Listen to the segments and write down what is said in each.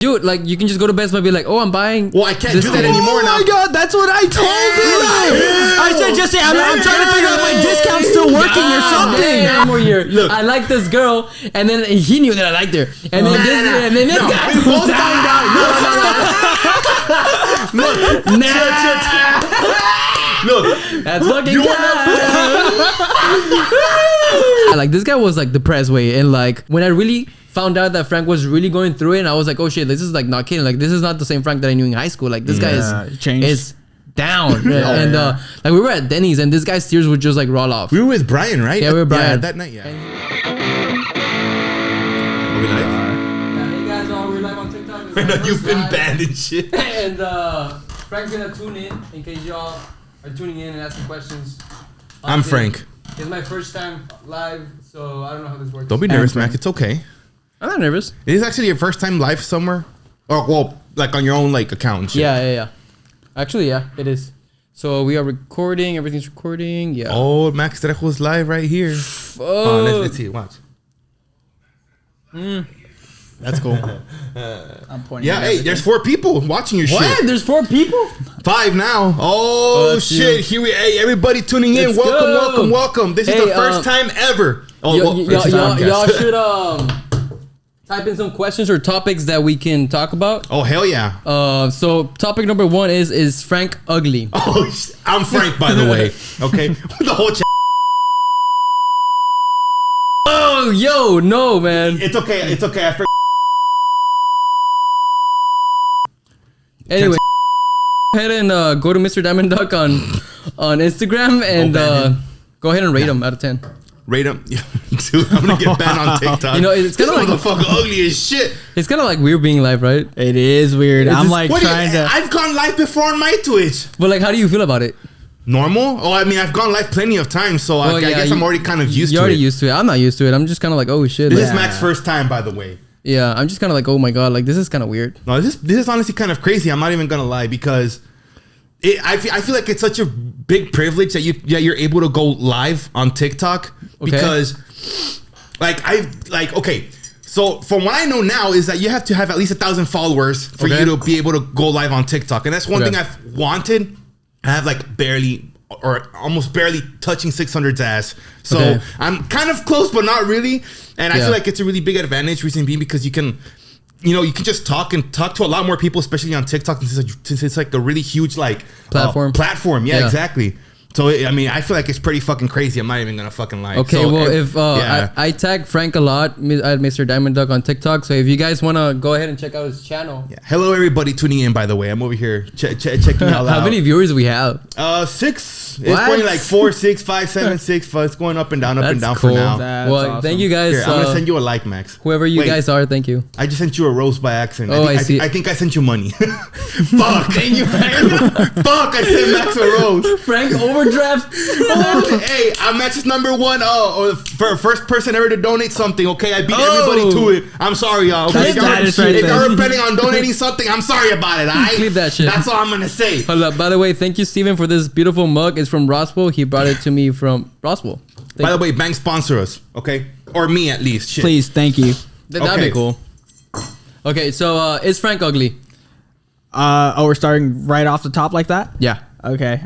Dude, like, you can just go to Best Buy and be like, oh, I'm buying. Well, I can't do that anymore now. Oh my God, that's what I told him. I said, just say, I'm trying to figure out my discount's still working or something. Damn, we're here. Look. I like this girl, and then he knew that I liked her. And then this guy. We both found out. No. Look. That's fucking like, this guy was like depressed way, and like when I really found out that Frank was really going through it, and I was like, oh shit, this is like not kidding. Like, this is not the same Frank that I knew in high school. Like, this guy is down. And like, we were at Denny's, and this guy's tears would just like roll off. We were with Brian, right? Yeah, we were Brian. Yeah, that night, yeah. Are we live? Hey guys, we're live on TikTok. I know you've been banned and shit. And Frank's gonna tune in case y'all are tuning in and asking questions. I'm Frank. It's my first time live, so I don't know how this works. Don't be nervous, Mac. It's okay. I'm not nervous. It is actually your first time live somewhere? Or, well, like on your own like account and shit. Yeah. Actually, yeah, it is. So we are recording. Everything's recording. Yeah. Oh, Max Trejo's live right here. Oh, Let's see. Watch. That's cool. I'm pointing. Yeah, hey, there's 4 people watching your what? shit. There's 4 people? 5 now. Oh, shit. You. Here we. Hey, everybody tuning in. Let's Welcome. This is the first time ever. Oh, y'all should type in some questions or topics that we can talk about. Oh, hell yeah. So topic number 1 is Frank ugly? Oh, I'm Frank, by the way. Okay, the whole. Oh, yo, no, man. It's okay. I forgot. Anyway, go ahead and go to Mr. Diamond Duck on Instagram and go ahead and rate him out of 10. Rate him. Dude, I'm gonna get banned on TikTok. You know, it's kind of like motherfucker ugly as shit. It's kind of like weird being live, right? It is weird. I'm like trying to. I've gone live before on my Twitch. But like, how do you feel about it? Normal? Oh, I mean, I've gone live plenty of times, so I guess I'm already kind of used to it. You're already used to it. I'm not used to it. I'm just kind of like, oh shit. This is Mac's first time, by the way. Yeah, I'm just kind of like, oh my god, like this is kind of weird. No, this is honestly kind of crazy. I'm not even gonna lie, because I feel like it's such a big privilege that you're able to go live on TikTok, because so from what I know now is that you have to have at least 1,000 followers for you to be able to go live on TikTok, and that's one thing I've wanted. I have like barely or almost barely touching 600's ass, so I'm kind of close but not really, and I feel like it's a really big advantage, reason being because you can just talk to a lot more people, especially on TikTok, since it's like a really huge like platform. Yeah, exactly. So I mean, I feel like it's pretty fucking crazy. I'm not even gonna fucking lie. Okay, so if I tag Frank a lot at Mr. Diamond Duck on TikTok, so if you guys wanna go ahead and check out his channel. Yeah. Hello everybody tuning in, by the way. I'm over here checking out. How many viewers do we have? 6. It's going like 4, 6, 5, 7, 6. It's going up and down for now. Well, awesome. Thank you guys. Here, I'm gonna send you a like, Max. Whoever you guys are, thank you. I just sent you a rose by accident. Oh, I see. I think I sent you money. Fuck. Thank you. Fuck. I sent Max a rose. Frank overdraft. Hey, I'm Max's number 1 or first person ever to donate something. Okay, I beat everybody to it. I'm sorry, y'all. Okay? If y'all are planning on donating something, I'm sorry about it. Leave that shit. That's all I'm gonna say. Hold up. By the way, thank you, Steven, for this beautiful mug. It's from Roswell. He brought it to me from Roswell. By the way, bank sponsor us, okay? Or me at least. Shit. Please, thank you. That'd be cool. Okay, so is Frank ugly? We're starting right off the top like that? Yeah. Okay.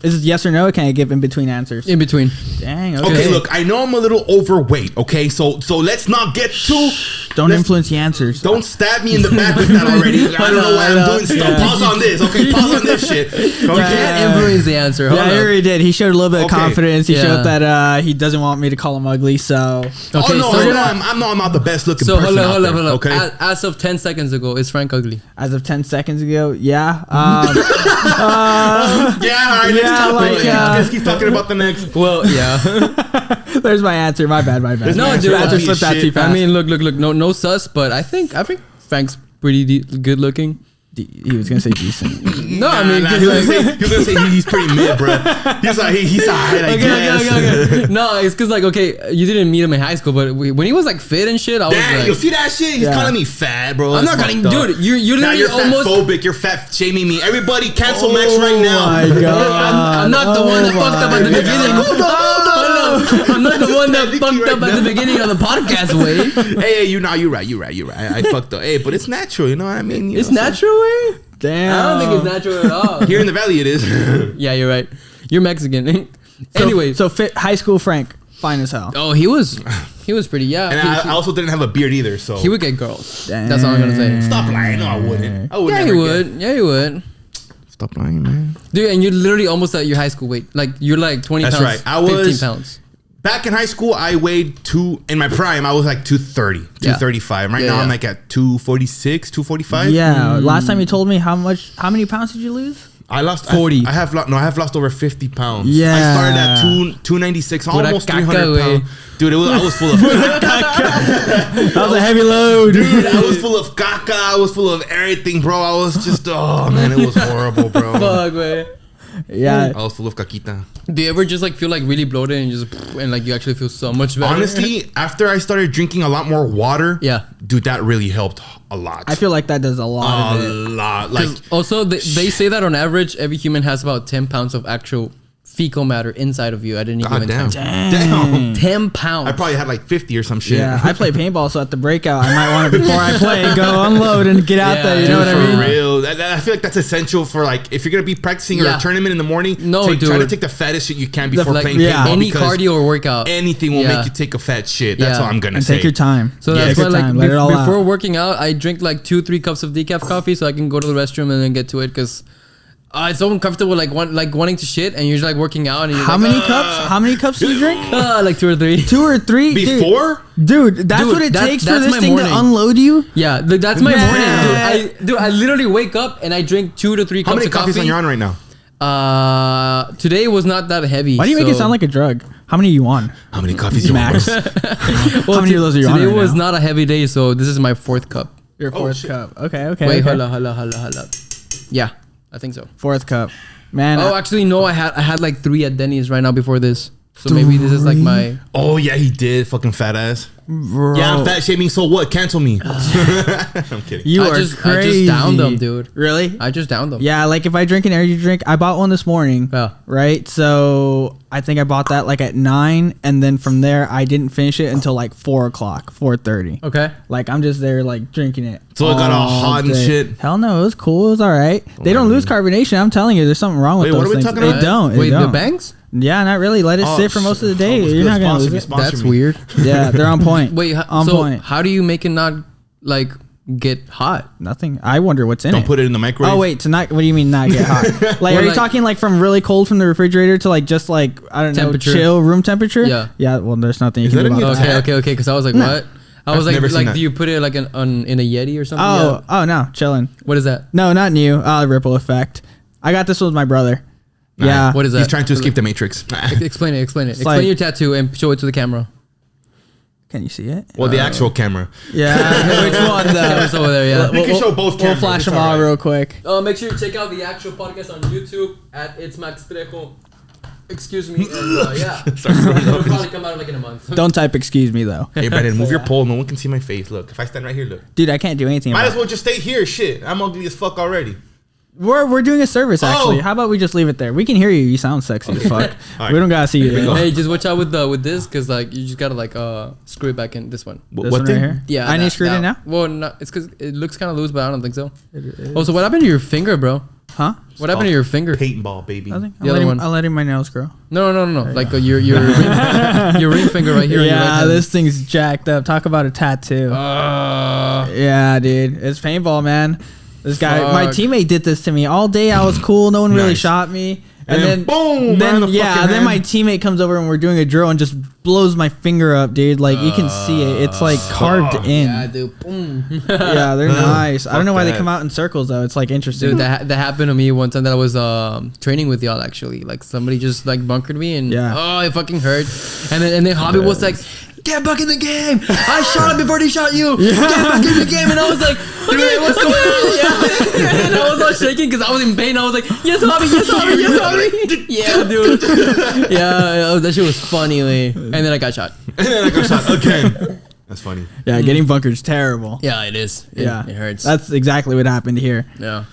Is it yes or no? Can I give in between answers? In between. Dang. Okay, look, I know I'm a little overweight. Okay, so let's not get too. Don't influence the answers. Don't stab me in the back with that already. I don't know why I'm doing stuff. Yeah. Pause on this. Okay, pause on this shit. Okay. You can't influence the answer. Hold I already did. He showed a little bit of confidence. He showed that he doesn't want me to call him ugly. So. Okay, I'm not the best looking person. So hold up. Okay. As of 10 seconds ago, is Frank ugly? As of 10 seconds ago, yeah. Let's keep talking about the next. Well, yeah. There's my answer. My bad. No, dude, answer slipped out too fast. I mean, look. No sus, but I think Frank's pretty good looking. He was gonna say decent. No, I mean, he was gonna say he's pretty mid, bro. He's alright, I guess. Okay. No, it's because like, okay, you didn't meet him in high school, but when he was like fit and shit, I was like, you see that shit? He's calling me fat, bro. I'm not calling, dude. You're literally almost phobic. You're fat shaming me. Everybody, cancel Max right now. Oh my god! I'm not the one that fucked up at the beginning. Hold on. I'm not the one that fucked up at the beginning of the podcast, Wade. Hey, you're right. I fucked up. Hey, but it's natural, you know what I mean? It's natural, Wade? Damn. I don't think it's natural at all. Here in the valley, it is. Yeah, you're right. You're Mexican. So, Anyway. So high school Frank, fine as hell. Oh, he was pretty, yeah. And I also didn't have a beard either, so. He would get girls. That's all I'm going to say. Stop lying. No, I wouldn't. Yeah, he would. Yeah, he would. Stop lying, man. Dude, and you're literally almost at your high school weight. Like, you're like 20 That's pounds. right. I was 15 pounds. Back in high school, I weighed in my prime, I was like 230, 235. Right now, I'm like at 246, 245. Yeah. Last time you told me how many pounds did you lose? I lost 40. I have lost over 50 pounds. Yeah. I started at 296, almost 300 pounds. Dude, I was full of That was a heavy load. Dude, I was full of caca. I was full of everything, bro. I was just, oh man, it was horrible, bro. Fuck, man. Yeah. I was full of caquita. Do you ever just like feel like really bloated and like you actually feel so much better? Honestly, after I started drinking a lot more water, Yeah. dude, that really helped a lot. I feel like that does a lot of it. lot. Like, Also, they say that on average, every human has about 10 pounds of actual fecal matter inside of you at any given damn. time. Damn. 10 pounds. I probably had like 50 or some shit. Yeah, I play paintball, so at the breakout, I might want to, before I play, go unload and get out Yeah, there. You dude, know what I For mean? real. I feel like that's essential for like, if you're going to be practicing or Yeah. a tournament in the morning, No, try to dude. take the fattest shit you can before Like, playing yeah. paintball. any because cardio or workout. anything will Yeah. make you take a fat shit. That's Yeah. all I'm going to And say. take your time. So Yeah. that's Take why, your like, time. Let it all before out. working out, I drink like 2-3 cups of decaf coffee so I can go to the restroom and then get to it because it's so uncomfortable, like wanting to shit, and you're just like working out. And you're How like, many cups? How many cups do you drink? like 2 or 3. 2 or 3? Before? Dude, that's Dude, what it takes for that's this my thing morning. to unload you? Yeah, that's my Yeah. morning, dude. I literally wake up and I drink 2 to 3 How cups many of coffees coffee. on your on right now? Today was not that heavy. Why do you make it sound like a drug? How many are you on? How many coffees you Max. want? How many of those are you on Today right was now? not a heavy day, so this is my 4th cup. Your fourth shit. cup. Okay. Wait, okay. hold up. Yeah, I think so. 4th cup. Man. Oh, actually, no. I had like 3 at Denny's right now before this. So maybe this is like my. Oh, yeah, he did. Fucking fat ass. Bro. Yeah, I'm fat shaming, so what? Cancel me. I'm kidding. You I are just crazy. downed them, dude. Really? I just downed them. Yeah, like if I drink an energy drink, I bought one this morning. Yeah. Right? So I think I bought that like at 9, and then from there I didn't finish it until like 4 o'clock, 4:30. Okay. Like I'm just there like drinking it. So it got all all hot and day. shit? Hell no, it was cool. It was all right. They don't lose carbonation. I'm telling you, there's something wrong with Wait, those what are we things. talking They about? don't. Wait, they the don't. banks? Yeah, not really. Let it Oh, sit for most of the shit. day. Almost You're not good. gonna Sponsor lose me, it. sponsor That's me. weird. Yeah, they're on point. Wait, on so point. how do you make it not like get hot? Nothing. I wonder what's in Don't it. put it in the microwave. Oh wait, to not. What do you mean not get hot? Like, Or are you like- talking like from really cold from the refrigerator to like just like I don't Temperature. know, chill room temperature? Yeah. Yeah. Well, there's nothing you Is can do that a about new that. Okay. Because I was like, No. what? I I've was like, never seen that. do you put it like in a Yeti or something? Oh, Yeah. oh no, chilling. What is that? No, not new. Ripple effect. I got this with my brother. Nah, Yeah. What is that? He's trying to escape the Matrix. Explain it. Explain like- your tattoo and show it to the camera. Can you see it? Well, the actual camera. Yeah. Which one Camera's though? over there. Yeah. We can show both We'll cameras. flash It's them all alright. real quick. Make sure you check out the actual podcast on YouTube at It's Max Trejo. Excuse me. And, yeah. It'll probably come out like in a month. Don't type excuse me though. Hey, Brandon, move your pole. No one can see my face. Look, if I stand right here, look. Dude, I can't do anything Might about as well just stay here. Shit, I'm ugly as fuck already. We're doing a service actually. Oh. How about we just leave it there? We can hear you. You sound sexy as fuck. Alright. We don't gotta see you. we though. go. Hey, just watch out with this, cause like you just gotta like screw it back in this one. This What one thing? right here? Yeah, I need that- to screw it in now. that- Well, not, it's because it looks kind of loose, but I don't think so. Oh, so what happened to your finger, bro? Huh? What happened to your finger? Paintball, baby. Nothing. The other one. I'm letting my nails grow. No. Like your your ring finger right here. on your right Yeah, hand. this thing's jacked up. Talk about a tattoo. Yeah, dude. It's paintball, man. This guy, my Fuck. teammate did this to me all day. I was cool. No one really Nice. shot me. And then boom, right on the yeah, fucking then my hand. teammate comes over and we're doing a drill and just blows my finger up, dude. Like you can see it. It's like carved in. Yeah, dude. Boom. Yeah, they're nice. I don't know why they that. come out in circles though. It's like interesting. Dude, that happened to me one time that I was training with y'all actually. Like somebody just like bunkered me and Yeah. it fucking hurt. And then Hobby was like, get back in the game. I shot him before they shot you. Get back in the game. And I was like, okay, what's going on? Yeah. And I was all shaking because I was in pain. I was like, yes, Hobby, yes, Hobby, yes, Hobby. Yeah, dude. Yeah, that shit was funny. And then I got shot. And then I got shot again. That's funny. Yeah, getting bunkered's terrible. Yeah, it is. It hurts. That's exactly what happened here. Yeah.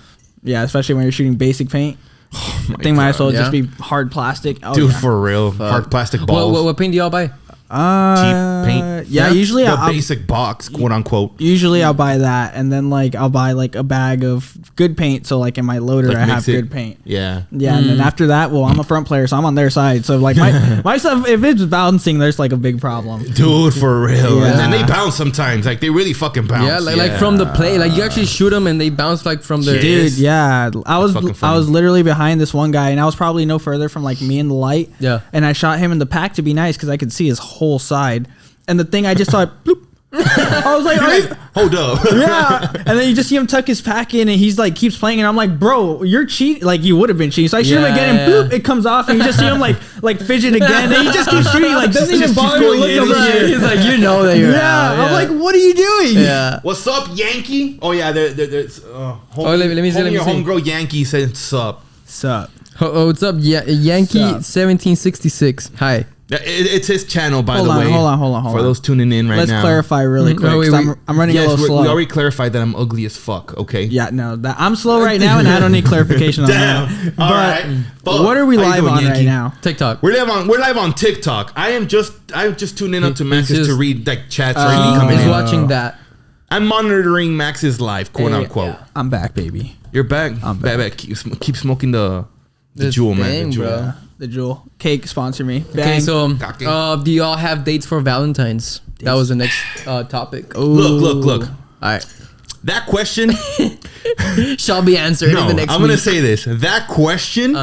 Yeah, especially when you're shooting basic paint. I think might as well just be hard plastic. Oh, dude, for real. Hard plastic balls. What paint do y'all buy? Cheap paint. Yeah, usually the basic box, quote unquote. Usually I'll buy that, and then like I'll buy like a bag of good paint. So like in my loader, I have good paint. Yeah. And then after that, well, I'm a front player, so I'm on their side. So like my stuff, if it's bouncing, there's like a big problem. Dude, for real. Yeah. And they bounce sometimes. Like they really fucking bounce. Yeah, like from the play, like you actually shoot them and they bounce like from the. Dude, yeah. I was literally behind this one guy, and I was probably no further from like me and the light. Yeah. And I shot him in the pack to be nice because I could see his whole side. And the thing I just saw it, bloop. I was like, hold up. Yeah. And then you just see him tuck his pack in and he's like, keeps playing. And I'm like, bro, you're cheating. Like, you would have been cheating. So I shoot him again and bloop, it comes off. And you just see him like fidget again. And he just keeps shooting. Like, doesn't even bother to look over. He's like, you know that you're out. I'm like, what are you doing? Yeah. What's up, Yankee? Oh, yeah. There's let me see. Your homegirl Yankee said sup. Sup. Oh, what's up? Yankee 1766. Hi. It's his channel, by the way. Hold on. For those tuning in right now. Let's clarify really quick. I'm running a little slow. We already clarified that I'm ugly as fuck, okay? Yeah, no. I'm slow right now, and I don't need clarification on that. All right. What are we live on right now? TikTok. We're live on TikTok. I'm just tuning in to Max's to read like chats or anything coming He's in. watching that. I'm monitoring Max's live, quote unquote. Yeah. I'm back, baby. You're back? I'm back. Keep smoking the jewel, man. The jewel. Bro. The jewel. Cake, sponsor me. Bang. Okay, so do y'all have dates for Valentine's? That was the next topic. Ooh. Look. All right. That question shall be answered in the next I'm going to say this. That question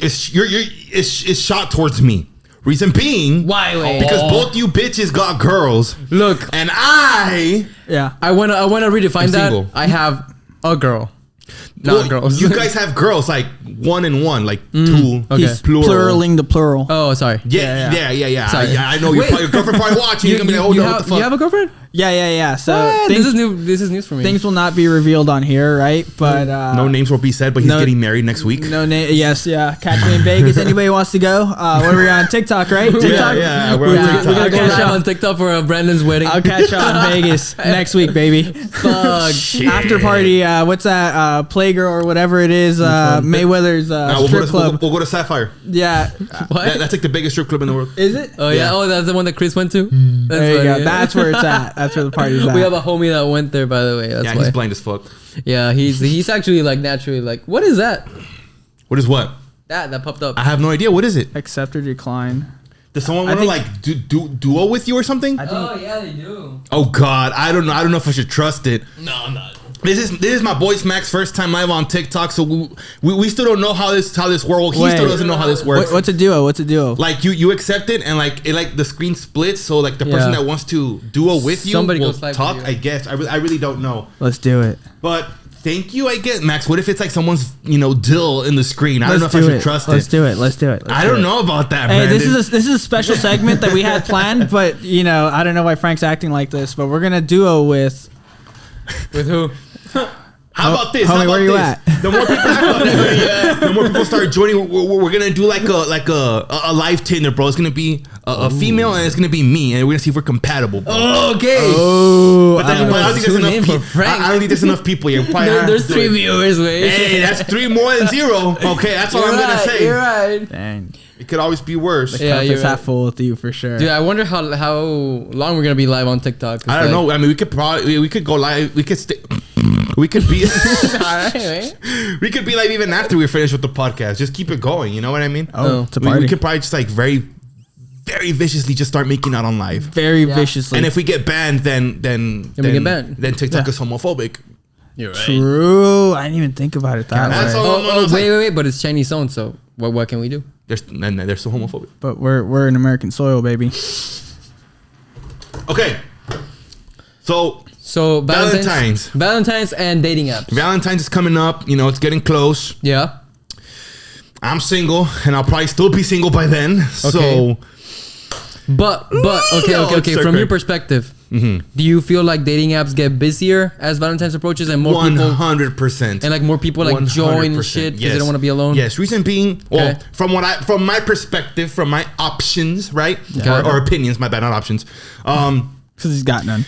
is shot towards me. Reason being, why? Because both you bitches got girls. Look, and I want to redefine that. Single. I have a girl. Not girls. You guys have girls like one and one, like two. Okay. He's pluraling the plural. Oh, sorry. Yeah. Sorry. I know your girlfriend probably watching. You're gonna be like, hold on, what the fuck? You have a girlfriend? Yeah. So this is news for me. Things will not be revealed on here, right? But no names will be said. But he's getting married next week. No name. Yes, yeah. Catch me in Vegas. Anybody wants to go? What are we on TikTok, right? TikTok. Yeah. We're on TikTok. We're gonna catch you on TikTok for Brandon's wedding. I'll catch you on Vegas next week, baby. Fuck. After party. What's that? Playgirl or whatever it is. Mayweather's strip club. We'll go to Sapphire. Yeah. That's like the biggest strip club in the world. Is it? Oh yeah. Oh, that's the one that Chris went to. There you go. That's where it's at. That's where the party's at. We have a homie that went there, by the way. That's why. He's blind as fuck. Yeah, he's actually like naturally like, what is that? What is what? That popped up. I have no idea. What is it? Accept or decline. Does someone want to like duo with you or something? Oh yeah, they do. Oh God, I don't know. I don't know if I should trust it. No, I'm not. This is my boy Max first time live on TikTok, so we still don't know how this works. He still doesn't know how this works. What's a duo? Like you accept it and like the screen splits, so like the person that wants to duo with you will talk. I guess I really don't know. Let's do it. But thank you, I guess, Max. What if it's like someone's dill in the screen? I don't know if I should trust it. Let's do it. I don't know about that. Hey, Brandon. this is a special segment that we had planned, but I don't know why Frank's acting like this. But we're gonna duo with who? How about this? Homie, where you at? The more people start joining, we're gonna do like a live Tinder, bro. It's gonna be a female and it's gonna be me, and we're gonna see if we're compatible, bro. Oh, okay. But I don't think there's enough people. I don't think there's enough people here. There's 3 viewers, wait. Hey, that's 3 more than 0. Okay, that's all I'm gonna say. You're right. Dang. It could always be worse. Yeah, it's half full with you for sure. Dude, I wonder how long we're gonna be live on TikTok. I don't know. I mean, we could go live. We could we could be we could be like even after we're finished with the podcast. Just keep it going. You know what I mean? Oh, it's a party. We could probably just like very viciously just start making out on live. Very viciously. And if we get banned, then we get banned. Then TikTok is homophobic. You're right. True. I didn't even think about it that way. Wait, but it's Chinese owned, so what can we do? They're so homophobic. But we're in American soil, baby. Okay. So Valentine's and dating apps. Valentine's is coming up. It's getting close. Yeah. I'm single, and I'll probably still be single by then. Okay. So. But okay. From your perspective, do you feel like dating apps get busier as Valentine's approaches and more 100%, and like more people like join and shit because they don't want to be alone? Yes. Reason being, from my perspective, from my options, right, or opinions. My bad, not options. Because he's got none.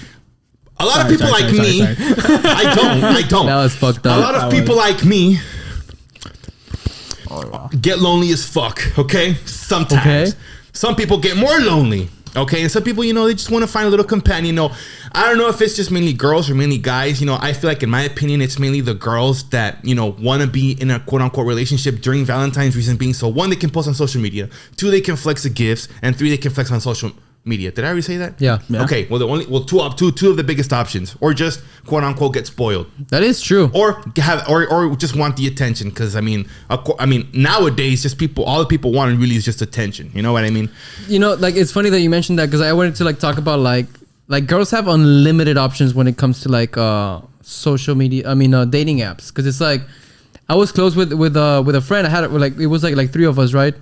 A lot of people like me. I don't. That was fucked up. A lot of people like me get lonely as fuck. Okay, sometimes. Some people get more lonely. Okay, and some people, they just want to find a little companion. I don't know if it's just mainly girls or mainly guys. I feel like, in my opinion, it's mainly the girls that, want to be in a quote-unquote relationship during Valentine's. Reason being, so 1, they can post on social media. 2, they can flex the gifts. And 3, they can flex on social media. Did I already say that? Yeah. Okay, well, two of the biggest options. Or just quote-unquote get spoiled. That is true. Or just want the attention. Because, nowadays, all the people want really is just attention. You know what I mean? It's funny that you mentioned that, because I wanted to talk about like girls have unlimited options when it comes to social media. Dating apps. Because it's I was close with a friend. I had it was like 3 of us, right?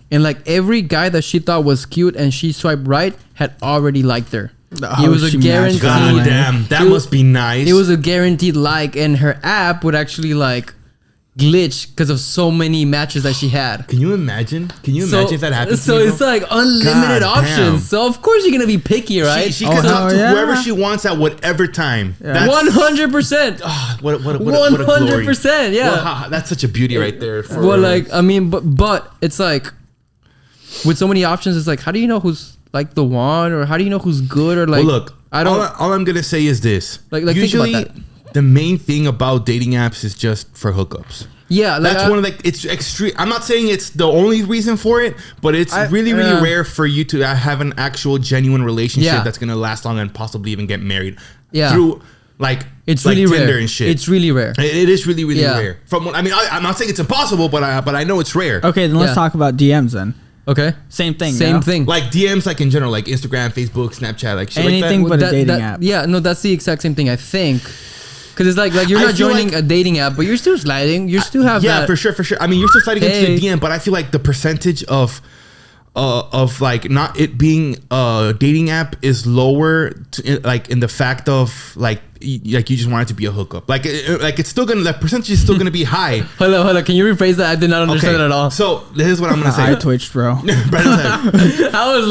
And every guy that she thought was cute and she swiped right had already liked her. It was a guaranteed. God damn, that must be nice. It was a guaranteed and her app would actually glitch because of so many matches that she had. Can you imagine? If that happened? So it's unlimited options. So of course you're gonna be picky, right? She can talk to whoever she wants at whatever time. 100%. What a 100%. Yeah. Well, that's such a beauty right there. But it's with so many options, it's how do you know who's the one, or how do you know who's good, or well, look, I don't. All I'm gonna say is this. Usually, think about that. The main thing about dating apps is just for hookups. Yeah, that's one of it's extreme. I'm not saying it's the only reason for it, but it's really rare for you to have an actual genuine relationship that's gonna last long and possibly even get married. Yeah. Through it's really Tinder rare and shit. It's really rare. It is really rare. I'm not saying it's impossible, but I know it's rare. Okay, then let's talk about DMs then. Okay. Same thing. Like DMs, in general, Instagram, Facebook, Snapchat, shit anything like that. but a dating app. Yeah, no, that's the exact same thing, I think. Because it's you're not joining a dating app, but you're still sliding. You still have that. Yeah, for sure. You're still sliding into the DM, but I feel like the percentage of not it being a dating app is lower in the fact of you just want it to be a hookup. It's still gonna, that percentage is still gonna be high. Hold on. Can you rephrase that? I did not understand it at all. So this is what I'm gonna say. I twitched, bro. I was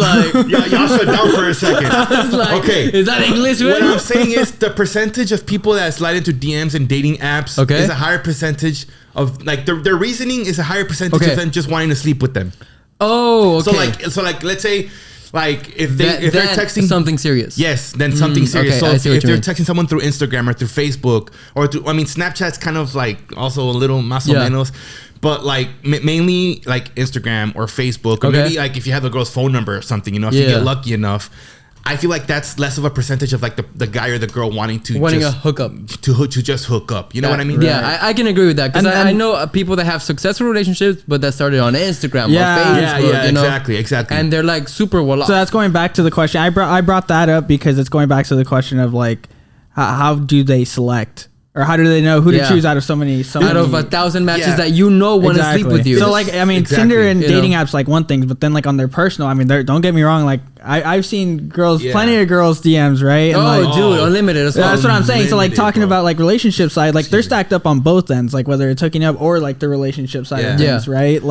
y'all shut down for a second. I was okay, is that English? What I'm saying is the percentage of people that slide into DMs and dating apps is a higher percentage of their reasoning is a higher percentage of them just wanting to sleep with them. Oh, okay. So let's say if they're texting something serious. Yes, then something serious. Okay, so if they're texting someone through Instagram or through Facebook or through, Snapchat's kind of also a little más o menos, but mainly Instagram or Facebook or maybe if you have the girl's phone number or something, if you get lucky enough. I feel like that's less of a percentage of the guy or the girl wanting a hookup to just hook up. You know what I mean? Yeah, I can agree with that, because I know people that have successful relationships, but that started on Instagram or Facebook. Yeah, exactly. And they're super well off. So that's going back to the question. I brought that up because it's going back to the question of how do they select? Or how do they know who to choose out of so many out of 1,000 matches that want to sleep with you? So Tinder and dating apps one thing, but then on their personal, don't get me wrong, I've seen girls, plenty of girls DMs, right? And dude, unlimited. That's what I'm saying. So talking about relationship side, they're stacked up on both ends, whether it's hooking up or the relationship side of things, right?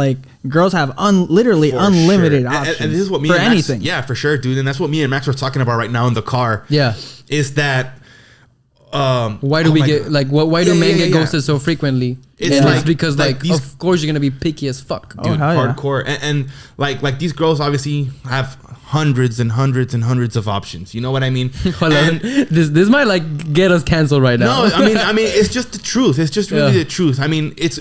Girls have literally unlimited options. And this is what me for and Max, anything. Yeah, for sure, dude. And that's what me and Max were talking about right now in the car. Yeah, is that. Why do why do men get ghosted so frequently? It's because of course you're gonna be picky as fuck, dude. Hardcore. And these girls obviously have hundreds and hundreds and hundreds of options. You know what I mean? This might get us canceled right now. No, I mean it's just the truth. It's just really the truth. I mean it's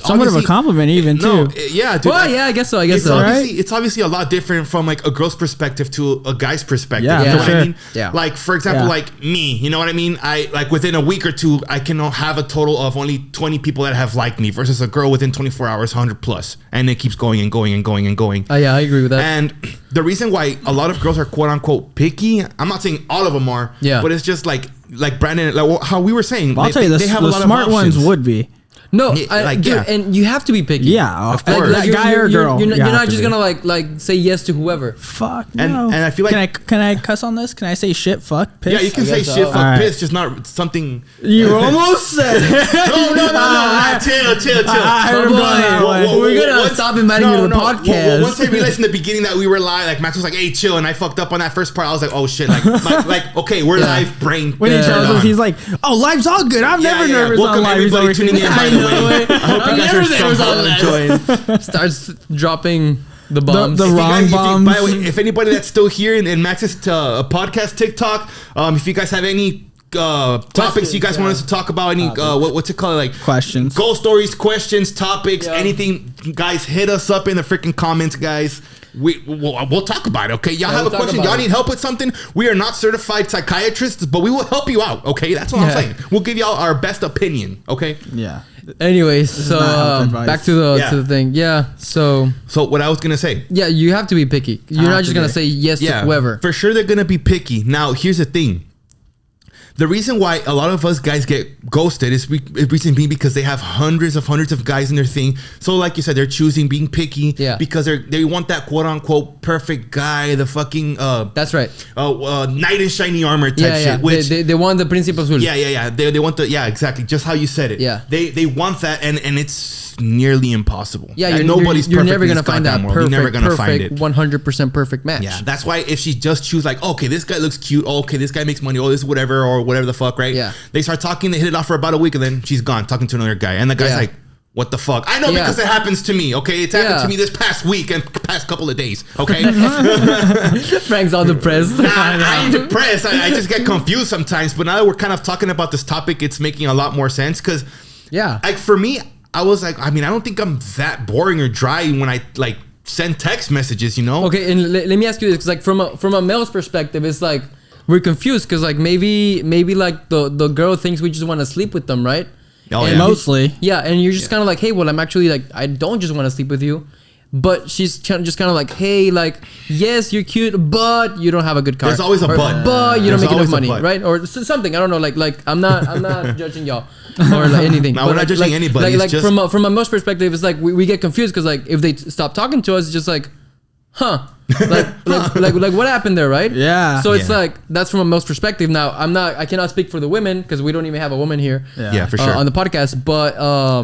somewhat of a compliment even too. Yeah, dude. Well, I guess so. It's obviously a lot different from a girl's perspective to a guy's perspective. Yeah, you know for sure. what I mean? Yeah. For example, me. You know what I mean? I within a week or two, I can have a total of only 20 people that have liked me versus a girl within 24 hours, 100 plus, and it keeps going and going and going and going. Oh yeah, I agree with that. And the reason why a lot of girls are quote unquote picky, I'm not saying all of them are, but it's just like Brandon, how we were saying. I'll tell you, they have a lot smart of ones would be. No, and you have to be picky. Yeah, of course. Guy or girl. You're not just gonna say yes to whoever. Fuck no. And I feel like can I cuss on this? Can I say shit, fuck, piss? Yeah, you can say shit, fuck, piss, just not something. You almost said it. No. Chill. We're gonna stop inviting you to the podcast. Once I realized in the beginning that we were live, Max was like, "Hey, chill," and I fucked up on that first part. I was like, "Oh shit!" Okay, we're live. Brain. When he tells us, he's like, "Oh, live's all good. I'm never nervous on live." He's over tuning in. way. I hope you guys are somehow enjoying. Starts dropping the bombs. The wrong bombs. By the way, if anybody that's still here in Max's podcast TikTok, if you guys have any topics you guys want us to talk about, any what's it called, like questions, ghost stories, questions, topics, anything, guys, hit us up in the freaking comments, guys. We'll talk about it, okay? Y'all have a question, y'all need help with something, we are not certified psychiatrists, but we will help you out, okay? That's what I'm saying. We'll give y'all our best opinion, okay? Yeah. Anyways, so back to the thing. Yeah. So what I was gonna say. Yeah, you have to be picky. You're not just gonna say yes to whoever. For sure, they're gonna be picky. Now, here's the thing. The reason why a lot of us guys get ghosted is reason being because they have hundreds of guys in their thing. So like you said, they're choosing being picky because they want that quote unquote perfect guy, the fucking that's right, knight in shiny armor type shit. Which they want the principal. Yeah. They want the exactly, just how you said it. Yeah. They want that, and it's nearly impossible. Yeah, you're never gonna find that perfect. You're never gonna find it. 100% perfect match. Yeah, that's why if she just choose like, okay, this guy looks cute. Oh, okay, this guy makes money. Oh, this whatever or whatever the fuck, right? Yeah. They start talking. They hit it off for about a week, and then she's gone talking to another guy, and the guy's like, what the fuck? I know because it happens to me. Okay, it's happened to me this past week and past couple of days. Okay. Frank's all depressed. I ain't depressed. I just get confused sometimes. But now that we're kind of talking about this topic, it's making a lot more sense because, like for me, I was like, I mean, I don't think I'm that boring or dry when I like send text messages, you know? Okay, and let me ask you this, 'cause like from a male's perspective, it's like we're confused because like maybe like the girl thinks we just want to sleep with them, right? Oh, and mostly. Yeah, and you're just kind of like, hey, well, I'm actually like, I don't just want to sleep with you. But she's just kind of like, hey, like, yes, you're cute, but you don't have a good car. There's always a but. But you don't make enough money, right? Or something. I don't know. Like I'm not judging y'all or like anything. No, we're not judging anybody. Like from a most perspective, it's like we get confused because like if they stop talking to us, it's just like, huh. like what happened there, right? Yeah. So it's like that's from a male's perspective. Now I cannot speak for the women because we don't even have a woman here. Yeah, for sure on the podcast. But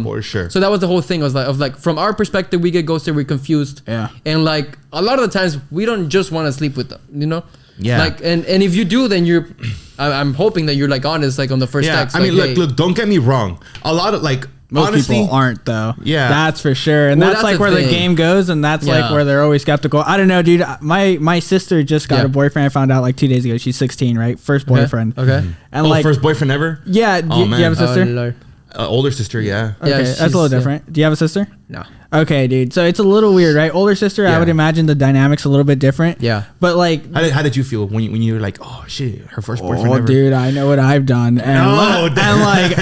for sure. So that was the whole thing. Was like from our perspective, we get ghosted, we're confused. Yeah. And like a lot of the times, we don't just want to sleep with them, you know. Yeah. Like and if you do, then you're. I'm hoping that you're like honest, like on the first text. I mean, like, look. Don't get me wrong. A lot of like. Most honestly, people aren't though. Yeah, that's for sure, and that's like where the game goes, and that's like where they're always skeptical. I don't know, dude. My sister just got a boyfriend. I found out like 2 days ago. She's 16, right? First boyfriend. Okay. And like first boyfriend ever. Yeah. Do you have a sister? Older sister. Yeah. Okay, that's a little different. Do you have a sister? No. Okay, dude. So it's a little weird, right? Older sister, I would imagine the dynamics a little bit different. Yeah. But like, how did you feel when you were like, oh shit, her first boyfriend ever? Dude, I know what I've done, and like,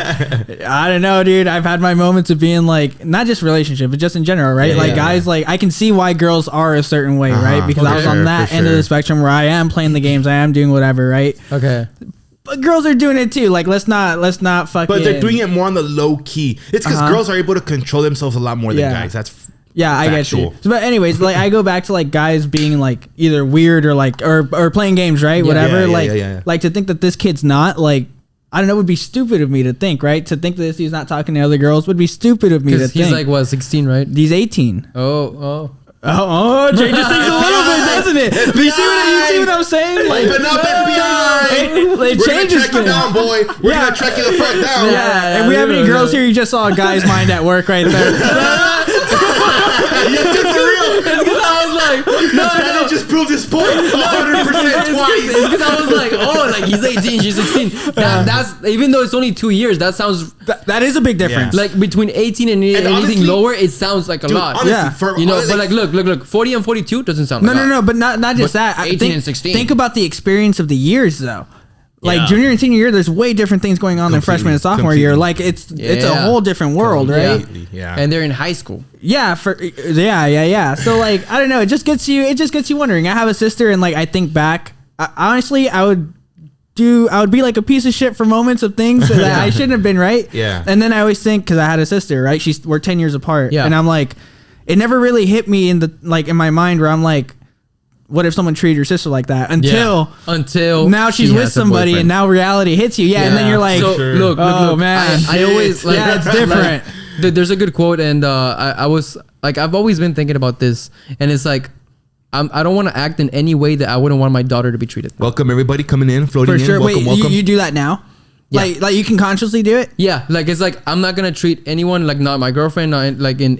I don't know, dude. I've had my moments of being like, not just relationship, but just in general, right? Guys, like I can see why girls are a certain way, right? Because I was on that end of the spectrum where I am playing the games, I am doing whatever, right? Okay. But girls are doing it too. Like let's not fucking. But they're doing it more on the low key. It's because girls are able to control themselves a lot more than guys. That's I get you. But anyways, like I go back to like guys being like either weird or like or playing games, right? Whatever. Like to think that this kid's not like. I don't know, it would be stupid of me to think, right? To think that this dude's not talking to other girls would be stupid of me to think. He's like, what, 16, right? He's 18. Oh, changes things a little bit, doesn't it? You see what I'm saying? Like, open up, FBI! We're gonna track you down, boy. We're gonna track you the fuck down. Yeah, if we have any girls here, you just saw a guy's mind at work right there. It's because I was like, no. Just proved his point 100% twice. It's because I was like, oh, like he's 18, she's 16. That's even though it's only 2 years, that sounds that is a big difference. Like between 18 and anything honestly, lower, it sounds like a lot. Honestly, but like look, 40 and 42 doesn't sound like no, but not just but that. 18 and 16. Think about the experience of the years though. Like junior and senior year, the's way different things going on than freshman and sophomore year. Like it's a whole different world, right? Yeah. And they're in high school. Yeah, So like I don't know, it just gets you wondering. I have a sister, and like I think back, honestly, I would be like a piece of shit for moments of things that I shouldn't have been, right? Yeah. And then I always think, because I had a sister, right? We're 10 years apart. Yeah. And I'm like, it never really hit me in my mind where I'm like, what if someone treated your sister like that? Until now she's with somebody and now reality hits you. Yeah. And then you're like, so, look, man. I always like that's different. Like, there's a good quote, and I was like, I've always been thinking about this, and it's like, I don't want to act in any way that I wouldn't want my daughter to be treated. Welcome everybody coming in, floating for sure. in. Welcome. You do that now? Yeah. Like you can consciously do it. Yeah, like it's like I'm not gonna treat anyone like not my girlfriend, not like in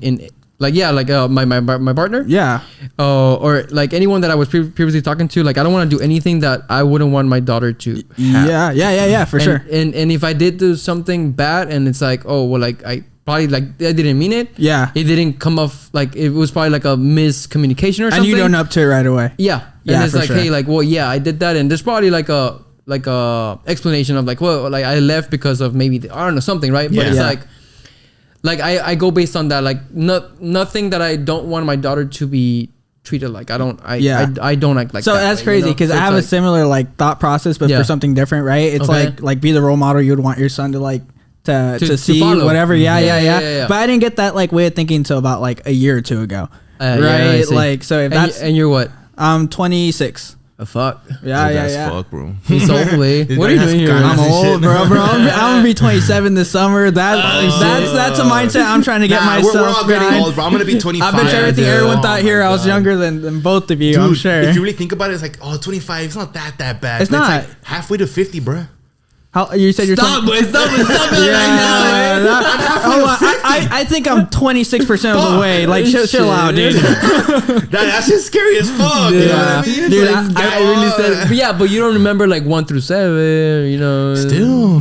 like my partner. Yeah. Or like anyone that I was previously talking to. Like I don't want to do anything that I wouldn't want my daughter to have. Yeah, for sure. And if I did do something bad, and it's like, oh well, like I probably like I didn't mean it. Yeah. It didn't come off like it was probably like a miscommunication or something. And you don't up to it right away. Yeah. Yeah, And it's for like, sure. hey, like, well, yeah, I did that, and there's probably like a explanation of like, well, like I left because of maybe I don't know something, right? But Yeah. it's Yeah. like I go based on that, like nothing that I don't want my daughter to be treated like. I don't like So that that's way, crazy you know? because So I it's have a like, similar like thought process, but Yeah. for something different, right? It's Okay. like be the role model you'd want your son to like to see follow. whatever. Yeah. Yeah. But I didn't get that like way of thinking until about like a year or two ago, yeah, I right? see. Like so if and that's and you're what? I'm 26. A fuck. Yeah. Fuck, bro. He's old, way. This What guy are you has doing here? guns I'm and old, shit. bro. I'm gonna be 27 this summer. That's a mindset I'm trying to get myself. We're all getting behind. old, bro. I'm gonna be 25. I bet you everything dude. everyone thought Oh here my I was God. younger than both of you. Dude, I'm sure. if you really think about it, it's like, 25. It's not that bad. It's But not. like halfway to 50, bro. How you said you're Stop, boy. Stop it Yeah, right now. hold on. I think I'm 26% of the way. Like chill out, dude. That's just scary as fuck. You know what I mean? It's Dude, like, I really said, but yeah, but you don't remember like 1 through 7, you know.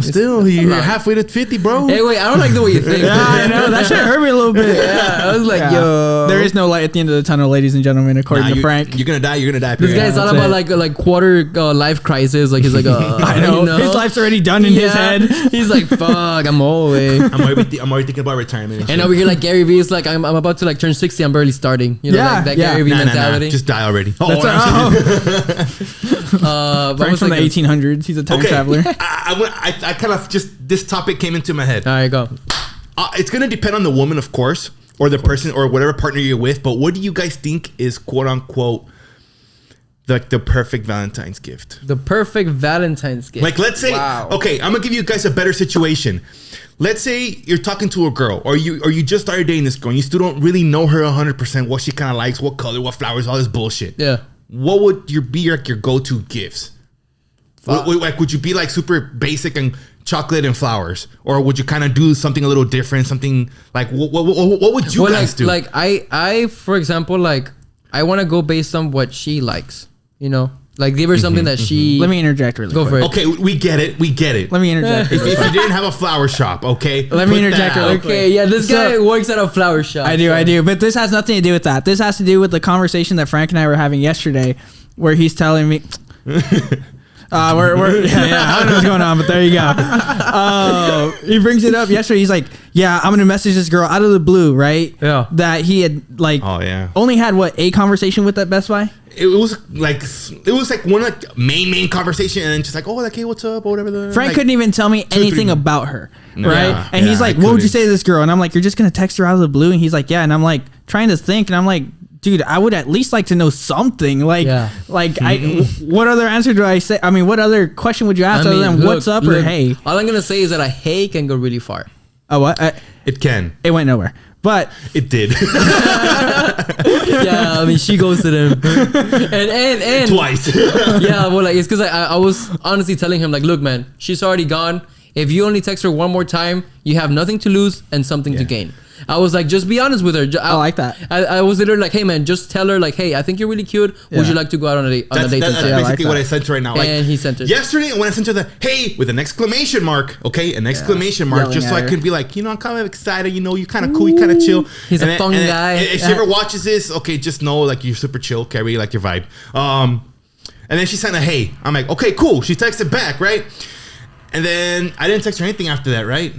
Still, you're halfway to 50, bro. Hey, wait, I don't like the way you think. Yeah, I know. That shit hurt me a little bit. Yeah, I was like, Yeah. yo, There is no light at the end of the tunnel, ladies and gentlemen, according to Frank. You're gonna die. This guy's all that's about it. like quarter life crisis. Like he's like, I know. you know? His life's already done in his head. He's like, fuck, I'm old. Eh. I'm already thinking about retirement. And over here, like Gary Vee is like, I'm about to like turn 60. I'm barely starting. You know, Yeah, like that yeah. Gary Vee nah, mentality. just die already. That's But Frank's from the 1800s. He's a time traveler. I kind of just this topic came into my head. All right, go. It's gonna depend on the woman, of course, or the person, or whatever partner you're with. But what do you guys think is quote unquote like the perfect Valentine's gift? The perfect Valentine's gift. Like, let's say, okay, I'm gonna give you guys a better situation. Let's say you're talking to a girl, or you just started dating this girl, and you still don't really know her 100%, what she kind of likes, what color, what flowers, all this bullshit. Yeah. What would be like your go-to gifts? Like, would you be like super basic and chocolate and flowers, or would you kind of do something a little different? Something like what would you guys do? Like I for example, like I want to go based on what she likes. You know, like give her something that she. Let me interject really Go quick. for it. Okay, we get it. Let me interject. If you didn't have a flower shop, okay. Let me put interject that really out. quick. Okay, yeah, this guy So- works at a flower shop. I do. But this has nothing to do with that. This has to do with the conversation that Frank and I were having yesterday, where he's telling me. I don't know what's going on, but there you go. He brings it up yesterday. He's like, "Yeah, I'm gonna message this girl out of the blue, right? Yeah. That he had like, Oh yeah. only had a conversation with at Best Buy. It was like one like main conversation, and then just like, oh, like, hey, what's up, or whatever. Frank like, couldn't even tell me anything 3 about her, No. right? Yeah, And he's yeah, like, I "What would you couldn't. say to this girl?" And I'm like, "You're just gonna text her out of the blue?" And he's like, "Yeah." And I'm like, trying to think, and I'm like, dude, I would at least like to know something. Like, Yeah. What other answer do I say? I mean, what other question would you ask other than what's up or hey? All I'm gonna say is that a hey can go really far. Oh, what? It can. It went nowhere. But It did. Yeah, I mean she goes to them, and Twice. yeah, well, like it's because I was honestly telling him like, look, man, she's already gone. If you only text her one more time, you have nothing to lose and something to gain. I was like, just be honest with her. I like that. I was literally like, hey man, just tell her like, hey, I think you're really cute. Would Yeah. you like to go out on a date? That's sometime? I like basically that. what I sent her right now. Like, And he sent it. yesterday when I sent her the hey with an exclamation mark, okay, an exclamation mark, Yelling just so at I her. could be like, I'm kind of excited, you're kind of cool, you kind of chill. He's And a then- fun and then guy. If she ever watches this, okay, just know like you're super chill, carry like your vibe. And then she sent a hey. I'm like, okay, cool. She texted back, right? And then I didn't text her anything after that, right?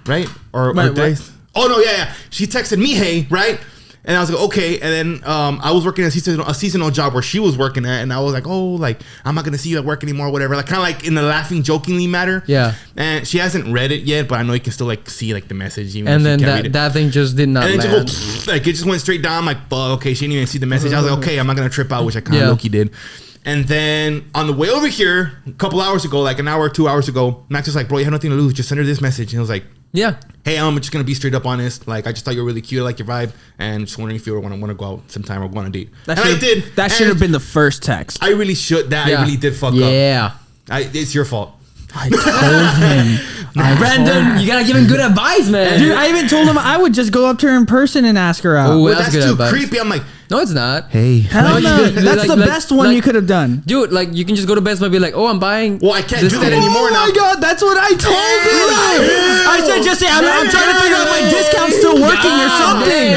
Right? Or Wait, days? Oh no, yeah. She texted me, hey, right? And I was like, okay. And then I was working a seasonal job where she was working at, and I was like, oh, like I'm not gonna see you at work anymore, whatever. Like kind of like in the laughing, jokingly matter. Yeah. And she hasn't read it yet, but I know you can still like see like the message. Even And if you then can't read it. that thing just did not And then land. just go, like it just went straight down. I'm like, fuck, okay, she didn't even see the message. I was like, okay, I'm not gonna trip out, which I kind of Yeah. low-key did. And then on the way over here, a couple hours ago, like an hour or 2 hours ago, Max was like, bro, you have nothing to lose. Just send her this message. And I was like, Yeah. hey, I'm just gonna be straight up honest. Like, I just thought you were really cute. I like your vibe, and just wondering if you want to go out sometime or go on a date. And I did. That should have been the first text. I really should. I really did fuck up. Yeah. It's your fault. I told him. Brandon, you gotta give him good advice, man. Dude, I even told him I would just go up to her in person and ask her out. Ooh, Well, that's too creepy. I'm like, no, it's not. hey. Hell no. That's the best one you could have done. Dude, like, you can just go to Best Buy and be like, oh, I'm buying. Well, I can't do that anymore now. Oh my God, that's what I told him. I said, just say, I'm trying to figure out my discount's still working or something.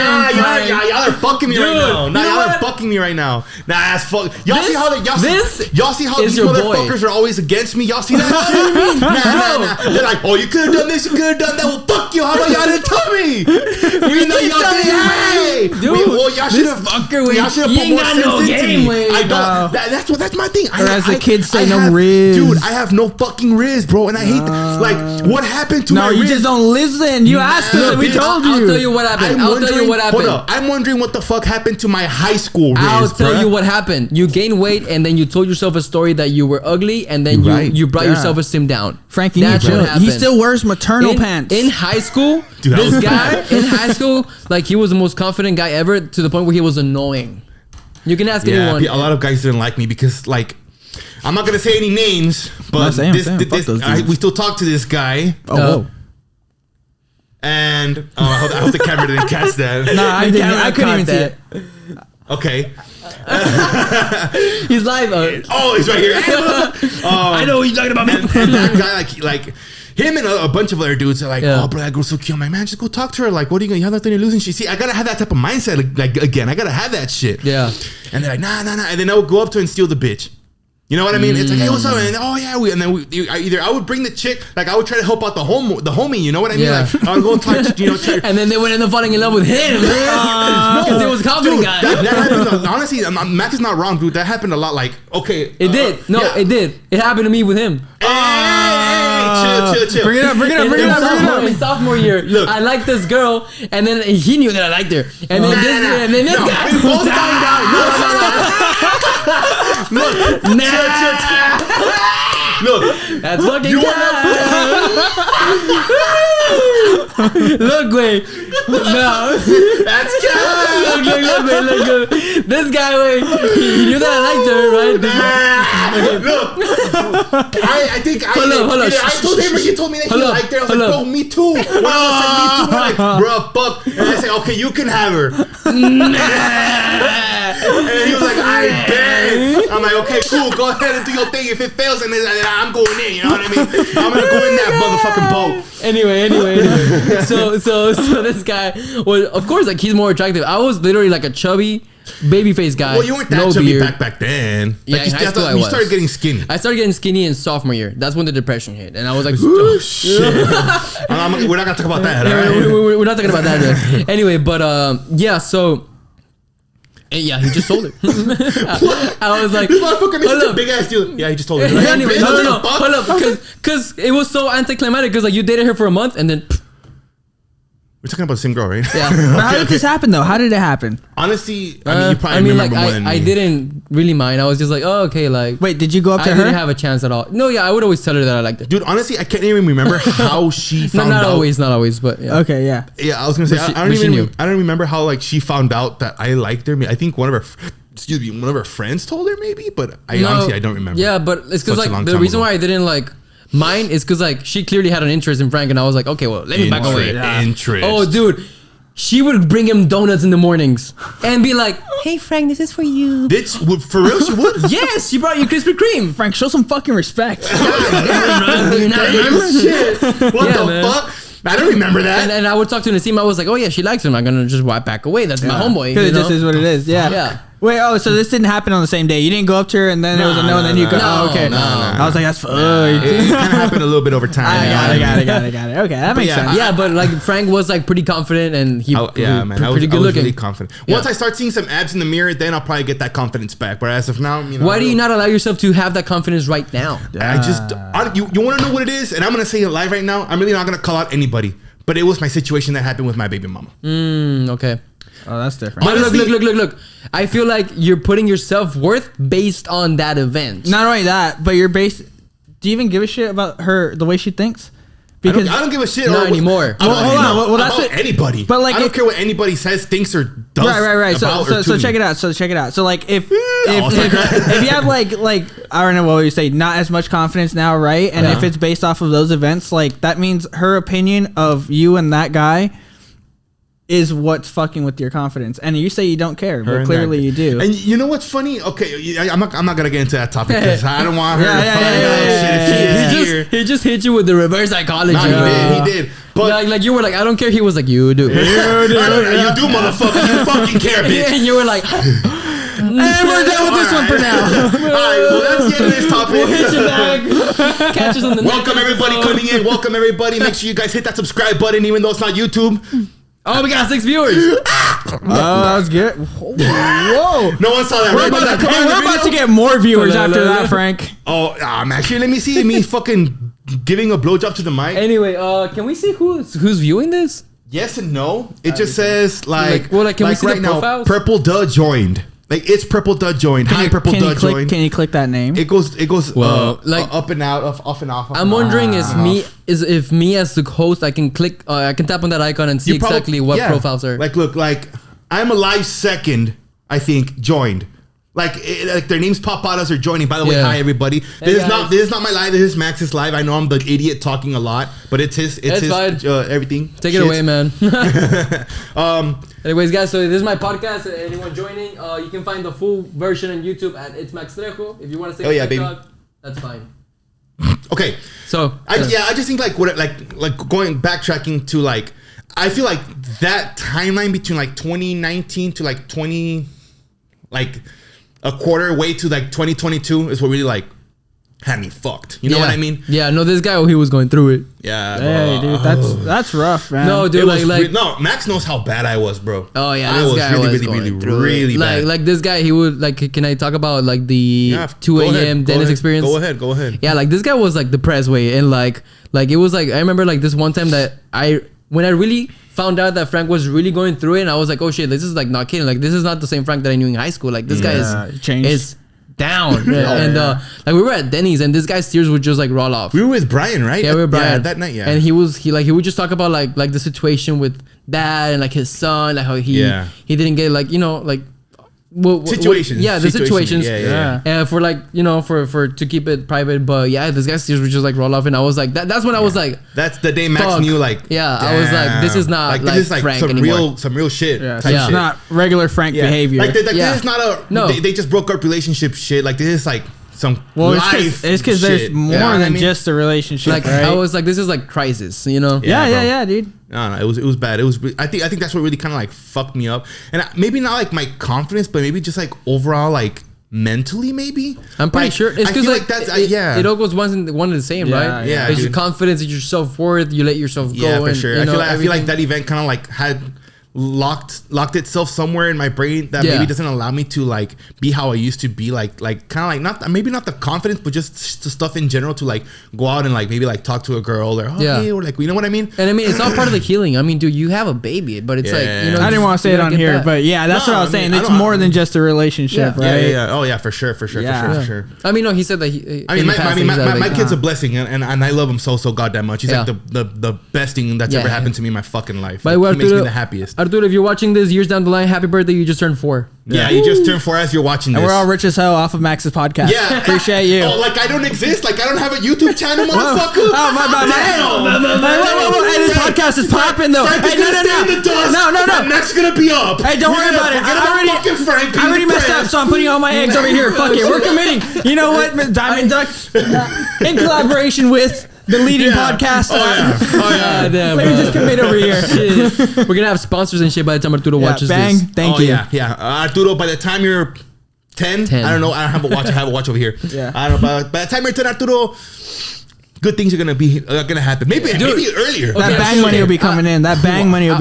Y'all are fucking me right now. Y'all are fucking me right now. Nah, that's fuck. Y'all see how these motherfuckers are always against me? Y'all see that shit? Nah. They're like, oh, you could have done this, you could have done that. Well, fuck you. How about y'all didn't tell me? We know y'all did. Hey, dude, well, y'all should have. Y'all should have put more sense into me. I don't. That's my thing. Or as the kids say, no riz. Dude, I have no fucking riz, bro, and I hate that. Like, what happened to my riz? No, you just don't listen. You asked us and we told you. I'll tell you what happened. Hold up. I'm wondering what the fuck happened to my high school riz. I'll tell you what happened. You gained weight and then you told yourself a story that you were ugly and then you brought your self-esteem down. Frank, you need to. He still wears maternal pants. In high school, dude, this guy in high school, like, he was the most confident guy ever, to the point where he was annoying. You can ask anyone. A lot of guys didn't like me because, like, I'm not gonna say any names, but we still talk to this guy. And I hope the camera didn't catch that. No, I couldn't even see it. Okay. He's live. Oh, he's right here. I know what you're talking about, man. And that guy, like him and a bunch of other dudes are like, oh, bro, that girl's so cute. I'm like, man, just go talk to her. Like, what are you gonna? You have nothing to lose. And see, I gotta have that type of mindset. Like, again, I gotta have that shit. Yeah. And they're like, nah. And then I would go up to her and steal the bitch. You know what I mean? It's like, hey, what's up? And I would bring the chick, like, I would try to help out the homie. You know what I mean? Yeah. Like, I would go talk to, and then they would end up falling in love with him because he was a confident guy. That happened. Honestly, Mac is not wrong, dude. That happened a lot. Like, okay, it did. It did. It happened to me with him. Hey, chill. Bring it up. In sophomore year, look, I liked this girl, and then he knew that I liked her, and then this guy. We both found out. Look, look, that's fucking Look, wait. No. That's cat. Look. This guy, wait. He knew that I liked her, right? Look. I think hold on. I told him, he told me that he liked her. I was like, bro, me too. When I said me too, I'm like, bro, fuck. And I said, okay, you can have her. And he was like, I bet. I'm like, okay, cool. Go ahead and do your thing. If it fails, and then I'm going in. You know what I mean? I'm gonna go in that motherfucking boat. Anyway. So this guy was, of course, like, he's more attractive. I was literally like a chubby baby-faced guy. Well, you weren't that chubby back then. Yeah, like, in high school I was. You started getting skinny. I started getting skinny in sophomore year. That's when the depression hit, and I was like, oh, shit. We're not gonna talk about that. All right? We're not talking about that. Anyway, but yeah, so. Yeah, he just told it. I was like, this motherfucker makes a big ass deal. Yeah, he just told it. Like, anyway, no, hold up, because it was so anticlimactic. Because, like, you dated her for a month and then. We're talking about the same girl, right? Yeah. But how did this happen, though? How did it happen? Honestly, I mean, you probably remember more than me. I didn't really mind. I was just like, oh, okay, like. Wait, did you go up to her? I didn't have a chance at all. No, yeah, I would always tell her that I liked it. Dude, honestly, I can't even remember how she found out. Not always, but yeah. Okay, yeah. Yeah, I was gonna say, I don't remember how, like, she found out that I liked her. I think one of her friends told her, maybe, but honestly, I don't remember. Yeah, but it's because, like, the reason why I didn't, like, mine is because, like, she clearly had an interest in Frank, and I was like, okay, well, let me back away. Interest. Oh, dude. She would bring him donuts in the mornings and be like, hey, Frank, this is for you. For real, she would? Yes, she brought you Krispy Kreme. Frank, show some fucking respect. Shit. What the fuck? I don't remember that. And I would talk to Nassim. I was like, oh, yeah, she likes him. I'm going to just wipe back away. That's my homeboy. Because it just is what it is. Yeah. Wait, so this didn't happen on the same day. You didn't go up to her and then it was a no, and then you go. Oh, okay. No. I was like, that's fucked. It kind of happened a little bit over time. I got it. Okay, that makes sense. Yeah, but, like, Frank was, like, pretty confident and he was pretty good looking. Really confident. Once I start seeing some abs in the mirror, then I'll probably get that confidence back. But as of now, you know. Why do you not allow yourself to have that confidence right now? You want to know what it is? And I'm going to say it live right now. I'm really not going to call out anybody. But it was my situation that happened with my baby mama. Okay. Oh, that's different. But look. I feel like you're putting your self-worth based on that event. Not only that, but you're based... Do you even give a shit about her, the way she thinks? Because I don't give a shit. Not anymore. Well, hold on. Well, that's about anybody. But like, I don't care what anybody says, thinks, or does. Right. So check it out. So like, if you have like I don't know what you say, not as much confidence now, right? And if it's based off of those events, like that means her opinion of you and that guy is what's fucking with your confidence. And you say you don't care, but clearly you do. And you know what's funny? Okay, I'm not gonna get into that topic because I don't want her to find out shit. He just hit you with the reverse psychology. He did. But like you were like, I don't care. He was like, you do. You do, motherfucker. You fucking care, bitch. And you were like, and we're done with this one for now. All right, well, let's get into this topic. We'll hit you back. Catch us on the Welcome everybody coming in. Welcome everybody. Make sure you guys hit that subscribe button, even though it's not YouTube. Oh, we got 6 viewers. Oh, that was good. Whoa. No one saw that. We're about to get more viewers after that, Frank. Oh, man. Let me see me fucking giving a blowjob to the mic. Anyway, can we see who's viewing this? Yes and no. It just says like can we see right the profiles? Now, Purple Duh joined. Like it's Purple Duh joined. Hi, Purple Duh joined. Can you click that name? It goes like up and out, off and off. I'm wondering if me as the host, I can click, I can tap on that icon and see exactly what profiles are. Like look, like I'm a live second. I think joined. Like their names pop out as they're joining. By the way, hi everybody. This is not my live. This is Max's live. I know I'm the idiot talking a lot, but it's his everything. Take it away, man. Anyways, guys, so this is my podcast. Anyone joining, you can find the full version on YouTube at It's Max Trejo. If you want to say TikTok, that's fine. Okay, so I just think like going backtracking to like I feel like that timeline between like 2019 to like 20 like a quarter way to like 2022 is what really like had me fucked. You know what I mean? Yeah, no, this guy, he was going through it. Yeah. Hey, dude, that's rough, man. No, dude, no, Max knows how bad I was, bro. Oh yeah, this guy was really bad. Like this guy, he would like. Can I talk about like the 2 a.m. dentist experience? Go ahead. Yeah, like this guy was like depressed way, and like it was like I remember like this one time that when I really found out that Frank was really going through it, and I was like, oh shit, this is like not kidding. Like this is not the same Frank that I knew in high school. Like this guy is down. And like we were at Denny's, and this guy's tears would just like roll off. We were with Brian, right? Yeah, we were Brian that night. Yeah, and he would just talk about like the situation with dad and like his son, like how he didn't get like like. Situations. The situations. Yeah. For like for to keep it private, but this guy's tears would just like roll off, and I was like, that's when I was like, that's the day Max knew like, I was like, this is not like this is like Frank some anymore. real shit. It's not regular Frank behavior. Like this is not a they just broke up relationship shit. Like this is like some life. It's because there's more than just a relationship. Like right? I was like, this is like crisis, Yeah, dude. No, it was bad. It was. I think that's what really kind of like fucked me up, and maybe not like my confidence, but maybe just like overall like mentally, maybe. I'm pretty sure it's because like that's it all goes one and the same, right? Yeah, it's your confidence, it's your self worth. You let yourself go. Yeah, for sure. I feel like that event kind of like had locked itself somewhere in my brain that maybe doesn't allow me to like be how I used to be, like kind of like not the confidence, but just the stuff in general to like go out and like maybe like talk to a girl or hey, or like, you know what I mean? And I mean, it's all part of the healing. I mean, dude, you have a baby, but it's like, I didn't want to say it on here, but that's what I was saying. It's more than just a relationship, right? Yeah. Oh yeah, for sure. I mean, no, he said that my kid's a blessing, and I love him so goddamn much. He's like the best thing that's ever happened to me in my fucking life. He makes me the happiest. Arturo, if you're watching this years down the line, happy birthday! You just turned 4. Yeah, you just turned 4 as you're watching this. And we're all rich as hell off of Max's podcast. Yeah, appreciate you. Oh, like I don't exist. Like I don't have a YouTube channel, motherfucker. Oh my bad. Hey, this podcast is popping though. Hey, no. Next gonna be up. Hey, don't worry about it. I already messed up, so I'm putting all my eggs over here. Fuck it, we're committing. You know what, Diamond Duck, in collaboration with the leading podcast. Damn. Let me just commit over here. We're gonna have sponsors and shit by the time Arturo watches this. Thank you. Yeah. Arturo, by the time you're 10, I don't know. I don't have a watch. I have a watch over here. Yeah. I don't know. By the time you're 10, Arturo, good things are gonna happen. Maybe earlier. That bang money will be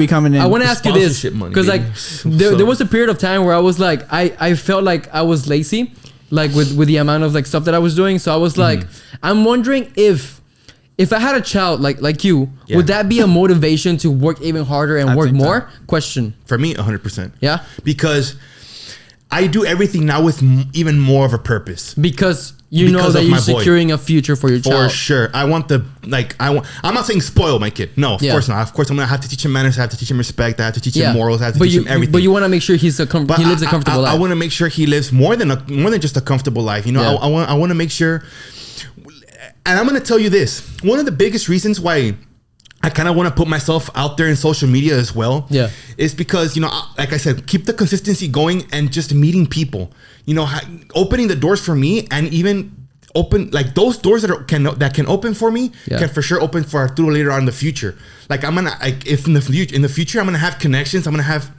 coming in. I want to ask you this because like there was a period of time where I was like I felt like I was lazy, like with the amount of like stuff that I was doing. So I was like, I'm wondering if I had a child like you, would that be a motivation to work even harder and work more? Question. For me, 100%. Yeah. Because I do everything now with even more of a purpose. Because know that you're securing a future for your child. For sure. I want I'm not saying spoil my kid. No, of course not. Of course, I'm going to have to teach him manners. I have to teach him respect. I have to teach him morals. I have to teach him everything. But you want to make sure he lives a comfortable life. I want to make sure he lives more than just a comfortable life. You know, I want to make sure. And I'm going to tell you this. One of the biggest reasons why I kind of want to put myself out there in social media as well. Yeah. Is because, you know, like I said, keep the consistency going and just meeting people, you know, opening the doors for me, and even open like those doors that can open for me can for sure open for Arturo later on in the future. Like if in the future, I'm going to have connections. I'm going to have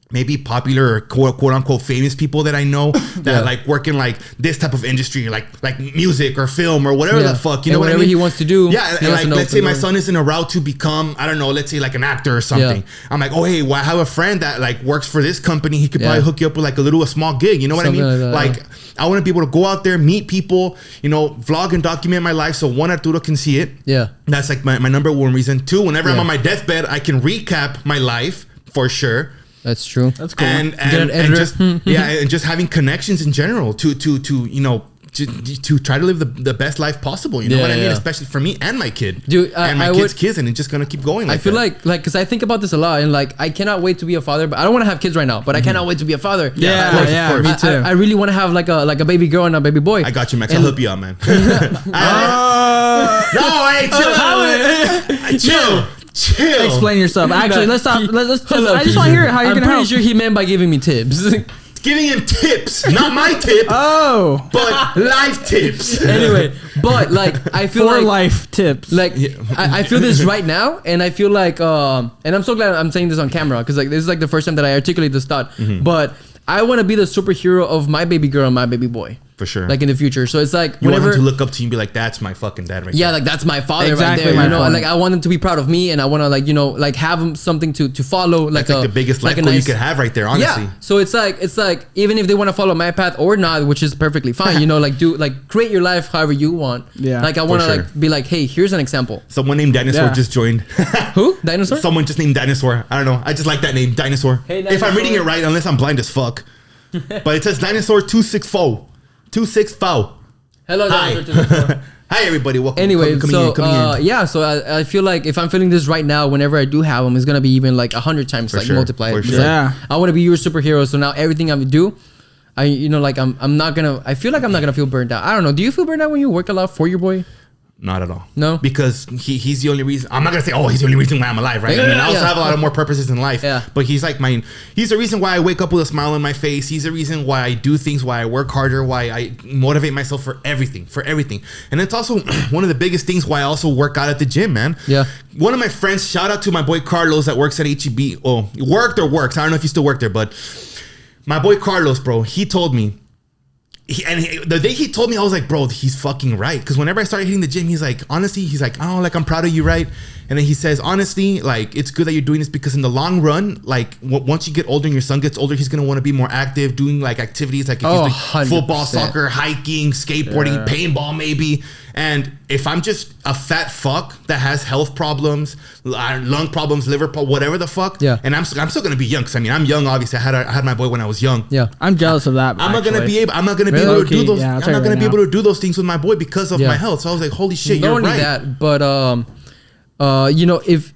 maybe popular or quote unquote famous people that I know that like work in like this type of industry, like music or film or whatever the fuck, you know, whatever what I mean? he wants to do. Yeah. And like, let's say my son is in a route to become, I don't know, let's say like an actor or something. I'm like, oh, hey, well, I have a friend that like works for this company. He could probably hook you up with like a small gig. You know what I mean? Like I want to be able to go out there, meet people, you know, vlog and document my life. So one, Arturo can see it. Yeah. That's like my number one reason. Two, whenever I'm on my deathbed, I can recap my life for sure. That's true. That's cool. And just and just having connections in general to you know to try to live the best life possible. You know what I mean? Especially for me and my kid, dude, and my kids, and it's just gonna keep going. I feel like because I think about this a lot, and like I cannot wait to be a father. But I don't want to have kids right now. But I cannot wait to be a father. Yeah, of course. Me too. I really want to have like a baby girl and a baby boy. I got you, Max. I'll help you out, man. No, hey, chill. Chill. Explain yourself. Actually, let's stop. Let's I just want to hear how you're gonna help. I'm pretty sure he meant by giving me tips. Giving him tips, not my tip. Oh, but life tips. Anyway, but like I feel for like life tips. Like I feel this right now, and I feel like and I'm so glad I'm saying this on camera because like this is like the first time that I articulate this thought. But I want to be the superhero of my baby girl and my baby boy. For sure. Like in the future. So it's like you want them to look up to you and be like, that's my fucking dad right there. Yeah, like that's my father right there. You know, and like I want them to be proud of me, and I want to like, you know, like have them something to follow. Like that's like the biggest life goal you could have right there, honestly. Yeah. So it's like even if they want to follow my path or not, which is perfectly fine, you know, like create your life however you want. Yeah. Like I want to like be like, hey, here's an example. Someone named Dinosaur just joined. Who? Dinosaur? Someone just named Dinosaur. I don't know. I just like that name, Dinosaur. Hey, Dinosaur. If I'm reading it right, unless I'm blind as fuck. But it says Dinosaur 264. 264. Hello, Dinosaur. Hi, everybody. Welcome. Anyway, so I feel like if I'm feeling this right now, whenever I do have them, it's gonna be even like 100 times like multiplied. For sure. Yeah. I want to be your superhero. So now everything I do, I feel like I'm not gonna feel burned out. I don't know. Do you feel burned out when you work a lot for your boy? Not at all. No? Because he's the only reason. I'm not going to say, oh, he's the only reason why I'm alive, right? I mean, I also have a lot of more purposes in life. Yeah. But he's like he's the reason why I wake up with a smile on my face. He's the reason why I do things, why I work harder, why I motivate myself for everything. And it's also one of the biggest things why I also work out at the gym, man. Yeah. One of my friends, shout out to my boy Carlos that works at HEB. Oh, worked or works. I don't know if he still works there, but my boy Carlos, bro, he told me, the day he told me, I was like, bro, he's fucking right. Because whenever I started hitting the gym, he's like, honestly, oh, like, I'm proud of you, right? And then he says, honestly, like, it's good that you're doing this because in the long run, like, once you get older and your son gets older, he's going to want to be more active, doing, like, activities like if he's like football, soccer, hiking, skateboarding, paintball, maybe. And if I'm just a fat fuck that has health problems, lung problems, liver problems, whatever the fuck, and I'm still gonna be young. Cause I mean, I'm young. Obviously, I had my boy when I was young. Yeah, I'm jealous of that. I'm not gonna be able to do those. I'm not gonna be able to do those things with my boy because of my health. So I was like, holy shit, you're right. Not only that, but you know, if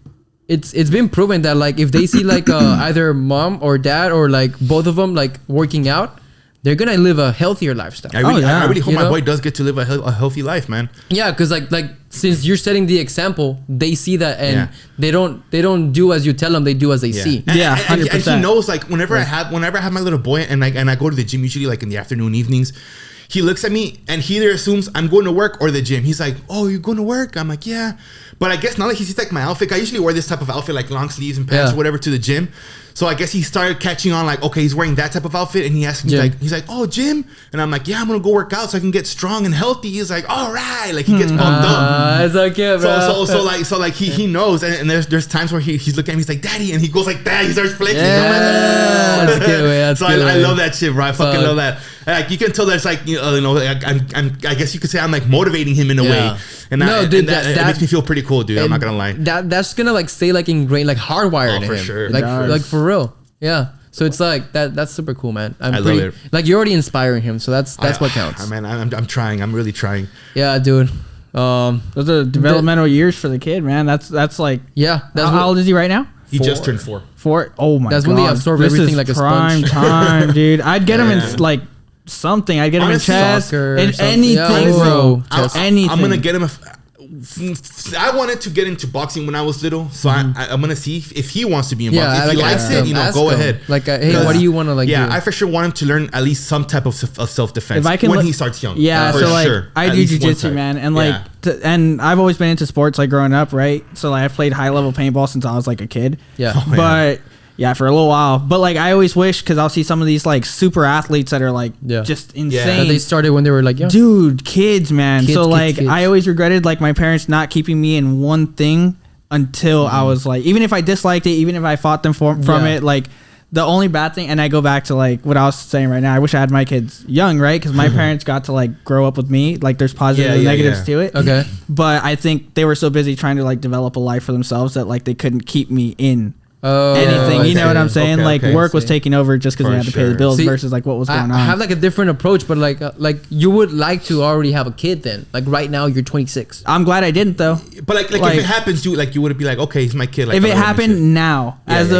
it's been proven that like if they see like either mom or dad or like both of them like working out, they're gonna live a healthier lifestyle. I really hope my boy does get to live a healthy life, man. Yeah, because like since you're setting the example, they see that and they don't do as you tell them, they do as they see. Yeah, 100%. And he knows like whenever I have my little boy and I go to the gym usually like in the afternoon, evenings. He looks at me and he either assumes I'm going to work or the gym. He's like, oh, you're going to work? I'm like, yeah. But I guess now that he sees like my outfit, I usually wear this type of outfit, like long sleeves and pants or whatever to the gym. So I guess he started catching on like, okay, he's wearing that type of outfit. And he asked me he's like, oh, gym? And I'm like, yeah, I'm going to go work out so I can get strong and healthy. He's like, all right. Like he gets pumped up. It's okay, bro. So like he knows. And there's times where he's looking at me, he's like, daddy. And he goes like that. He starts flicking. That's good, man. So I love that shit, bro. I fucking love that. Like you can tell that's like, I guess you could say I'm like motivating him in a way. And that makes me feel pretty cool, dude. I'm not going to lie. That's going to like stay like ingrained, like hardwired in him. For sure. Like for real. Yeah. So it's like that's super cool, man. I love it. Like you're already inspiring him, so that's what counts. Man, I'm trying. I'm really trying. Yeah, dude. Those are developmental years for the kid, man. That's like how old is he right now? He just turned 4. 4. Oh my god. That's when they absorb everything like a sponge. Prime time, dude. I'd get him in like something. I'd get him in chess and anything, bro. Anything. I'm gonna get him. I wanted to get into boxing when I was little, so I'm gonna see if he wants to be in boxing. If he likes it, go ahead. Like, hey, what do you want to like? Yeah, do? I for sure want him to learn at least some type of self-defense when he starts young. Yeah, so like I do jiu-jitsu, man, and like and I've always been into sports like growing up, right? So like I've played high-level paintball since I was like a kid. Yeah, but. Yeah, for a little while. But like I always wish, because I'll see some of these like super athletes that are like just insane. Yeah, they started when they were like young. Dude, kids, man. Kids, I always regretted like my parents not keeping me in one thing until I was like, even if I disliked it, even if I fought them from it, like the only bad thing, and I go back to like what I was saying right now, I wish I had my kids young, right? Because my parents got to like grow up with me. Like there's positives and negatives to it. Okay. But I think they were so busy trying to like develop a life for themselves that like they couldn't keep me in anything, you know what I'm saying? Work was taking over just because they had to pay the bills versus like what was going on. I have like a different approach, but like you would like to already have a kid then. Like right now you're 26. I'm glad I didn't though. But like if it happens, you would be like, okay, he's my kid. Like, if it happened now, as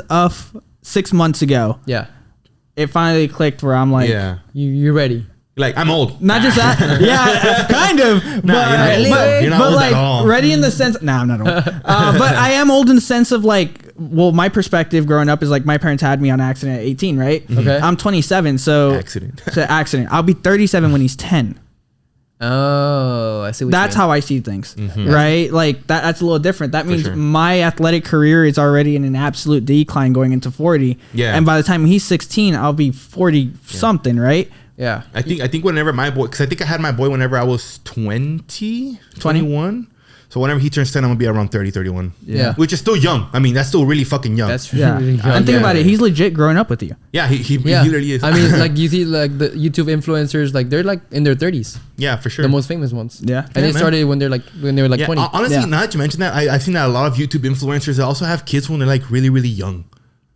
of 6 months ago, it finally clicked where I'm like, you're ready. Like I'm old. Not just that. Kind of. You're not old like at all. ready in the sense. Nah, I'm not old. But I am old in the sense of like, well, my perspective growing up is like my parents had me on accident at 18, right? Okay. I'm 27, so accident. I'll be 37 when he's 10. Oh, I see. That's how I see things, right? Like that's a little different. That means my athletic career is already in an absolute decline going into 40. Yeah. And by the time he's 16, I'll be 40 something, right? Yeah. I think whenever my boy, because I think I had my boy whenever I was 21. So whenever he turns 10, I'm going to be around 30, 31. Yeah. Which is still young. I mean, that's still really fucking young. That's really young. And think about it. He's legit growing up with you. Yeah, he literally is. I mean, like you see like the YouTube influencers, like they're like in their 30s. Yeah, for sure. The most famous ones. Yeah. And they started when they were like 20. Honestly, now that you mention that, I've seen that a lot of YouTube influencers, they also have kids when they're like really, really young.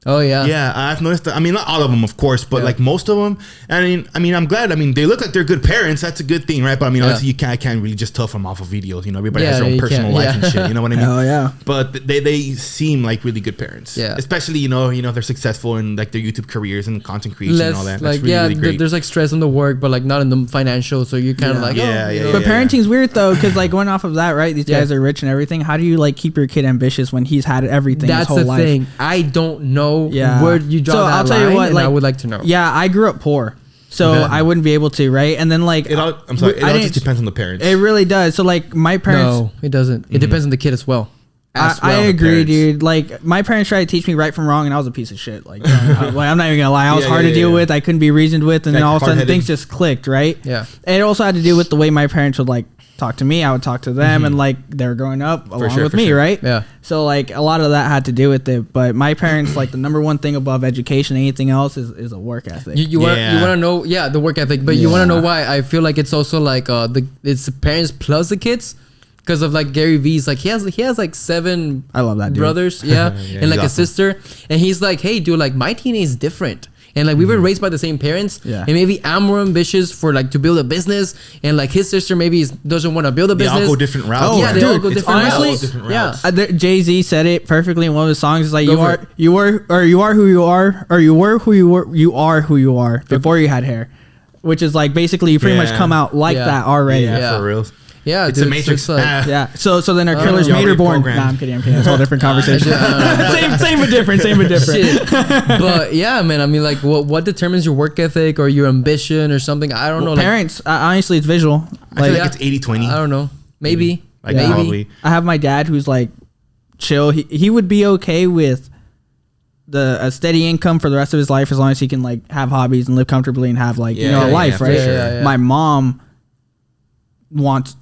Oh yeah. Yeah, I've noticed that. I mean, not all of them, of course, but like most of them. I mean, I'm glad. I mean, they look like they're good parents. That's a good thing, right? But I mean, honestly, I can't really just tell from off of videos. You know, everybody has their own personal life and shit. You know what I mean? Oh yeah. But they seem like really good parents. Yeah. Especially you know they're successful in like their YouTube careers and content creation and all that. That's really great. There's like stress on the work, but like not in the financial. So you're kind of like But parenting's weird though, because like going off of that, right? These guys are rich and everything. How do you like keep your kid ambitious when he's had everything his whole life? That's the thing. I don't know where you draw that I'll tell you what, like, I would like to know. Yeah, I grew up poor, so I wouldn't be able to, right? And then like, it all just depends on the parents. It really does. So like, my parents. No, it doesn't. It depends on the kid as well. I agree, dude. Like my parents tried to teach me right from wrong, and I was a piece of shit. Like, I'm not even gonna lie, I was hard to deal with. I couldn't be reasoned with, and then all of a sudden things just clicked, right? Yeah. And it also had to do with the way my parents would like talk to me. I would talk to them, and like they were growing up along with me, right? Yeah. So like a lot of that had to do with it. But my parents, like the number one thing above education, anything else, is a work ethic. You want to know, the work ethic. But you want to know why I feel like it's also like it's the parents plus the kids. Because of like Gary V's, like he has like 7 I love that dude. brothers, and like a sister, and he's like, hey dude, like my teenage is different, and like we were raised by the same parents, and maybe I'm more ambitious for like to build a business, and like his sister maybe doesn't want to build a business. They all go different routes. Oh yeah, they all go different routes. Jay-Z said it perfectly in one of his songs. It's like you are who you are before you had hair, which is like basically you pretty much come out like that already. Yeah, for real. Yeah, it's a Matrix. Like, So then our killer's Mater born. Nah, I'm kidding. It's all different conversation. Same but different. Shit. But yeah, man. I mean, like, what determines your work ethic or your ambition or something? I don't know. Parents, honestly, it's visual. I feel like it's 80-20. I don't know. Maybe. Maybe. Probably. I have my dad who's like chill. He would be okay with a steady income for the rest of his life as long as he can like have hobbies and live comfortably and have like a life, right? Sure. My mom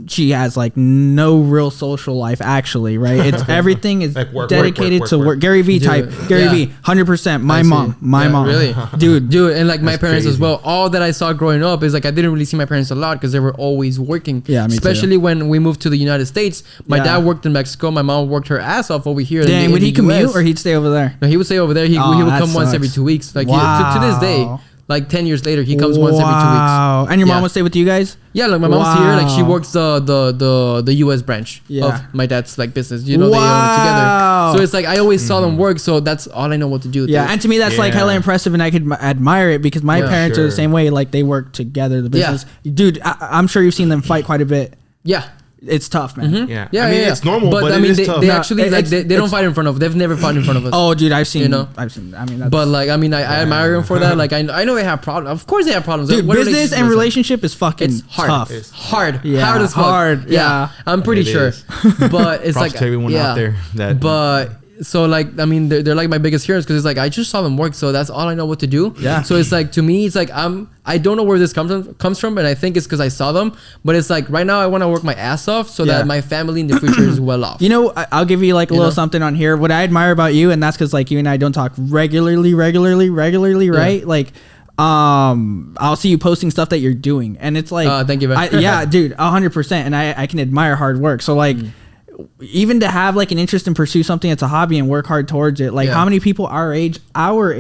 she has like no real social life actually, right? It's everything is like dedicated to work. Gary V type. Gary V, 100%. My mom. Really, dude, and like my parents crazy. as well. All that I saw growing up is like I didn't really see my parents a lot because they were always working. Yeah, me especially too. when we moved to the United States. My dad worked in Mexico. My mom worked her ass off over here. Dang, would he commute or he'd stay over there? No, he would stay over there. He would come once every 2 weeks. Like to this day. Like 10 years later, he comes once every 2 weeks. Wow. And your mom would stay with you guys? Yeah, like my mom's here. Like she works the US branch of my dad's like business. You know, they own it together. So it's like I always saw them work. So that's all I know what to do. Yeah, and to me that's like hella impressive, and I could admire it because my parents are the same way. Like they work together, the business. Dude, I'm sure you've seen them fight quite a bit. Yeah. It's tough, man. Mm-hmm. Yeah, I mean it's normal, but I mean they actually like they don't fight in front of. They've never fought in front of us. Oh, dude, I've seen. I mean, but like I mean, I admire them for that. Like I know they have problems. Of course, they have problems. Dude, business and relationship is fucking tough. It's hard. Yeah, hard as fuck. Hard. Yeah, I'm pretty sure. But it's like to everyone out there that. But. So like I mean they're like my biggest heroes because it's like I just saw them work, so that's all I know what to do. Yeah. So it's like to me it's like I don't know where this comes from, and I think it's because I saw them. But it's like right now I want to work my ass off so that my family in the future is well off. You know, I'll give you like a little something on here. What I admire about you, and that's because like you and I don't talk regularly, right? Like I'll see you posting stuff that you're doing, and it's like thank you, man. Yeah, dude, 100%, and I can admire hard work. So like. Even to have like an interest and pursue something that's a hobby and work hard towards it, like how many people our age aren't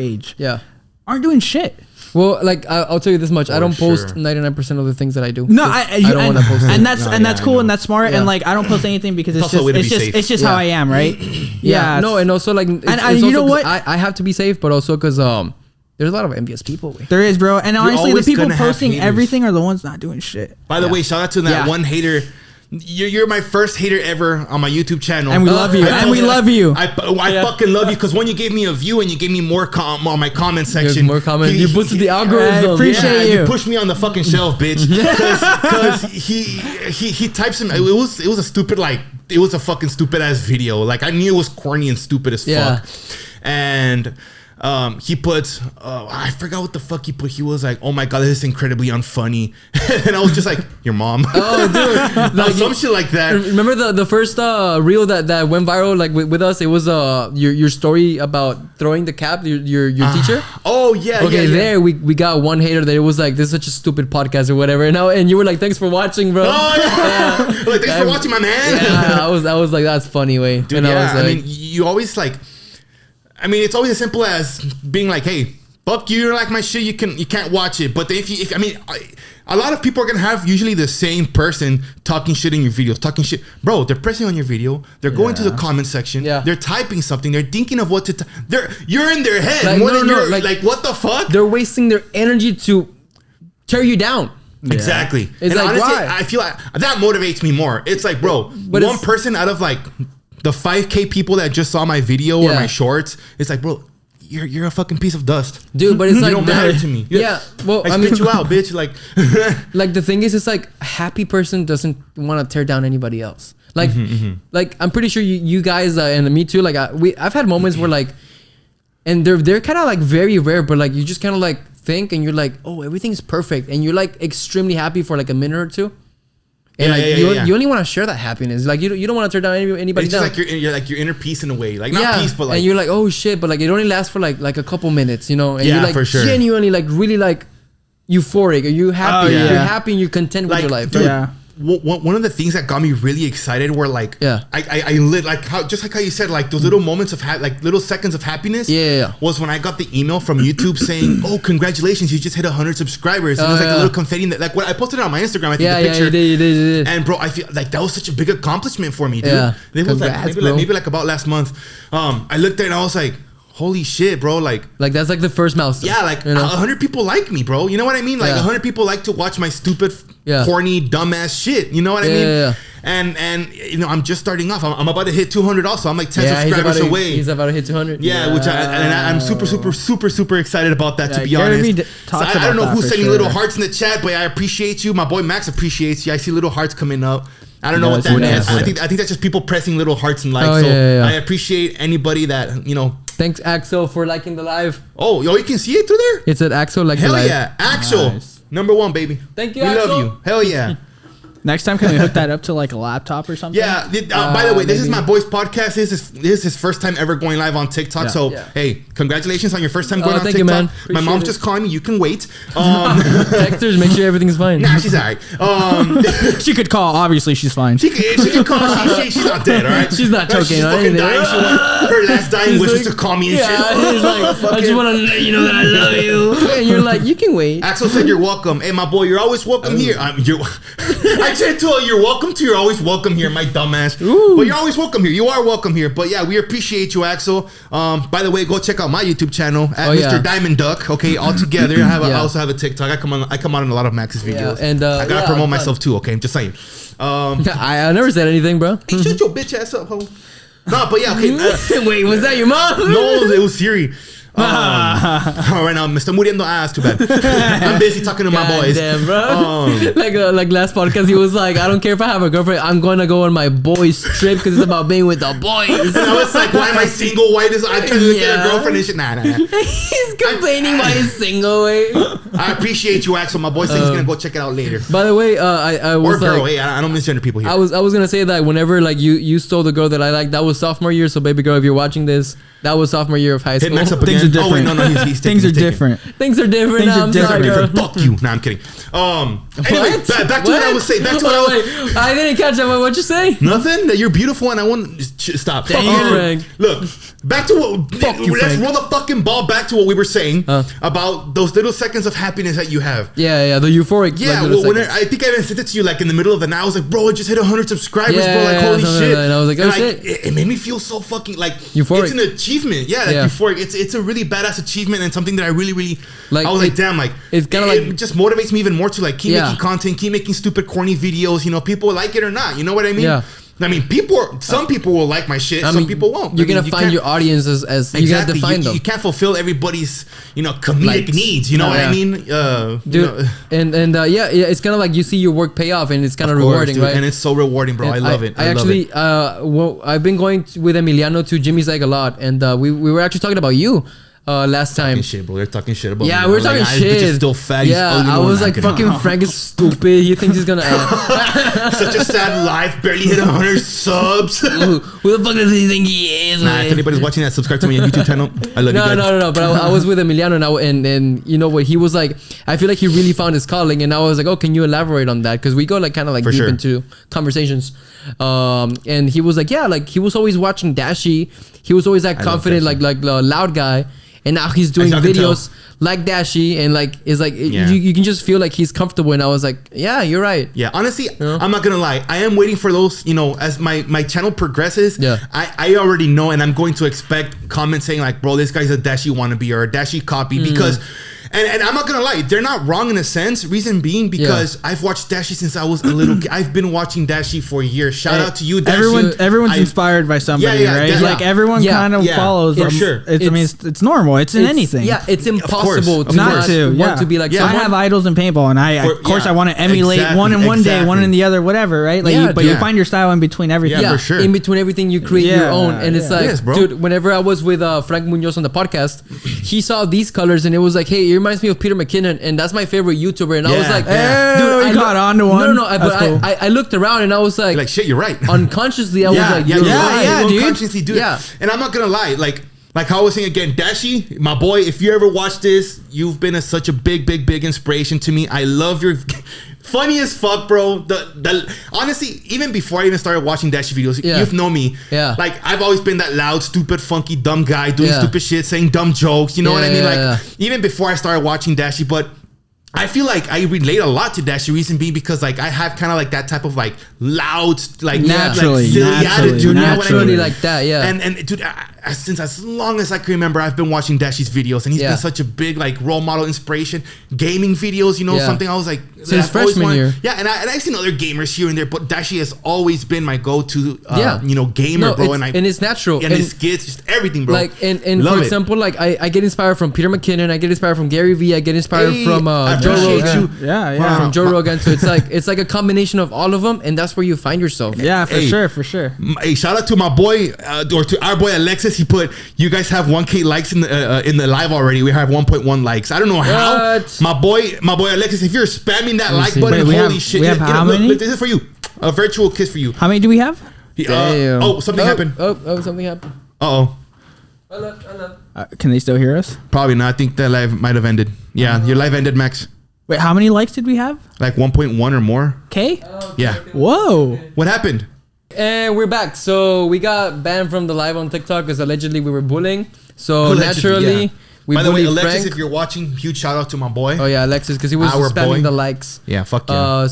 doing shit. Well, like I'll tell you this much: I don't post 99% of the things that I do. No, I don't want to post, and that's cool and that's smart. Yeah. And like I don't post anything because it's just how I am, right? Yeah. No, and also like and you know what? I have to be safe, but also because there's a lot of envious people. There is, bro. And honestly, the people posting everything are the ones not doing shit. By the way, shout out to that one hater. You're my first hater ever on my YouTube channel, and we love you. And we love you. I fucking love you because when you gave me a view and you gave me more on my comment section, there's more comments. You boosted the algorithm. I appreciate you. You pushed me on the fucking shelf, bitch. Because he types him. It was a stupid it was a fucking stupid ass video. Like I knew it was corny and stupid as fuck, and. He puts, I forgot what the fuck he put. He was like, "Oh my god, this is incredibly unfunny," and I was just like, "Your mom." Oh, dude, like, some shit like that. Remember the first reel that went viral like with us? It was your story about throwing the cap your teacher. Oh yeah. Okay, yeah. there we got one hater that it was like, "This is such a stupid podcast" or whatever, and you were like, "Thanks for watching, bro." Oh yeah. Like, thanks for watching, my man. Yeah, I was like, "That's funny, way." Dude, and yeah. I was like, I mean, you always like. I mean, it's always as simple as being like, "Hey, fuck you, you're like my shit. You can't watch it." But if a lot of people are gonna have usually the same person talking shit in your videos, talking shit, bro. They're pressing on your video. They're going to the comment section. Yeah. They're typing something. They're thinking of what to. You're in their head. Like, no, like what the fuck? They're wasting their energy to tear you down. Yeah. Exactly. It's and like, honestly, why? I feel like that motivates me more. It's like, bro, but one person out of like the 5K people that just saw my video or my shorts, it's like, bro, you're a fucking piece of dust, dude. But it's like, you don't matter to me. Yeah, well, I spit you out, bitch. Like, like the thing is, it's like a happy person doesn't want to tear down anybody else. Like, like I'm pretty sure you guys and me too. Like I've had moments where like, and they're kind of like very rare, but like you just kind of like think and you're like, oh, everything's perfect, and you're like extremely happy for like a minute or two. And you only want to share that happiness. Like you don't want to tear down anybody. It's just like you're like your inner peace in a way. Like not peace, but like, and you're like, oh shit, but like it only lasts for like a couple minutes, you know. And you're like for sure. Genuinely like really like euphoric. Are you happy? You're happy and you're content with your life. Dude, one of the things that got me really excited were like, I lit like how you said, like those little moments of like little seconds of happiness. Was when I got the email from YouTube saying, "Oh, congratulations, you just hit 100 subscribers." And it was like a little confetti like what I posted it on my Instagram. I think the picture. You did. And bro, I feel like that was such a big accomplishment for me, dude. Yeah. It was maybe like about last month. I looked there and I was like, holy shit, bro. Like that's like the first milestone. Yeah, like 100 people like me, bro. You know what I mean? Like 100 people like to watch my stupid, corny, dumbass shit. You know what I mean? Yeah. And you know, I'm just starting off. I'm about to hit 200 also. I'm like 10 subscribers away. He's about to hit 200. Yeah, which I'm super excited about that, to be honest. So I don't know who's sending little hearts in the chat, but I appreciate you. My boy Max appreciates you. I see little hearts coming up. I don't know what that is. I think that's just people pressing little hearts and likes. I appreciate anybody that, you know. Thanks, Axel, for liking the live. Oh, you can see it through there? It said Axel like the live. Hell yeah. Axel. Nice. Number 1, baby. Thank you, we Axel. love you. Hell yeah. Next time, can we hook that up to like a laptop or something? Yeah. By the way, this is my boy's podcast. This is his first time ever going live on TikTok. So hey, congratulations on your first time going on thank TikTok. you, man. My mom's just calling me. You can wait. Texters, make sure everything's fine. Nah, she's alright. She could call. Obviously, she's fine. She can call. She's not dead. All right. She's not choking. She's fucking dying. Her last dying wish was to call me and shit. He's like, I just want to let you know that I love you. And you're like, you can wait. Axel said you're welcome. Hey, my boy, you're always welcome here. I said to her, you're welcome to. You're always welcome here, my dumbass. Ooh. But you're always welcome here. You are welcome here. But yeah, we appreciate you, Axel. By the way, go check out my YouTube channel at Mr. Diamond Duck. Okay, all together. I also have a TikTok. I come on in a lot of Max's videos. And I gotta promote myself too. Okay, I'm just saying. I never said anything, bro. Hey, shut your bitch ass up, ho. No, but yeah, okay. Wait, was that your mom? No, it was Siri. All right now, Mr. Muriendo ass, too bad. I'm busy talking to my boys. Damn, bro. Like last podcast, he was like, I don't care if I have a girlfriend. I'm going to go on my boys trip because it's about being with the boys. And I was like, why am I single? Why does I trying to get a girlfriend and shit? Nah. He's complaining why he's single. I appreciate you, Axel. My boy said he's going to go check it out later. By the way, I was or girl, like, hey, I don't misgender people here. I was gonna say that whenever like you stole the girl that I liked, that was sophomore year. So baby girl, if you're watching this, that was sophomore year of high school. Hit Max up again. Things are different. Oh wait, no, he's Things are different. Things are different. Things are different. Fuck you. Nah, I'm kidding. Anyway, back to what I was saying. Back to what I was. Wait, I didn't catch that. What'd you say? Nothing. That you're beautiful, and I want stop. Frank. Look, back to what. Let's roll the fucking ball back to what we were saying about those little seconds of happiness that you have. Yeah, the euphoric. Yeah, well, when I think I even sent it to you like in the middle of the night. I was like, bro, I just hit 100 subscribers, bro. Like, holy shit. And I was like, oh shit. It made me feel so fucking like euphoric. It's an achievement. Yeah, like euphoric. It's a really badass achievement and something that I really like. I was like, damn, like it's kind of like it just motivates me even more to like keep making content, keep making stupid corny videos. You know, people like it or not. You know what I mean? Yeah. I mean, some people will like my shit, some people won't. You're gonna find your audience as you gotta define them. You can't fulfill everybody's comedic needs. You know what I mean, dude? And it's kind of like you see your work pay off, and it's kind of rewarding, dude, right? And it's so rewarding, bro. I love it. I actually, I've been going with Emiliano to Jimmy's Egg a lot, and we were actually talking about you. Last time, shit, bro. They're talking shit about me. Yeah, we're talking shit. Still fat. Yeah, I was like, fucking Frank is stupid. He thinks he's gonna. Such a sad life. Barely hit 100 subs. Who the fuck does he think he is? Nah, if anybody's watching that, subscribe to my YouTube channel. I love you guys. No. But I was with Emiliano and you know what? He was like, I feel like he really found his calling, and I was like, oh, can you elaborate on that? Because we go like kind of like deep into conversations. And he was like, yeah, like he was always watching Dashi. He was always that confident, like the loud guy. And now he's doing videos like Dashi, and like it's like you can just feel like he's comfortable. And I was like, yeah, you're right. Yeah, honestly, I'm not gonna lie. I am waiting for those. As my channel progresses, I already know, and I'm going to expect comments saying like, bro, this guy's a Dashi wannabe or a Dashi copy because. And I'm not gonna lie, they're not wrong in a sense. Reason being because I've watched Dashi since I was a little kid. I've been watching Dashi for years. Shout out to you, Dashi. Everyone's inspired by somebody, right? Like everyone kind of follows. For sure. It's normal. It's in anything. Yeah, it's impossible to not want to be like. I have idols in paintball, and I want to emulate one in one day, one in the other, whatever, right? Like, but you find your style in between everything. Yeah, for sure. In between everything, you create your own, and it's like, dude. Whenever I was with Frank Munoz on the podcast, he saw these colors, and it was like, hey, it reminds me of Peter McKinnon. And that's my favorite YouTuber, and I was like, dude, I got onto one. No, but cool. I looked around and I was like, shit, you're right. Unconsciously, I was like, dude. Unconsciously do it. And I'm not gonna lie, like how I was saying again, Dashi, my boy. If you ever watch this, you've been such a big inspiration to me. I love your. Funny as fuck, bro. Honestly, even before I even started watching Dashi videos, you've known me. Yeah. Like I've always been that loud, stupid, funky, dumb guy doing stupid shit, saying dumb jokes. You know what I mean? Like even before I started watching Dashi, but I feel like I relate a lot to Dashi. Reason being because like I have kind of like that type of like loud, like naturally, silly attitude. You know what I mean? Like that, yeah. And dude, since as long as I can remember, I've been watching Dashi's videos, and he's been such a big like role model, inspiration. Gaming videos, something I was like since freshman year. Yeah, and I've seen other gamers here and there, but Dashi has always been my go-to, gamer, bro. And it's natural. And his skits, just everything, bro. Like and for example, like I get inspired from Peter McKinnon, I get inspired from Gary Vee, I get inspired from Joe Rogan. From Joe Rogan. So it's like a combination of all of them, and that's where you find yourself. Yeah, for sure. Hey, shout out to my boy or to our boy Alexis. Alexis, he put, you guys have 1K likes in the live already. We have 1.1 likes. I don't know how. What? My boy Alexis, if you're spamming that like button, holy shit. We have how many? Look, this is for you. A virtual kiss for you. How many do we have? Something happened. Something happened. Uh-oh. Hello. Can they still hear us? Probably not. I think that live might have ended. Yeah, your live ended, Max. Wait, how many likes did we have? Like 1.1 or more. K? Yeah. Whoa. What happened? And we're back. So we got banned from the live on TikTok because allegedly we were bullying. So naturally, we By the way, bullied Alexis, Frank. if you're watching, huge shout out to my boy. Oh yeah, Alexis, because he was Our spamming boy. the likes. Yeah, fuck yeah.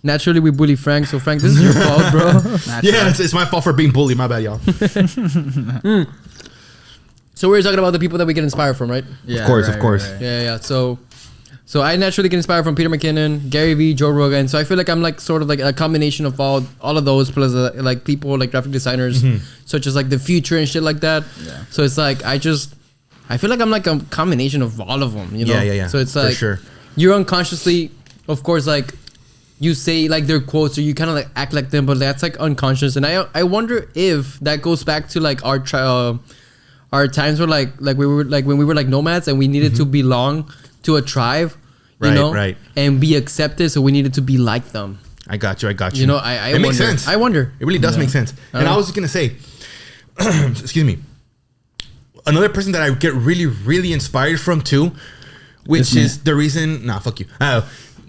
Naturally we bully Frank. So Frank, this is your fault, bro. Yeah, it's my fault for being bullied. My bad, y'all. So we were talking about the people that we get inspired from, right? Yeah, of course. right. Yeah. So I naturally get inspired from Peter McKinnon, Gary Vee, Joe Rogan. So I feel like I'm like sort of like a combination of all of those plus like people like graphic designers such as like The Future and shit like that. Yeah. So it's like I feel like I'm like a combination of all of them, you know? Yeah. So it's like for sure. You're unconsciously, of course, like you say like their quotes or you kind of like act like them, but that's like unconscious. And I wonder if that goes back to like our times where like we were like when we were like nomads and we needed to belong to a tribe, you know, and be accepted. So we needed to be like them. I got you. You know, it makes sense. I wonder. It really does make sense. And I was just gonna say, excuse me, another person that I get really, really inspired from too, which is the reason. Nah, fuck you.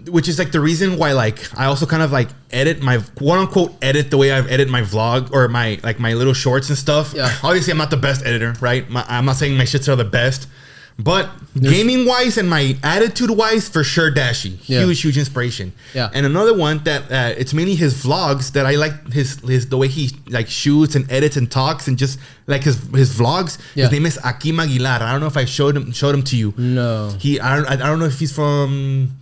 Which is like the reason why like I also kind of like edit my quote unquote edit the way I've edited my vlog or my like my little shorts and stuff. Yeah. Obviously, I'm not the best editor, right? I'm not saying my shits are the best. But gaming wise and my attitude wise, for sure, Dashi, huge inspiration. Yeah. And another one that it's mainly his vlogs that I like his the way he like shoots and edits and talks and just like his vlogs. Yeah. His name is Akim Aguilar. I don't know if I showed him to you. No. I don't know if he's from.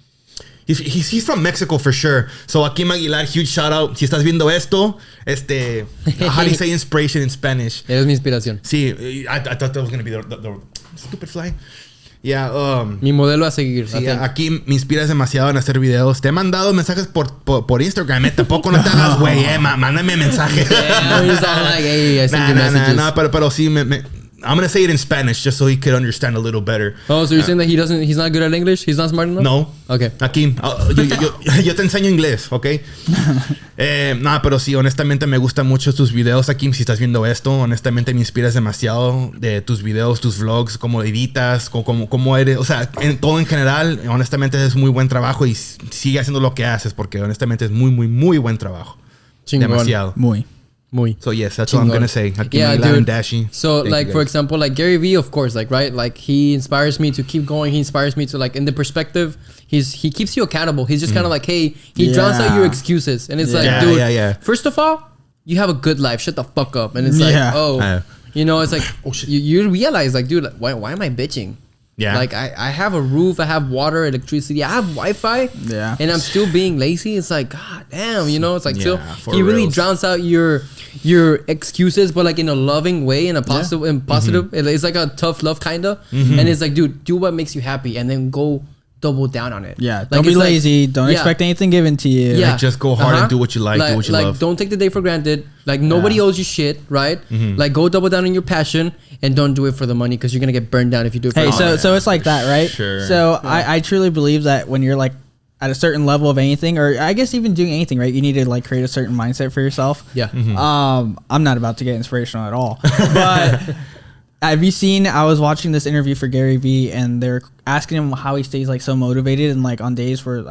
He's from Mexico for sure. So Akim Aguilar, huge shout out. Si estás viendo esto, how do you say inspiration in Spanish? Eres mi inspiración. Sí, I thought that was gonna be the stupid fly. Yeah, mi modelo a seguir. Sí, aquí me inspiras demasiado en hacer videos. Te he mandado mensajes por Instagram. Tampoco no te hagas güey, mándame mensaje. No, pero sí I'm gonna say it in Spanish just so he could understand a little better. Oh, so you're saying that he's not good at English? He's not smart enough? No. Okay. Aquí, yo te enseño inglés, ¿ok? Pero sí, honestamente me gustan mucho tus videos, Akim. Si estás viendo esto, honestamente me inspiras demasiado de tus videos, tus vlogs, cómo editas, cómo eres. O sea, todo en general, honestamente es muy buen trabajo y sigue haciendo lo que haces porque honestamente es muy, muy, muy buen trabajo. Chingón. Demasiado. Muy. So yes, that's what I'm gonna say. Yeah, dude. Dashi. So like for example, like Gary Vee, of course, like right, like he inspires me to keep going. He inspires me to like in the perspective. He keeps you accountable. He's just kind of like, hey, he drowns out your excuses, and it's like, dude, first of all, you have a good life. Shut the fuck up. And it's like, you know, it's like you realize like, dude, like, why am I bitching? Yeah. Like I have a roof, I have water, electricity, I have Wi-Fi. Yeah. And I'm still being lazy. It's like, god damn, you know, it's like still he really drowns out your excuses, but like in a loving way, in a positive it's like a tough love kinda. And it's like, dude, do what makes you happy and then go double down on it. Yeah. Like, don't be lazy. Don't expect anything given to you. Yeah. Like, just go hard and do what you like, do what you love. Don't take the day for granted. Like nobody owes you shit, right? Like go double down on your passion and don't do it for the money because you're gonna get burned down if you do it for the money. So it's like that, right? Sure. So I truly believe that when you're like at a certain level of anything, or I guess even doing anything, right? You need to like create a certain mindset for yourself. Yeah. I'm not about to get inspirational at all, but have you seen? I was watching this interview for Gary Vee, and they're asking him how he stays like so motivated, and like on days where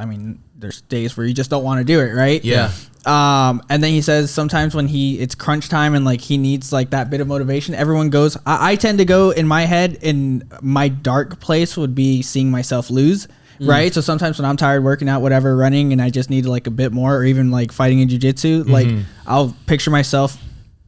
there's days where you just don't want to do it, right? Yeah. And then he says sometimes when it's crunch time and like he needs like that bit of motivation, everyone goes. I tend to go in my head, in my dark place would be seeing myself lose. Right. So sometimes when I'm tired working out, whatever, running, and I just need like a bit more, or even like fighting in jiu-jitsu, like I'll picture myself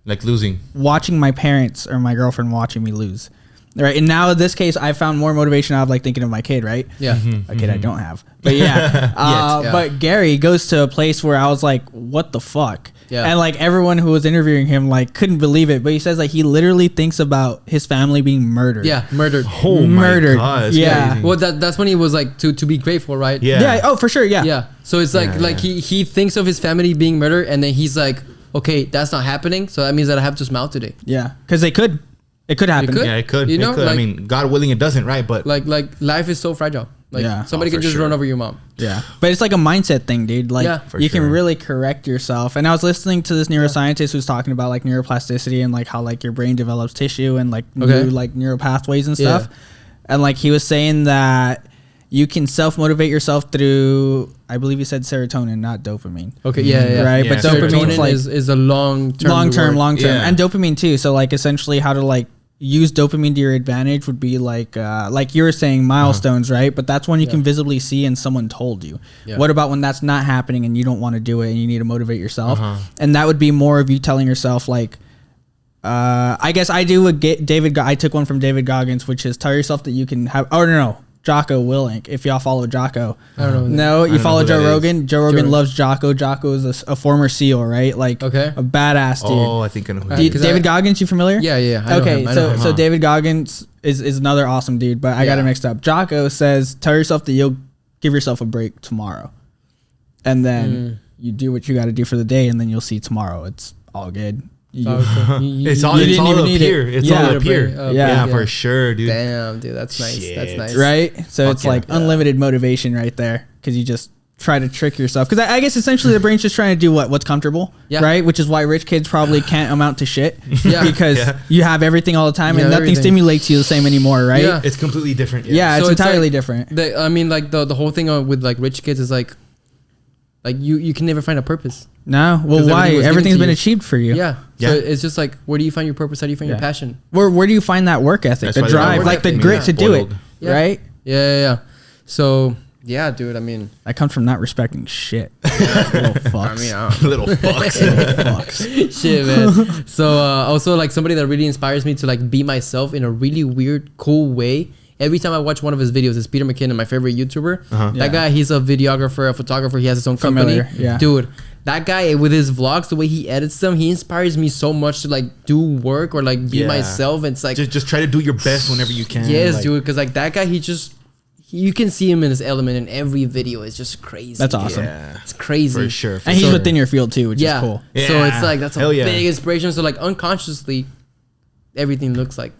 like losing, watching my parents or my girlfriend watching me lose. Right. And now in this case, I found more motivation out of like thinking of my kid. Right. Yeah. A kid I don't have. But yeah. But Gary goes to a place where I was like, what the fuck? Yeah. And like everyone who was interviewing him like couldn't believe it. But he says like he literally thinks about his family being murdered. Yeah. Murdered. Oh murdered. My God, yeah. crazy. Well, that's when he was like to be grateful, right? Yeah. Yeah. Oh, for sure. Yeah. Yeah. So it's like he thinks of his family being murdered, and then he's like, okay, that's not happening. So that means that I have to smile today. Yeah, because it could happen. Yeah, it could. You know, I mean, God willing, it doesn't, right? But like life is so fragile. Like somebody can just run over your mom. Yeah, but it's like a mindset thing, dude. Like you can really correct yourself. And I was listening to this neuroscientist who's talking about like neuroplasticity and like how like your brain develops tissue and like new like neural pathways and stuff. And like he was saying that you can self-motivate yourself through, I believe he said serotonin, not dopamine. Okay, yeah. Right, but dopamine like, is a long-term. Yeah. And dopamine too. So like essentially how to like use dopamine to your advantage would be like you were saying milestones, right? But that's when you can visibly see and someone told you. Yeah. What about when that's not happening and you don't want to do it and you need to motivate yourself? And that would be more of you telling yourself like, I guess I do what I took one from David Goggins, which is tell yourself that you can have, no. Jocko Willink, if y'all follow Jocko. I don't know. No, you follow Joe Rogan. Joe Rogan loves Jocko. Jocko is a former SEAL, right? Like a badass dude. Oh, I think I know who David Goggins, you familiar? Yeah. Okay, so David Goggins is another awesome dude, but I got it mixed up. Jocko says, tell yourself that you'll give yourself a break tomorrow. And then you do what you got to do for the day, and then you'll see tomorrow. It's all good. It's all up here. It's all up here. Yeah, for sure, dude. Damn, dude, that's nice. Shit. That's nice, right? So it's like unlimited motivation right there because you just try to trick yourself. Because I guess essentially the brain's just trying to do what's comfortable, right? Which is why rich kids probably can't amount to shit because you have everything all the time and nothing stimulates you the same anymore, right? Yeah, it's completely different. Yeah, so it's entirely different. I mean, like the whole thing with like rich kids is like you can never find a purpose. No, well, why? Everything's been achieved for you. Yeah. So it's just like, where do you find your purpose? How do you find your passion? Where do you find that work ethic, the drive, like the grit to do it, right? Yeah. So yeah, dude. I mean, that comes from not respecting shit. Little fucks. Little fucks. Shit, man. So also like somebody that really inspires me to like be myself in a really weird, cool way. Every time I watch one of his videos, it's Peter McKinnon, my favorite YouTuber. That guy, he's a videographer, a photographer. He has his own company. Dude, that guy with his vlogs, the way he edits them, he inspires me so much to like do work or like be myself. And it's like just try to do your best whenever you can. Yes, like, dude, because like that guy, you can see him in his element in every video. It's just crazy. That's awesome. Yeah. It's crazy. For sure. And he's within your field too, which is cool. Yeah. So it's like, that's a big inspiration. So like unconsciously, everything looks like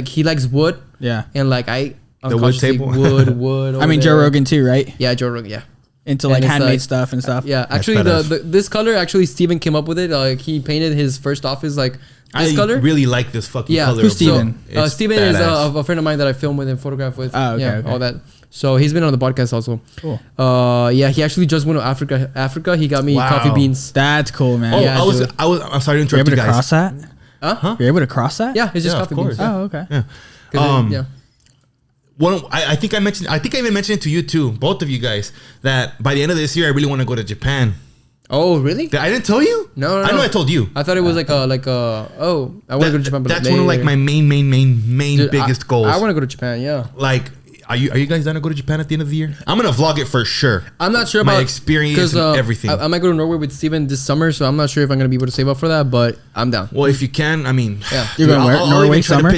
he likes wood. Yeah. And like the wood table. wood. I mean, Joe Rogan too, right? Yeah, Joe Rogan. Yeah. Into like handmade stuff and stuff. Yeah. Actually, this color, actually, Steven came up with it. Like he painted his first office like this color. I really like this fucking color. Who's Steven? So, Steven is a friend of mine that I film with and photograph with. Oh, okay. All that. So he's been on the podcast also. Cool. Yeah, he actually just went to Africa. He got me coffee beans. That's cool, man. Oh, yeah, I'm sorry to interrupt you guys. You're able to cross that? Huh? You're able to cross that? Yeah, it's just coffee beans. Oh, okay. Yeah. I think I even mentioned it to you too, both of you guys, that by the end of this year I really want to go to Japan. Oh, really? I didn't tell you? No. I know I told you. I thought it was I want to go to Japan. But that's one of like my main biggest goals. I want to go to Japan. Yeah. Like, are you guys down to go to Japan at the end of the year? I'm gonna vlog it for sure. I'm not sure my about experience and everything. I might go to Norway with Steven this summer, so I'm not sure if I'm gonna be able to save up for that, but I'm down. Well, if you can, I mean, you're going where? Norway summer.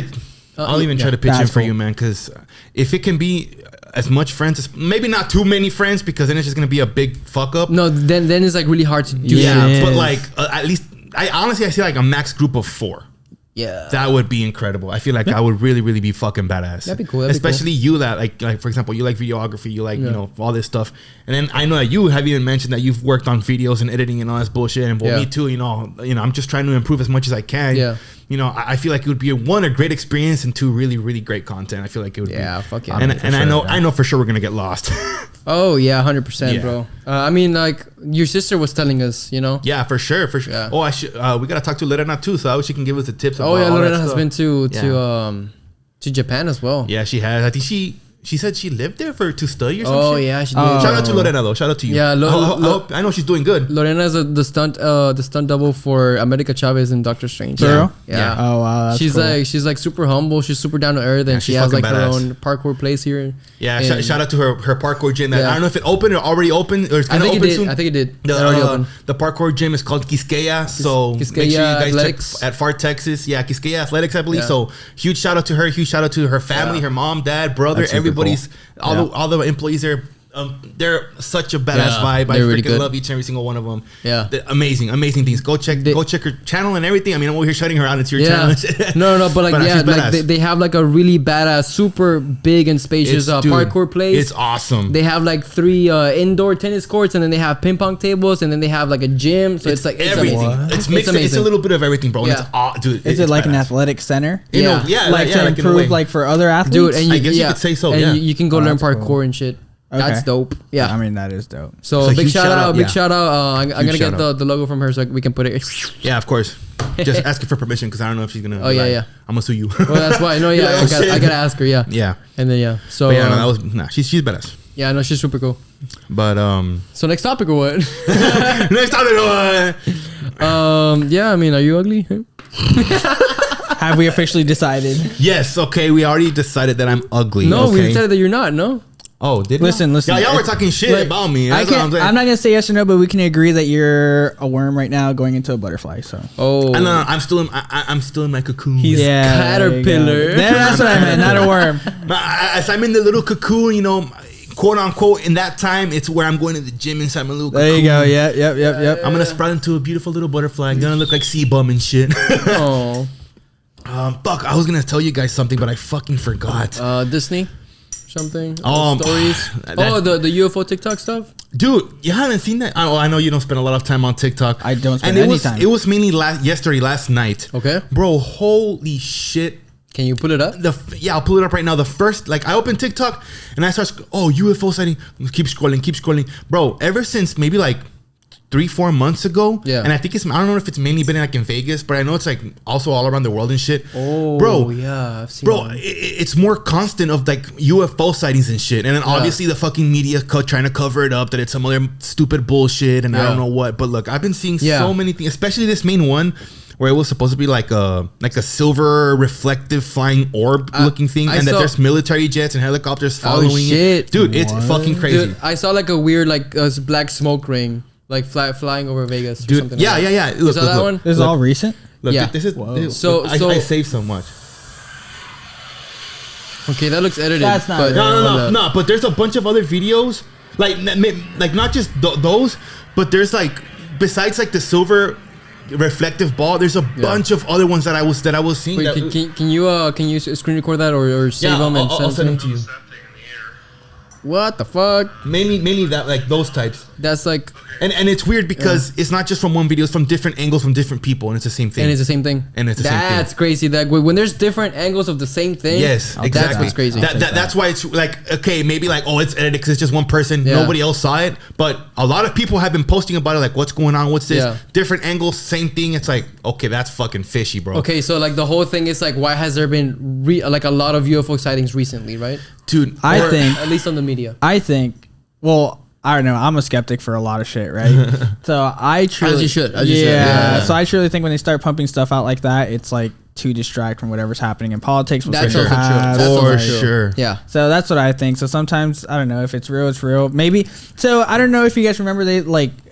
I'll even try to pitch in for you, man, because if it can be as much friends, maybe not too many friends, because then it's just gonna be a big fuck up. No, then it's like really hard to do. Yeah, but like at least I see like a max group of 4. Yeah, that would be incredible. I feel like I would really, really be fucking badass. That'd be cool. Especially you that like for example, you like videography, you like you know all this stuff, and then I know that you have even mentioned that you've worked on videos and editing and all this bullshit. And me too. You know, I'm just trying to improve as much as I can. Yeah. You know, I feel like it would be a great experience and 2 really, really great content. I feel like it would be. Yeah, fuck yeah. And I know for sure we're gonna get lost. Oh yeah, 100%, bro. I mean, like your sister was telling us, you know. Yeah, for sure. Yeah. Oh, we gotta talk to Lorena too, so she can give us the tips. Oh yeah, Lorena has been to Japan as well. Yeah, she has. I think she said she lived there to study or something. Oh yeah, she did. Shout out to Lorena though. Shout out to you. Yeah, I know she's doing good. Lorena is the stunt double for America Chavez in Doctor Strange. Yeah. Oh wow, that's she's cool. She's like super humble. She's super down to earth, and she has like her own parkour place here. Yeah, shout out to her parkour gym. I don't know if it opened or already opened or it's gonna open soon. I think it did. The parkour gym is called Quisqueya. So make sure you guys Athletics. check at Far Texas. Yeah, Quisqueya Athletics, I believe. Yeah. So huge shout out to her. Huge shout out to her family, her mom, dad, brother, everybody's. Cool. All the employees there, They're such a badass vibe. I really freaking love each and every single one of them. Yeah, they're amazing things. Go check her channel and everything. I mean, I'm over here shutting her out. It's your channel. no, but like like they have like a really badass, super big and spacious parkour place. It's awesome. They have like 3 indoor tennis courts, and then they have ping pong tables, and then they have like a gym. So it's like everything. It's mixed. It's a little bit of everything, bro. Yeah. And dude. Is it like an athletic center? Yeah, like to improve like for other athletes, dude. And I guess you could say so. And you can go learn parkour and shit. That's dope. Yeah, I mean that is dope. So big shout out. I'm gonna get the logo from her so we can put it. Yeah, of course. Just ask her for permission because I don't know if she's gonna. Oh yeah. I'm gonna sue you. Well, that's why. No, yeah, I gotta ask her. Yeah. Yeah. And then So but that was she's badass. Yeah, no, she's super cool. But So next topic or what? Next topic or what? Yeah, I mean, are you ugly? Have we officially decided? Yes. Okay, we already decided that I'm ugly. No, okay? we decided that you're not. No. Oh, did listen. Y'all were talking shit about me. I'm not gonna say yes or no, but we can agree that you're a worm right now, going into a butterfly. So. Oh. And I'm still in my cocoon. He's caterpillar. That's what I meant, not a worm. As I'm in the little cocoon, quote unquote, in that time, it's where I'm going to the gym inside my little cocoon. There you go. Yep. I'm gonna sprout into a beautiful little butterfly. I'm gonna look like Sea-Bum and shit. Oh. Fuck, I was gonna tell you guys something, but I fucking forgot. Disney. Something stories. The UFO TikTok stuff, dude. You haven't seen that? I know you don't spend a lot of time on TikTok. I don't spend any time. It was mainly last night. Okay, bro. Holy shit! Can you pull it up? I'll pull it up right now. The first, I open TikTok and I start. UFO sighting. Keep scrolling, bro. Ever since maybe 3-4 months ago, and I think I don't know if it's mainly been in Vegas, but I know it's also all around the world and shit. Oh, bro, yeah, I've seen bro, it's more constant of UFO sightings and shit, and then obviously the fucking media trying to cover it up that it's some other stupid bullshit, and I don't know what. But look, I've been seeing so many things, especially this main one where it was supposed to be like a silver reflective flying orb looking thing, and that there's military jets and helicopters following it. Dude, it's fucking crazy. Dude, I saw a weird black smoke ring. Flying over Vegas, dude. Or something Yeah. Look, that one? This is all recent. Look, yeah. This is I saved so much. Okay, that looks edited. That's not no. But there's a bunch of other videos, not just those, but there's besides the silver reflective ball. There's a bunch of other ones that I was seeing. Wait, can you screen record that or save them and I'll send them to you. What the fuck? Mainly that those types. That's and it's weird because it's not just from one video; it's from different angles from different people, and it's the same thing. That's crazy. That when there's different angles of the same thing. Yes, exactly. That's what's crazy. That's why it's okay, maybe it's edited because it's just one person, nobody else saw it, but a lot of people have been posting about it, what's going on, what's this, different angles, same thing. It's okay, that's fucking fishy, bro. Okay, so the whole thing is why has there been a lot of UFO sightings recently, right? Dude, I think at least on the media. I think. Well, I don't know. I'm a skeptic for a lot of shit, right? So I truly, as you should. So I truly think when they start pumping stuff out like that, it's to distract from whatever's happening in politics. That's also true. That's for sure. Yeah. So that's what I think. So sometimes I don't know if it's real. It's real. Maybe. So I don't know if you guys remember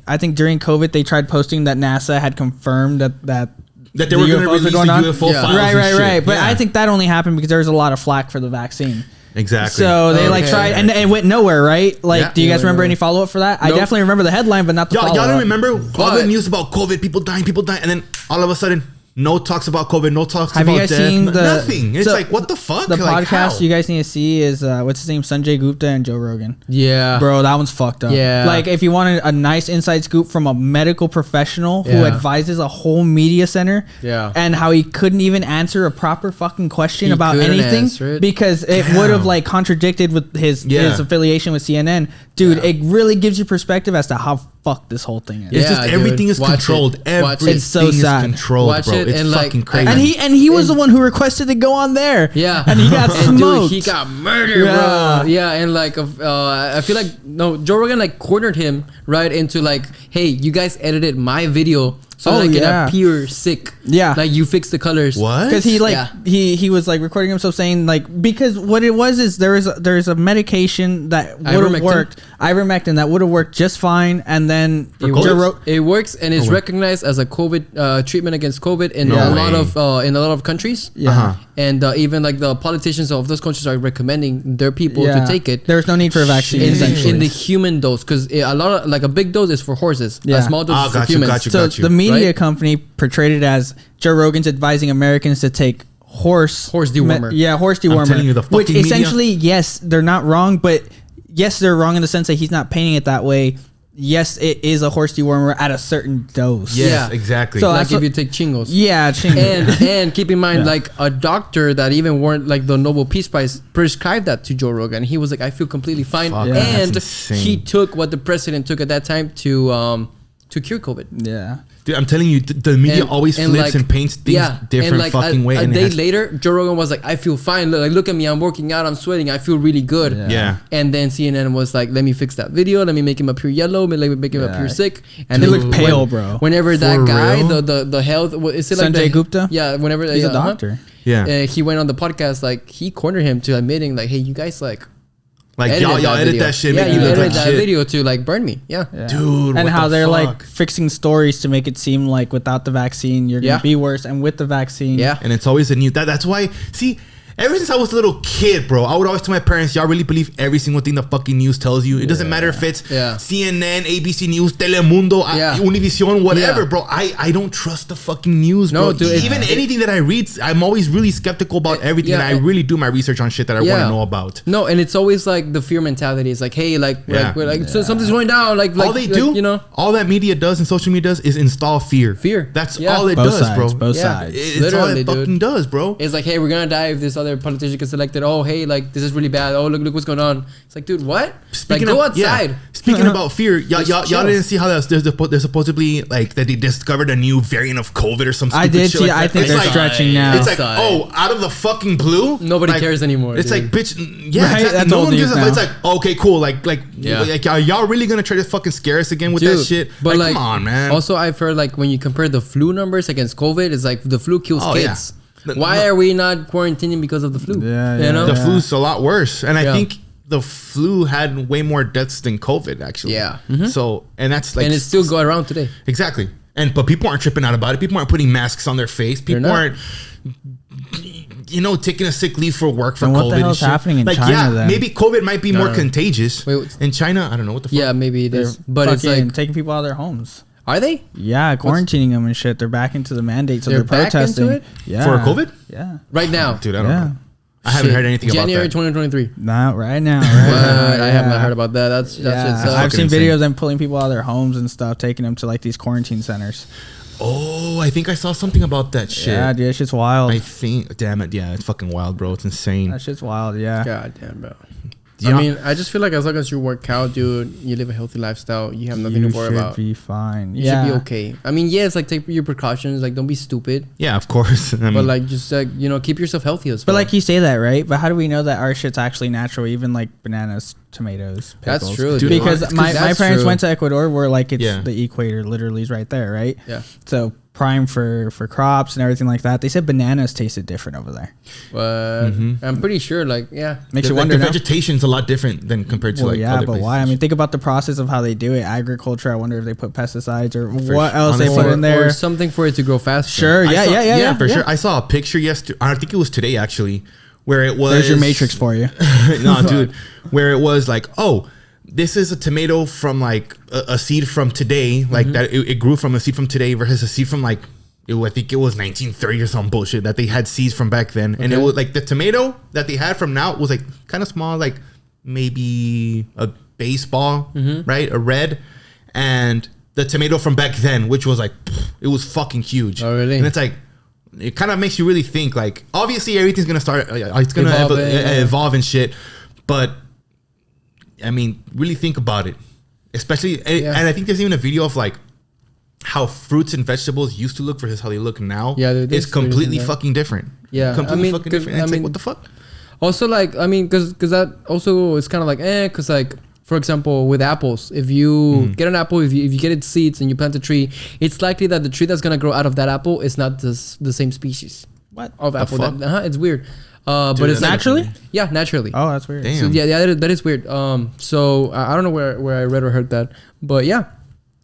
I think during COVID they tried posting that NASA had confirmed that they were going to release the UFO files. Right. But I think that only happened because there was a lot of flack for the vaccine. Exactly. So they tried and it went nowhere, right? Do you guys remember any follow up for that? Nope. I definitely remember the headline, but not the follow up. Y'all don't remember all the news about COVID, people dying, and then all of a sudden No talks about COVID. No talks Have about you guys death. Seen nothing. It's like, what the fuck? The like, podcast how? you guys need to see is what's his name? Sanjay Gupta and Joe Rogan. Yeah, bro, that one's fucked up. Yeah, like if you wanted a nice inside scoop from a medical professional who advises a whole media center. Yeah, and how he couldn't even answer a proper fucking question about anything because it would have like contradicted with his affiliation with CNN. Dude, it really gives you perspective as to how fucked this whole thing is. It's just everything is controlled. Everything it's so is sad. controlled, Watch bro. it It's fucking like, crazy. And he was the one who requested to go on there. Yeah, and he got smoked. Dude, he got murdered, bro. Yeah, and like I feel like Joe Rogan like cornered him right into like, hey, you guys edited my video so that I can appear sick. Yeah, like you fixed the colors. What? Because he was like recording himself saying like, because what it was is there's a medication that would have worked, ivermectin, that would have worked just fine, and then it works and is recognized as a COVID treatment against COVID in a lot of countries. Yeah, and even like the politicians of those countries are recommending their people to take it. There's no need for a vaccine in the human dose, because a lot of like a big dose is for horses. A small dose is for humans. So the media company portrayed it as Joe Rogan's advising Americans to take horse dewormer. Horse dewormer. I'm telling you, the fucking which essentially, yes, they're not wrong, but yes, they're wrong in the sense that he's not painting it that way. Yes, it is a horse dewormer at a certain dose. Yes, exactly. So like if you take chingos. Yeah, chingos. And keep in mind, like a doctor that even weren't like the Nobel Peace Prize prescribed that to Joe Rogan. He was like, I feel completely fine. And he took what the president took at that time to cure COVID. Yeah. Dude, I'm telling you, the media always flips and paints things different like fucking way. A day later, Joe Rogan was like, I feel fine. Look at me. I'm working out. I'm sweating. I feel really good. Yeah. And then CNN was like, let me fix that video. Let me make him appear yellow. Let me make him appear sick. And they look pale, bro. Whenever that guy, the health, is it like Sanjay Gupta? Yeah. Whenever he's a doctor. Yeah. He went on the podcast, like he cornered him to admitting like, hey, you guys like y'all edit that shit. Yeah, you edited that video to like burn me. Yeah. Dude. And how they're like fixing stories to make it seem like without the vaccine you're gonna be worse, and with the vaccine, and it's always a new that's why. See, ever since I was a little kid, bro, I would always tell my parents, y'all really believe every single thing the fucking news tells you? It doesn't matter if it's CNN, ABC News, Telemundo, Univision, whatever, bro. I don't trust the fucking news, bro. No, dude, even anything that I read, I'm always really skeptical about everything, and I really do my research on shit that I want to know about. No, and it's always like the fear mentality. It's like, hey, so something's going down. Like all they do, you know, all that media does and social media does is install fear. That's all it does, bro. Both sides. It's all it fucking does, bro. It's like, hey, we're gonna die if this other politician gets elected. Oh, hey, like this is really bad. Oh, look what's going on. It's like, dude, what? Go outside. Yeah. Speaking about fear, y'all didn't see how there's supposedly like that they discovered a new variant of COVID or something. I did see. I think they're stretching now. It's like, out of the fucking blue, nobody cares anymore. It's like, bitch, exactly. No one gives a fuck. It's like, okay, cool. Like, are y'all really gonna try to fucking scare us again with that shit? But come on, man. Also, I've heard like when you compare the flu numbers against COVID, it's like the flu kills kids. Why are we not quarantining because of the flu? You know? The flu's a lot worse, and I think the flu had way more deaths than COVID actually. Yeah. So, and that's like, and it's still going around today. Exactly. But people aren't tripping out about it. People aren't putting masks on their face. People aren't, taking a sick leave for work for COVID. What the hell's happening in China then? Maybe COVID might be more contagious. In China, I don't know what the fuck. Yeah, maybe it is. But it's like taking people out of their homes. Are they? Yeah, quarantining them and shit. They're back into the mandate, so they're protesting. Into it? Yeah. For COVID? Yeah. Right now. Dude, I don't know. I haven't heard anything about that. January 2023. Not right now. I have not heard about that. That's I've seen videos of them pulling people out of their homes and stuff, taking them to like these quarantine centers. Oh, I think I saw something about that shit. Yeah, dude, that shit's wild. Damn it, yeah, it's fucking wild, bro. It's insane. That shit's wild, yeah. God damn, bro. I mean, I just feel like as long as you work out, dude, you live a healthy lifestyle, you have nothing to worry about. You should be fine. You should be okay. I mean, it's like take your precautions. Like, don't be stupid. Yeah, of course. But like, just like, keep yourself healthy as well. But like you say that, right? But how do we know that our shit's actually natural? Even like bananas, tomatoes, pickles. That's true, dude. Because my parents went to Ecuador, where like it's the equator literally is right there, right? Yeah. So prime for crops and everything like that. They said bananas tasted different over there. But I'm pretty sure, like, makes you wonder. The vegetation's a lot different than compared to other places. Why? I mean, think about the process of how they do it. Agriculture. I wonder if they put pesticides or what else they put in there, or something for it to grow faster. Sure. Yeah. For sure. I saw a picture yesterday. I think it was today actually, where it was. There's your matrix for you. No, dude. Where it was like, this is a tomato from like a seed from today, like that it grew from a seed from today versus a seed from like, I think it was 1930 or some bullshit that they had seeds from back then. And it was like the tomato that they had from now was like kind of small, like maybe a baseball, right? A red. And the tomato from back then, which was like, it was fucking huge. Oh, really? And it's like, it kind of makes you really think like, obviously everything's going to start, it's going to evolve and shit. But I mean, really think about it, especially, and I think there's even a video of like how fruits and vegetables used to look versus how they look now. Yeah, it's completely fucking different. Yeah, completely fucking different. And it's like, what the fuck? Also, like, I mean, because that also is kind of like, because like for example, with apples, if you get an apple, if you get its seeds and you plant a tree, it's likely that the tree that's gonna grow out of that apple is not the same species. What of apple? It's weird. But it's naturally. Yeah, naturally. Oh, that's weird. Damn. So yeah, that is weird. So I don't know where I read or heard that, but yeah.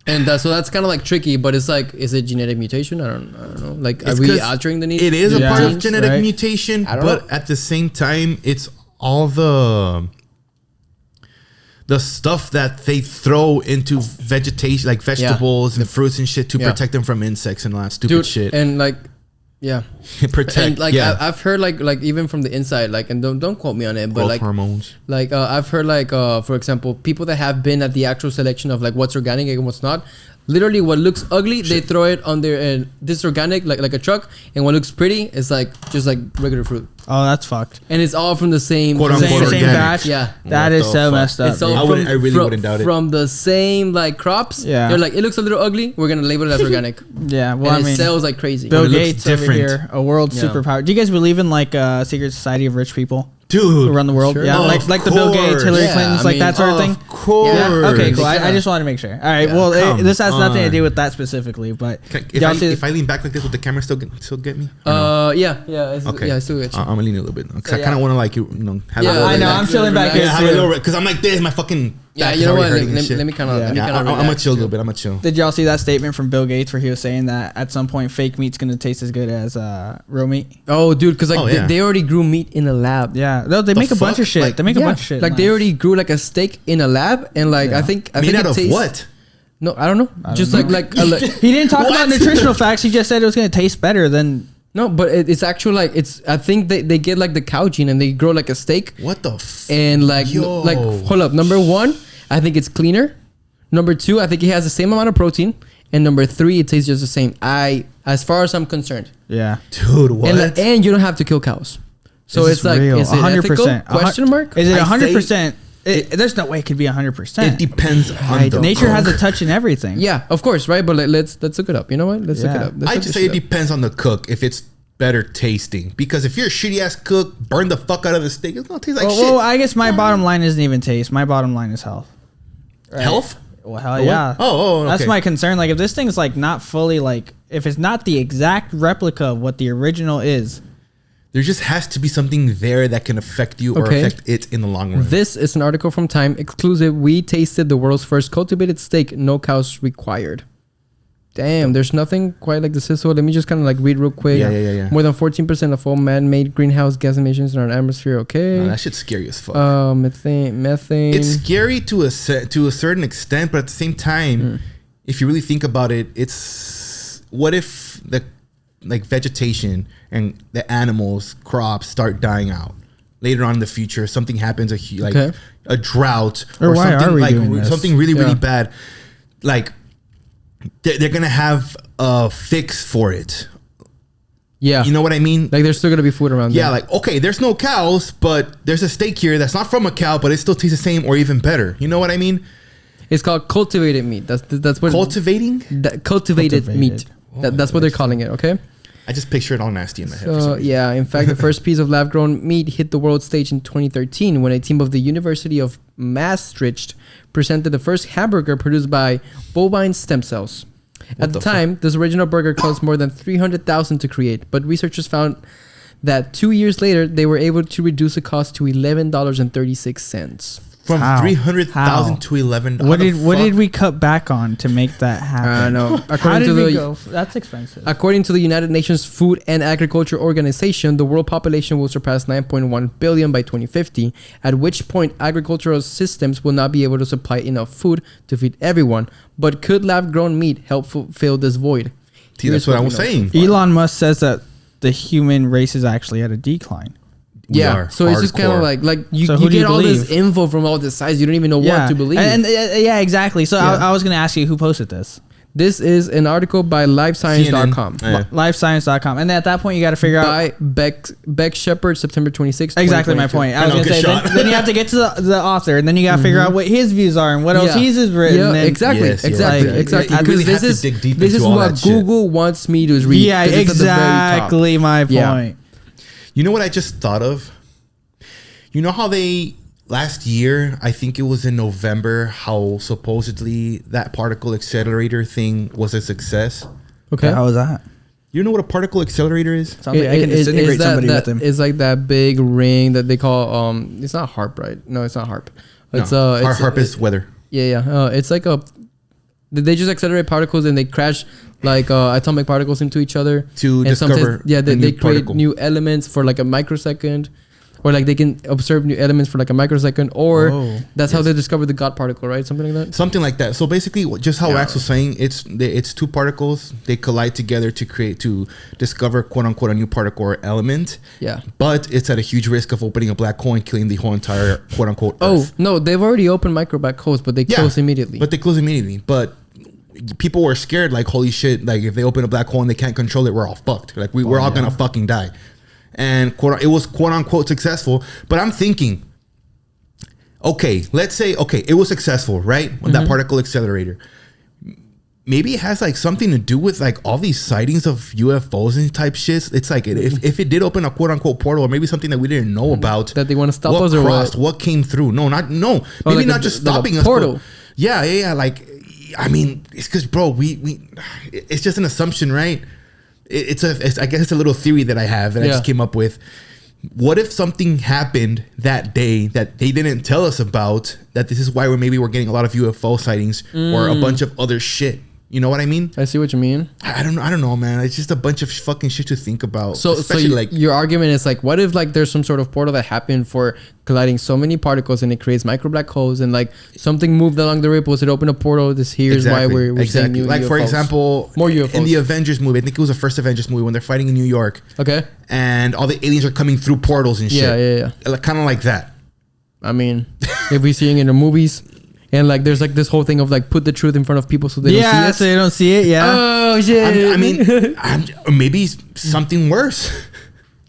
And so that's kind of like tricky, but it's like, is it genetic mutation? I don't know. Like, are we altering the need? It is a part of genetic right? mutation, but know. At the same time, it's all the stuff that they throw into vegetation, like vegetables and fruits and shit, to protect them from insects and all that stupid shit. And like, yeah, protect. And like, I've heard like even from the inside, like, and don't quote me on it, but growth like hormones. Like I've heard like for example, people that have been at the actual selection of like what's organic and what's not. Literally, what looks ugly, they throw it on their this organic like a truck, and what looks pretty is like just like regular fruit. Oh, that's fucked. And it's all from the same same batch. Yeah, that is so messed up. It's all I really wouldn't doubt it. From the same like crops. Yeah, they're like, it looks a little ugly. We're gonna label it as organic. Yeah, well, and I mean, it sells like crazy. Bill Gates over here, a world superpower. Do you guys believe in like secret society of rich people? Dude, who run the world? Sure. Yeah, like the Bill Gates, Hillary Clinton's, like that sort of thing. Of course. Yeah. Okay, cool. I just wanted to make sure. All right. Well, this has nothing to do with that specifically, but if I lean back like this, would the camera still get me? Yeah. Okay. Yeah, I still get you. I'm gonna lean a little bit because I kind of want to like have yeah, I know. I'm chilling back here. Have a little because I'm like this. My fucking yeah. You know what? Let me kind of. I'm gonna chill a little bit. I'm gonna chill. Did y'all see that statement from Bill Gates where he was saying that at some point fake meat's gonna taste as good as real meat? Oh, dude, because like they already grew meat in a lab. Yeah, no, they make a bunch of shit. Like, they make a bunch of shit. Like they already grew like a steak in a lab, and like I think made out of what? No, I don't know. Just like he didn't talk about nutritional facts. He just said it was gonna taste better than. No, but it's actually like I think they get like the cow gene and they grow like a steak. What the and like hold up. Number 1, I think it's cleaner. Number 2, I think it has the same amount of protein. And number 3, it tastes just the same. As far as I'm concerned. Yeah, dude. What? And you don't have to kill cows. So it's like, is it 100%? Question mark? Is it 100%? There's no way it could be 100%. It depends on the nature cook. has a touch in everything. Yeah, of course, right? But let's look it up. You know what? Let's look it up. I just say it depends on the cook if it's better tasting. Because if you're a shitty ass cook, burn the fuck out of the steak, it's gonna taste like shit. Well, I guess my bottom line isn't even taste. My bottom line is health. Right? Health? Well, hell yeah. Oh, okay. That's my concern. Like if this thing's like not fully like if it's not the exact replica of what the original is. There just has to be something there that can affect you or affect it in the long run. This is an article from Time exclusive. We tasted the world's first cultivated steak. No cows required. Damn, there's nothing quite like this. So let me just kind of like read real quick. Yeah. More than 14% of all man-made greenhouse gas emissions in our atmosphere. Okay. No, that shit's scary as fuck. Methane. It's scary to a certain extent, but at the same time, if you really think about it, it's what if the vegetation and the animals, crops start dying out later on in the future? Something happens, a drought or something really bad. Like they're gonna have a fix for it. Yeah, you know what I mean. Like there's still gonna be food around. Yeah, like okay, there's no cows, but there's a steak here that's not from a cow, but it still tastes the same or even better. You know what I mean? It's called cultivated meat. That's what cultivating. Cultivated meat. That's what they're calling it. Okay. I just picture it all nasty in my head. So, yeah, in fact, the first piece of lab-grown meat hit the world stage in 2013 when a team of the University of Maastricht presented the first hamburger produced by bovine stem cells. At the time, this original burger cost more than $300,000 to create, but researchers found that 2 years later, they were able to reduce the cost to $11.36. From 300,000 to 11. What did we cut back on to make that happen? I know. How did we go? That's expensive. According to the United Nations Food and Agriculture Organization, the world population will surpass 9.1 billion by 2050, at which point agricultural systems will not be able to supply enough food to feed everyone. But could lab-grown meat help fill this void? See, that's what I was saying. Elon Musk says that the human race is actually at a decline. Yeah, so it's just kind of like you get all this info from all the sides. You don't even know what to believe. And yeah, exactly. So I was going to ask you who posted this. This is an article by livescience.com. Livescience.com. And at that point, you got to figure out... By Beck Shepard, September 26th, exactly my point. I was going to say, then you have to get to the author, and then you got to figure out what his views are and what else he's written. Yeah, exactly. Because this is what Google wants me to read. Yeah, exactly my point. You know what I just thought of? You know how they last year, I think it was in November, how supposedly that particle accelerator thing was a success. Okay. How was that? You know what a particle accelerator is? Sounds like I can disintegrate somebody with them. It's like that big ring that they call it's not HARP, right? No, it's not HARP. It's HARP is weather. Yeah. It's like they just accelerate particles and they crash like atomic particles into each other to discover. They create new elements for like a microsecond. Or like they can observe new elements for like a microsecond, or that's how they discover the God particle, right? Something like that. Something like that. So basically, just how Max was saying, it's two particles. They collide together to discover quote unquote a new particle or element. Yeah. But it's at a huge risk of opening a black hole and killing the whole entire quote unquote Earth. Oh no, they've already opened micro black holes, but they close immediately. But people were scared, like holy shit, like if they open a black hole and they can't control it, we're all fucked. Like we're all gonna fucking die. And it was quote unquote successful. But I'm thinking, okay, let's say, it was successful, right? With that particle accelerator. Maybe it has like something to do with like all these sightings of UFOs and type shits. It's like if it did open a quote unquote portal, or maybe something that we didn't know about. That they want to stop us or what came through. Maybe like not just stopping us. Portal. Yeah. Like, I mean, it's because, bro, it's just an assumption, right? I guess it's a little theory that I have that I just came up with. What if something happened that day that they didn't tell us about, that this is why we're getting a lot of UFO sightings or a bunch of other shit? You know what I mean? I see what you mean. I don't know, man. It's just a bunch of fucking shit to think about. So like your argument is like, what if like there's some sort of portal that happened for colliding so many particles and it creates micro black holes, and like something moved along the ripples, it opened a portal. Here's why we're seeing new like UFOs. For example, more UFOs in the Avengers movie. I think it was the first Avengers movie when they're fighting in New York. Okay. And all the aliens are coming through portals and shit. Yeah. Like, kind of like that. I mean, if we're seeing it in the movies. And like, there's like this whole thing of like, put the truth in front of people so they don't see it. So they don't see it. Yeah. Oh shit. Maybe something worse.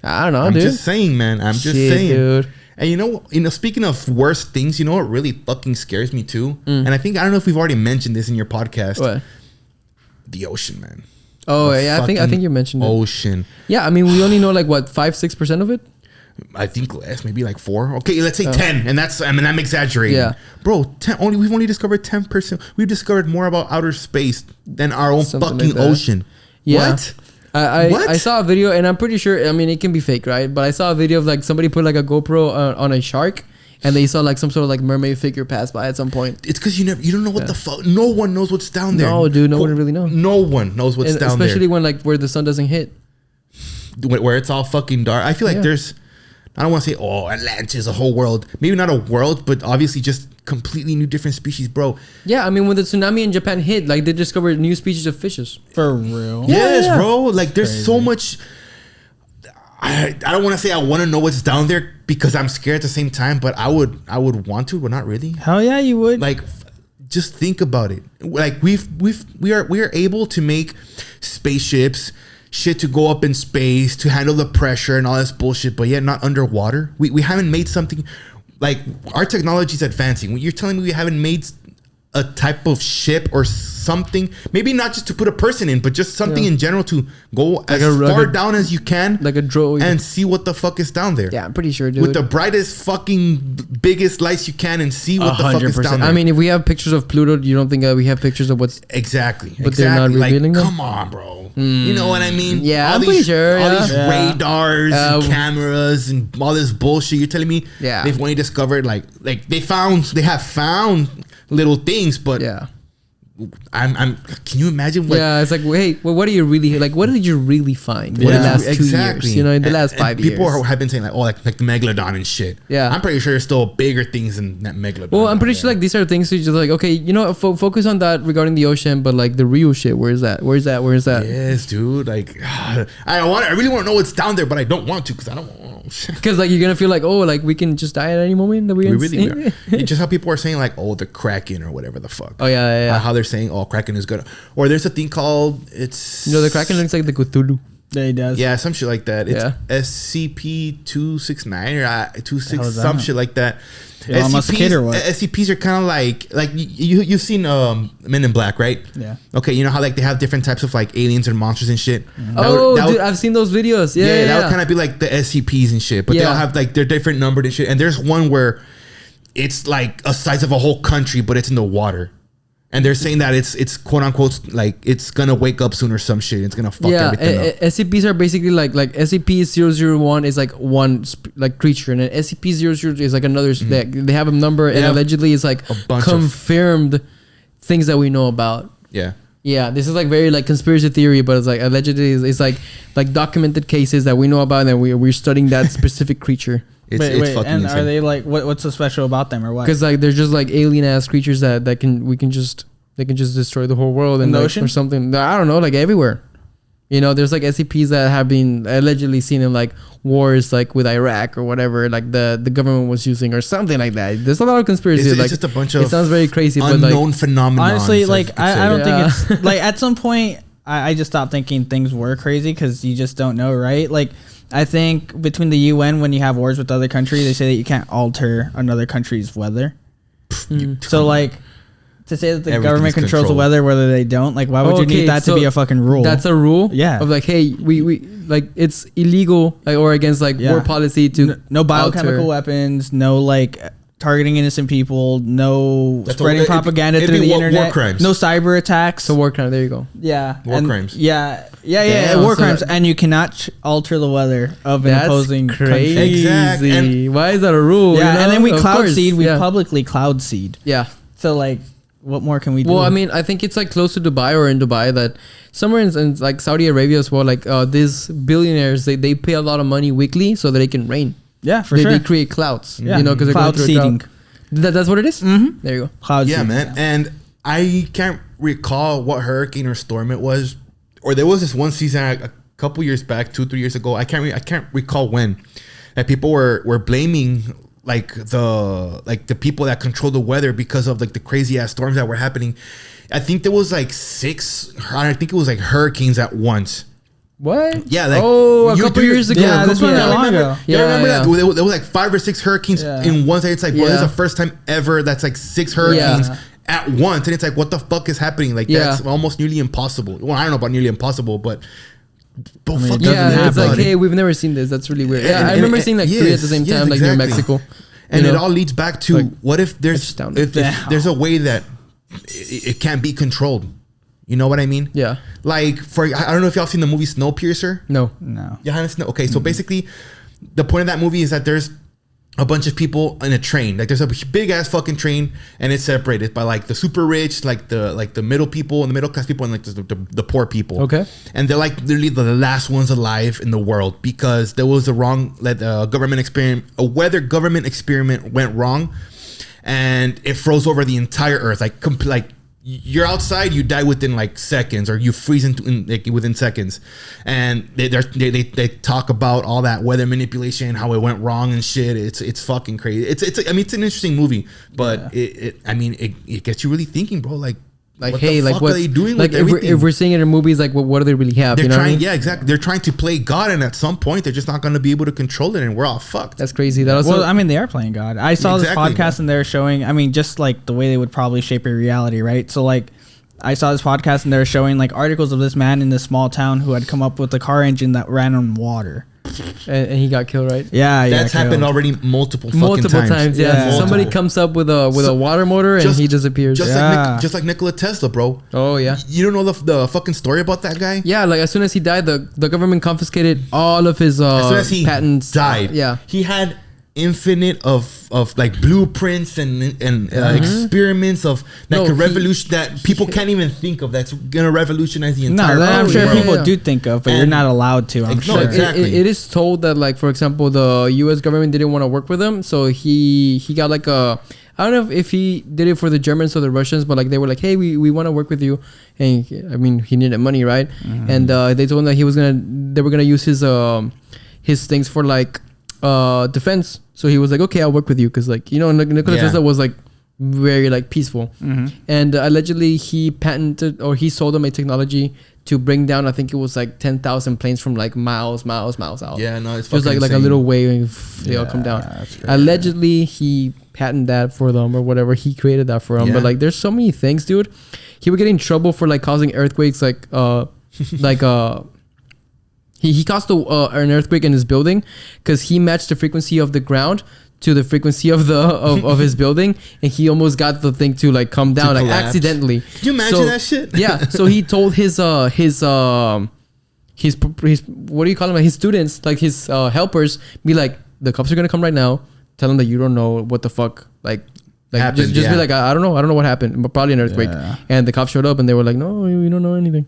I don't know, I'm dude. just saying, man. I'm just saying, dude. And you know, speaking of worse things, you know what really fucking scares me too? And I don't know if we've already mentioned this in your podcast. What? The ocean, man. Oh yeah, I think you mentioned ocean. Yeah, I mean, we only know like what 5-6% of it. I think less, maybe like 4. Okay, let's say 10, and I'm exaggerating. Yeah, bro, we've only discovered 10%. We've discovered more about outer space than our own fucking ocean. Yeah. What? I saw a video, and I'm pretty sure. I mean, it can be fake, right? But I saw a video of like somebody put like a GoPro on a shark, and they saw like some sort of like mermaid figure pass by at some point. It's because you don't know what the fuck. No one knows what's down there. No, dude, no one really knows. No one knows what's down there, especially when like where the sun doesn't hit, where it's all fucking dark. I feel like there's. I don't want to say, Atlantis, a whole world. Maybe not a world, but obviously just completely new different species, bro. Yeah, I mean, when the tsunami in Japan hit, like they discovered new species of fishes. For real? Yes, bro. Like there's so much. I don't want to say I want to know what's down there because I'm scared at the same time, but I would want to, but not really. Hell yeah, you would. Like, just think about it. Like we are able to make spaceships, shit to go up in space, to handle the pressure and all this bullshit, but yet not underwater. We haven't made something like our technology is advancing. You're telling me we haven't made a type of ship or something, maybe not just to put a person in, but just something in general to go like as far down as you can, like a drone, and see what the fuck is down there. Yeah, I'm pretty sure, dude. With the brightest fucking biggest lights you can, and see what the fuck is down there. I mean, if we have pictures of Pluto, you don't think we have pictures of what's exactly? But they're not revealing them? Come on, bro. You know what I mean? Yeah, I'm pretty sure. All these radars and cameras and all this bullshit. You're telling me they've only discovered like they have found little things, but I'm can you imagine what it's like, wait, well, what are you really like, what did you really find in the last 2 years, you know, in the last 5 years? People have been saying like the megalodon and shit. I'm pretty sure there's still bigger things than that megalodon. Well, I'm pretty sure like these are things you just like, okay, you know, focus on that regarding the ocean, but like the real shit, where's that? Yes, dude, like I really want to know what's down there, but I don't want to because I don't want because like you're gonna feel like, oh, like we can just die at any moment that we really are. Just how people are saying like, oh, the Kraken or whatever the fuck. Oh yeah. How they're saying, oh, Kraken is good, or there's a thing called the Kraken looks like the Cthulhu. Yeah, he does. Yeah, some shit like that. It's SCP-269 or 26, some shit like that. SCPs are kind of like you've seen Men in Black, right? Yeah. Okay, you know how like they have different types of like aliens and monsters and shit. Dude, I've seen those videos. Yeah, that would kind of be like the SCPs and shit, but they all have like they're different numbered and shit. And there's one where it's like a size of a whole country, but it's in the water. And they're saying that it's quote unquote like it's gonna wake up soon or some shit. It's gonna fuck everything up. SCPs are basically like SCP-001 is like one like creature, and then SCP-002 is like another. They have a number, and allegedly it's like confirmed things that we know about. Yeah, this is like very like conspiracy theory, but it's like allegedly it's like documented cases that we know about, and we're studying that specific creature. It's fucking and insane. Are they like what's so special about them or what? Because like they're just like alien ass creatures that can just destroy the whole world in the ocean or something. I don't know, like everywhere. You know, there's like SCPs that have been allegedly seen in like wars like with Iraq or whatever, like the government was using or something like that. There's a lot of conspiracy. It's like just a bunch of it sounds very crazy, unknown but like phenomenon. Honestly, like I don't think it's like at some point I just stopped thinking things were crazy because you just don't know, right? Like I think between the UN, when you have wars with other countries, they say that you can't alter another country's weather. So like to say that the government controls the weather, whether they don't, like why would you need that to be a fucking rule? That's a rule. Yeah. Of like, hey, we like it's illegal like, or against like war policy to no biochemical weapons, no like targeting innocent people, no spreading propaganda through the internet, war crimes. No cyber attacks. So war crime. There you go. Yeah. War crimes. Yeah. War crimes, and you cannot alter the weather of an opposing crazy. country. Exactly. And why is that a rule? Yeah, you know? and then we cloud seed. We publicly cloud seed. Yeah. So like, what more can we do? Well, I mean, I think it's like close to Dubai or in Dubai that somewhere in like Saudi Arabia as well. Like these billionaires, they pay a lot of money weekly so that they can rain. Yeah, for sure. They create clouds. Yeah. You know, because cloud seeding. That's what it is? Mm-hmm. There you go. Cloud seeding. Man. Yeah, man. And I can't recall what hurricane or storm it was. Or there was this one season a couple years back, 2-3 years ago. I can't recall when. That people were blaming like the people that control the weather because of like the crazy ass storms that were happening. I think there was like 6. I think it was like hurricanes at once. What? Yeah, like a couple years ago. Yeah, this wasn't that long ago. Yeah, remember that? There was like 5 or 6 hurricanes in one day. It's like, well, this is the first time ever that's like 6 hurricanes at once, and it's like, what the fuck is happening? Like that's almost nearly impossible. Well, I don't know about nearly impossible, but it's like, hey, we've never seen this. That's really weird. I remember seeing like 3 at the same time, like near Mexico. And it all leeds back to like, what if there's there's a way that it can't be controlled. You know what I mean? Yeah. Like I don't know if y'all seen the movie Snowpiercer. No. You haven't seen? Okay, so basically, the point of that movie is that there's a bunch of people in a train. Like there's a big ass fucking train, and it's separated by like the super rich, like the middle people and the middle class people, and like the poor people. Okay. And they're like literally the last ones alive in the world because there was a wrong government experiment, a weather government experiment went wrong, and it froze over the entire earth. Like you're outside, you die within like seconds, or you freeze within seconds. And they talk about all that weather manipulation, how it went wrong and shit. It's fucking crazy. It's an interesting movie, but it gets you really thinking, bro. Like what hey, the like fuck what are they doing? Like with if we're seeing it in movies, like what do they really have? They're you know trying, what I mean? yeah, exactly. They're trying to play God, and at some point, they're just not going to be able to control it, and we're all fucked. That's crazy. That also, well, I mean, they are playing God. I saw this podcast, and they're showing. I mean, just like the way they would probably shape your reality, right? So like, I saw this podcast, and they're showing like articles of this man in this small town who had come up with a car engine that ran on water. And he got killed, right? Yeah, that's happened already multiple times. Yeah, somebody comes up with a water motor and he disappears. Just like Nikola Tesla, bro. Oh yeah. You don't know the fucking story about that guy? Yeah, like as soon as he died, the government confiscated all of his as soon as he patents. Died. Yeah, he had infinite of like blueprints and experiments of that could revolution that people can't even think of. That's gonna revolutionize the entire world. I'm sure people do think of, but you're not allowed to. I'm sure. Exactly. It is told that, like, for example, the U.S. government didn't want to work with him, so he got like I don't know if he did it for the Germans or the Russians, but like they were like, hey, we want to work with you, and I mean he needed money, right? And they told him that they were gonna use his things for like defense. So he was like, okay, I'll work with you, because like, you know, Nikola Tesla was like very like peaceful, and allegedly he patented or he sold them a technology to bring down, I think it was like 10,000 planes from like miles out. Yeah, no, it's just like a little wave, they all come down. Allegedly he patented that for them or whatever, he created that for them. But like there's so many things, dude. He would get in trouble for like causing earthquakes, like He caused an earthquake in his building because he matched the frequency of the ground to the frequency of the of his building, and he almost got the thing to like come down like accidentally. Can you imagine that shit? Yeah. So he told his what do you call them? His students, like his helpers, be like, the cops are gonna come right now. Tell them that you don't know what the fuck happened, just be like, I don't know what happened, but probably an earthquake. Yeah. And the cops showed up and they were like, no, we don't know anything.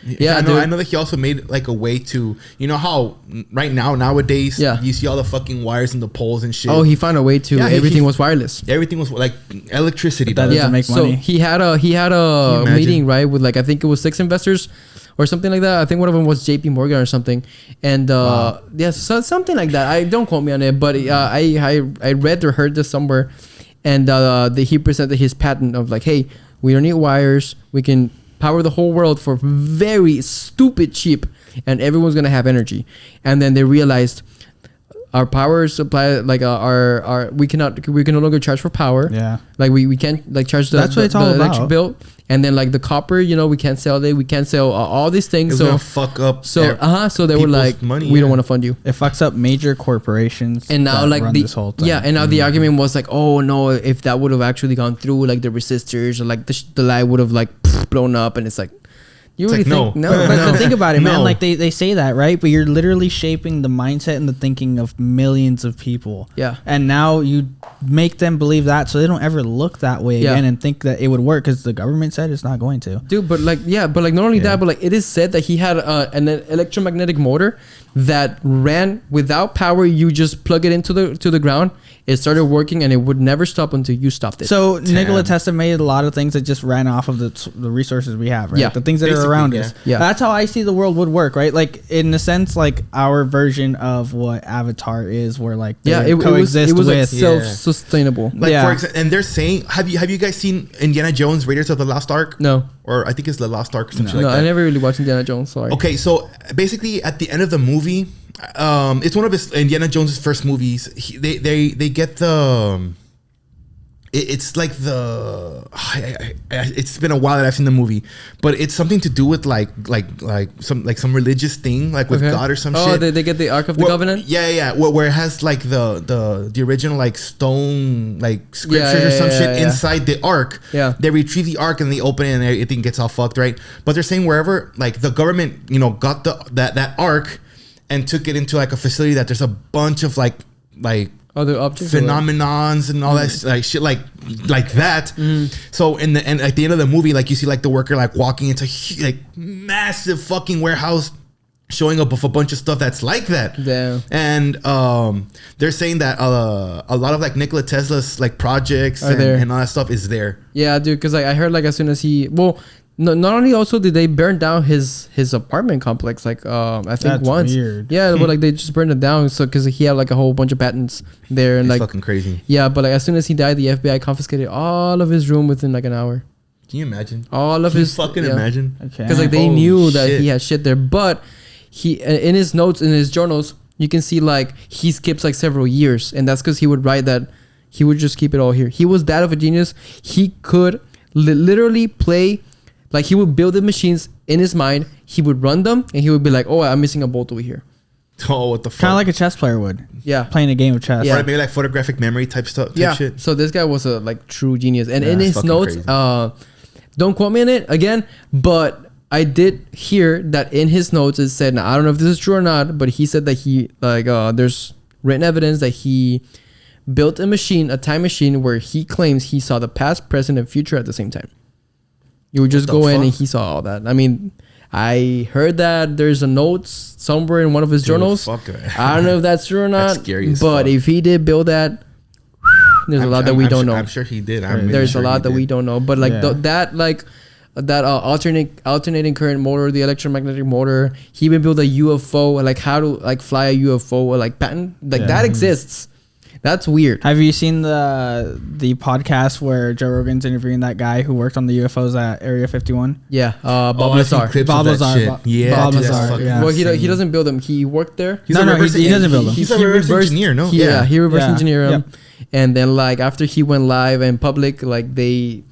Yeah, I know that he also made like a way to, you know how right nowadays you see all the fucking wires and the poles and shit. Oh, he found a way to everything was wireless. Everything was like electricity. That doesn't make money. So he had a meeting, right, with like I think it was 6 investors or something like that. I think one of them was JP Morgan or something. And so something like that. I don't quote me on it, but I read or heard this somewhere. And he presented his patent of like, hey, we don't need wires. We can power the whole world for very stupid cheap, and everyone's gonna have energy. And then they realized our power supply, like we can no longer charge for power. Yeah, like we can't like charge the electric bill. And then like the copper, we can't sell it. We can't sell all these things. It's gonna fuck up. So they were like, we don't want to fund you. It fucks up major corporations. And now like this whole thing. And now the argument was like, oh no, if that would have actually gone through, like the resistors or like the light would have like blown up. And it's like, you really think no? But think about it, man. Like they say that, right? But you're literally shaping the mindset and the thinking of millions of people. Yeah. And now you make them believe that, so they don't ever look that way again and think that it would work because the government said it's not going to. Dude, but like not only that, but like it is said that he had an electromagnetic motor that ran without power. You just plug it into the ground. It started working and it would never stop until you stopped it. So Nikola Tesla made a lot of things that just ran off of the resources we have, right? Yeah. The things that are around us. Yeah. That's how I see the world would work, right? Like in a sense, like our version of what Avatar is, where like it was like self-sustainable. Like for example, and they're saying, have you guys seen Indiana Jones Raiders of the Lost Ark? No. Or I think it's the Lost Ark or something like that. No, I never really watched Indiana Jones. Sorry. Okay, so basically at the end of the movie, it's one of his Indiana Jones' first movies. They get the. It's like the. It's been a while that I've seen the movie, but it's something to do with like some religious thing, like with God or some shit. Oh, they get the Ark of the Covenant. Yeah. Where it has like the original like stone like scriptures or some shit inside the Ark. Yeah. They retrieve the Ark and they open it and everything gets all fucked, right? But they're saying wherever like the government got that Ark and took it into like a facility that there's a bunch of like other objects, phenomenons and all that like shit like that. So at the end of the movie, like you see like the worker like walking into like massive fucking warehouse, showing up with a bunch of stuff that's like that. Damn. And they're saying that a lot of like Nikola Tesla's like projects and all that stuff is there. Yeah, dude. Because like I heard like as soon as not only also did they burn down his apartment complex, like I think that's once. Weird. Yeah, but like they just burned it down, so because he had like a whole bunch of patents there and it's like fucking crazy. Yeah, but like as soon as he died, the FBI confiscated all of his room within like an hour. Can you imagine? All of his fucking imagine? Because like they knew that he had shit there, but he in his notes in his journals you can see like he skips like several years, and that's because he would write that he would just keep it all here. He was that of a genius. He could literally play. Like he would build the machines in his mind. He would run them, and he would be like, "Oh, I'm missing a bolt over here." Oh, what the fuck? Kind of like a chess player would. Yeah, playing a game of chess. Yeah, maybe like photographic memory type stuff. Shit. So this guy was a like true genius, and in his notes, don't quote me on it again, but I did hear that in his notes it said, now I don't know if this is true or not, but he said that he there's written evidence that he built a time machine where he claims he saw the past, present, and future at the same time. You would just go in and he saw all that. I mean, I heard that there's a notes somewhere in one of his journals. I don't know if that's true or not. That's scary as fuck. If he did build that, there's a lot that we don't know. I'm sure he did. There's a lot that we don't know. But like that alternating current motor, the electromagnetic motor, he even built a UFO, like how to like fly a UFO, or like patent, like that exists. That's weird. Have you seen the podcast where Joe Rogan's interviewing that guy who worked on the UFOs at Area 51? Yeah, Bob Lazar. Bob Lazar. Bob Lazar. Yeah. Well, he doesn't build them. He worked there. He doesn't build them. He's a reverse engineer, no? He reverse engineered them. And then like after he went live and public, like they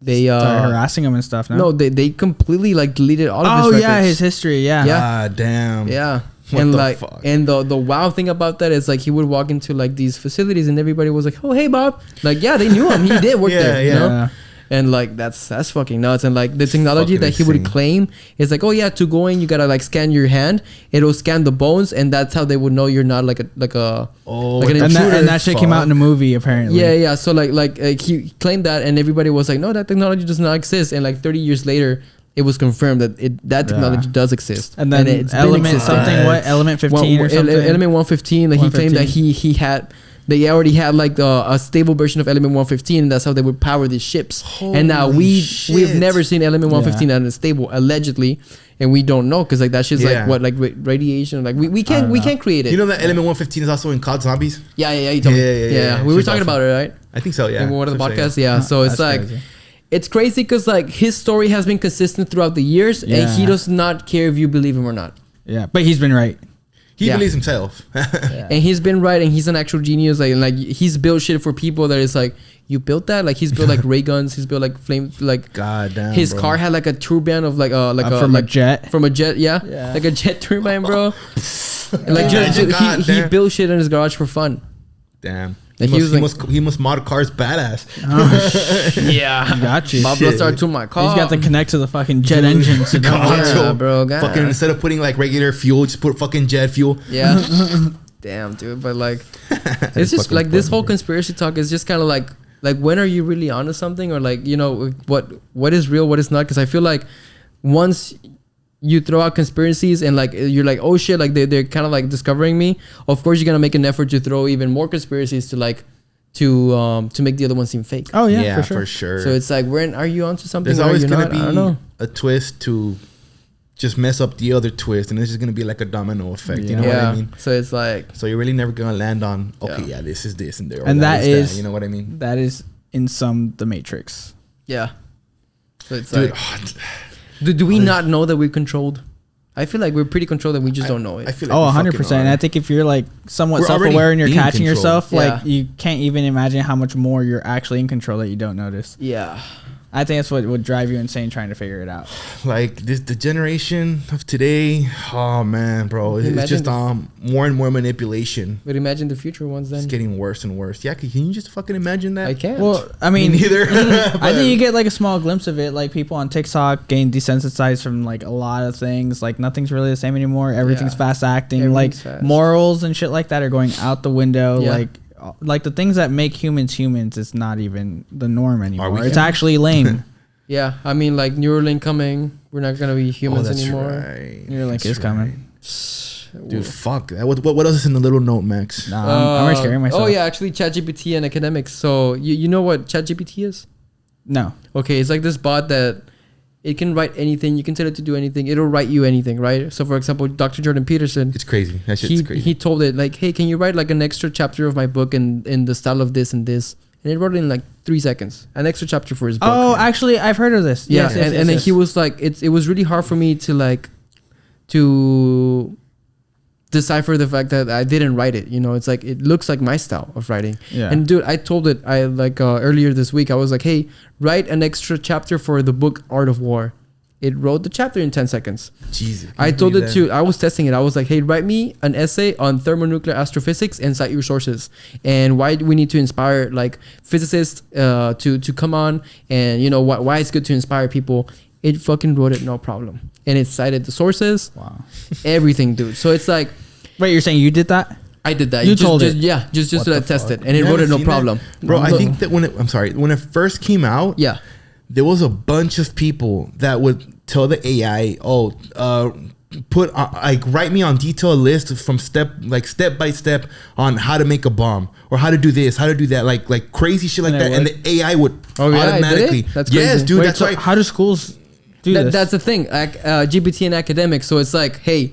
started harassing him and stuff. No, they completely like deleted all of his records. His history. Yeah. Ah, damn. Yeah. And like, and the wow thing about that is like he would walk into like these facilities and everybody was like, oh hey Bob, like yeah, they knew him, he did work there, you know. And like that's fucking nuts. And like the technology that he would claim is like, oh yeah, to go in you gotta like scan your hand, it'll scan the bones, and that's how they would know you're not like an intruder. And that shit came out in a movie apparently. Yeah. So like he claimed that, and everybody was like, no, that technology does not exist. And like 30 years later, it was confirmed that that technology does exist. And then it's element something, what element 15 or something. Element 115. Like he claimed that he had. They already had like a stable version of Element 115, and that's how they would power these ships. Holy and now we've never seen Element 115 unstable, allegedly, and we don't know because like that shit's like what, like radiation. Like we can't create it. You know that Element 115 is also in COD Zombies. Yeah. You told me. Yeah. We were talking about it, right? I think so. Yeah. In one of the podcasts. Yeah. So it's like. Crazy. It's crazy because like his story has been consistent throughout the years, and he does not care if you believe him or not. Yeah, but he's been right. He believes himself. And he's been right, and he's an actual genius. Like he's built shit for people that is like, you built that? Like he's built like ray guns. He's built like flame. Like goddamn. His car had like a turbine of like a jet. From a jet, yeah. Like a jet turbine, bro. And like he built shit in his garage for fun. Damn. He must mod cars badass. Yeah, got you. Bob start to my car. He's got to connect to the fucking jet engine. Bro. God. Fucking instead of putting like regular fuel, just put fucking jet fuel. Yeah. Damn, dude. But like, it's just like this whole conspiracy talk is just kind of like when are you really onto something, or like, you know, what is real, what is not? Because I feel like once you throw out conspiracies and like you're like, oh shit, like they're kind of like discovering me, of course you're gonna make an effort to throw even more conspiracies to like to make the other one seem fake. Oh yeah, for sure. So it's like, when are you onto something? There's always gonna be a twist to just mess up the other twist, and it's just gonna be like a domino effect. You know what I mean? So it's like, so you're really never gonna land on this is this and there, and that is that, you know what I mean? That is in some The Matrix. Yeah. So it's like, do we not know that we're controlled? I feel like we're pretty controlled and we just don't know it. I feel like 100%. And I think if you're like somewhat self-aware and you're catching yourself, like you can't even imagine how much more you're actually in control that you don't notice. Yeah. I think that's what would drive you insane trying to figure it out. Like the generation of today, oh man, bro, it's just more and more manipulation. But imagine the future ones then. It's getting worse and worse. Yeah, can you just fucking imagine that? I can't. Well, I mean, me neither. I think you get like a small glimpse of it. Like people on TikTok getting desensitized from like a lot of things. Like nothing's really the same anymore. Everything's fast acting. Everything's fast. Morals and shit like that are going out the window. Yeah. Like the things that make humans is not even the norm anymore. It's actually lame. Yeah, I mean, like Neuralink coming, we're not gonna be humans anymore. Right. Neuralink is coming. Dude, fuck. What else is in the little note, Max? Nah, I'm already scaring myself. Oh yeah, actually, ChatGPT and academics. So you know what ChatGPT is? No. Okay, it's like this bot that it can write anything. You can tell it to do anything. It'll write you anything, right? So for example, Dr. Jordan Peterson. It's crazy. That shit's crazy. He told it like, hey, can you write like an extra chapter of my book in the style of this and this? And it wrote it in like 3 seconds. An extra chapter for his book. Oh, actually, I've heard of this. Yeah, yes, and then he was like, it was really hard for me to decipher the fact that I didn't write it. You know, it's like, it looks like my style of writing. Yeah. And dude, I told it, earlier this week, I was like, hey, write an extra chapter for the book Art of War. It wrote the chapter in 10 seconds. Jesus. I told it to, I was testing it. I was like, hey, write me an essay on thermonuclear astrophysics and cite your sources. And why do we need to inspire like physicists to come on, and you know why it's good to inspire people. It fucking wrote it, no problem. And it cited the sources. Wow. Everything, dude. So it's like, wait, you're saying you did that? I did that. You told it? Yeah, just to test it. And it wrote it, no problem. Bro, I think that when it first came out, yeah, there was a bunch of people that would tell the AI, put write me on detailed list from step by step on how to make a bomb or how to do this, how to do that, like crazy shit like that, and the AI would automatically. That's crazy. Yes, dude. That's right. How do schools do this? That's the thing. GPT and academics. So it's like, hey,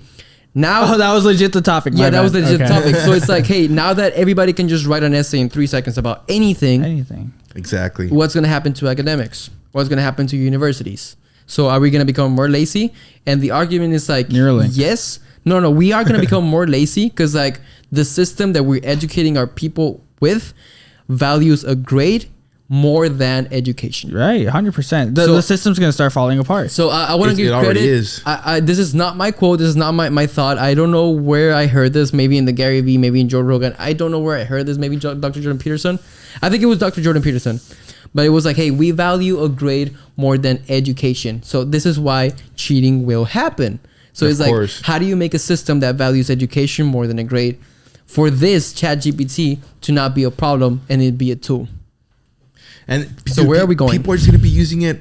now that was legit the topic. Yeah, that was the legit topic. So it's like, hey, now that everybody can just write an essay in 3 seconds about anything. Exactly. What's going to happen to academics? What's going to happen to universities? So are we going to become more lazy? And the argument is like, Neuralink. Yes. No, we are going to become more lazy because like the system that we're educating our people with values a grade more than education. Right, 100%. The system's gonna start falling apart. So I want to give credit. Is. This is not my quote. This is not my thought. I don't know where I heard this. Maybe in the Gary Vee, maybe in Joe Rogan. I don't know where I heard this. Maybe Dr. Jordan Peterson. I think it was Dr. Jordan Peterson. But it was like, hey, we value a grade more than education. So this is why cheating will happen. So it's like, how do you make a system that values education more than a grade for this ChatGPT to not be a problem and it be a tool? And so dude, where are we going? People are just going to be using it.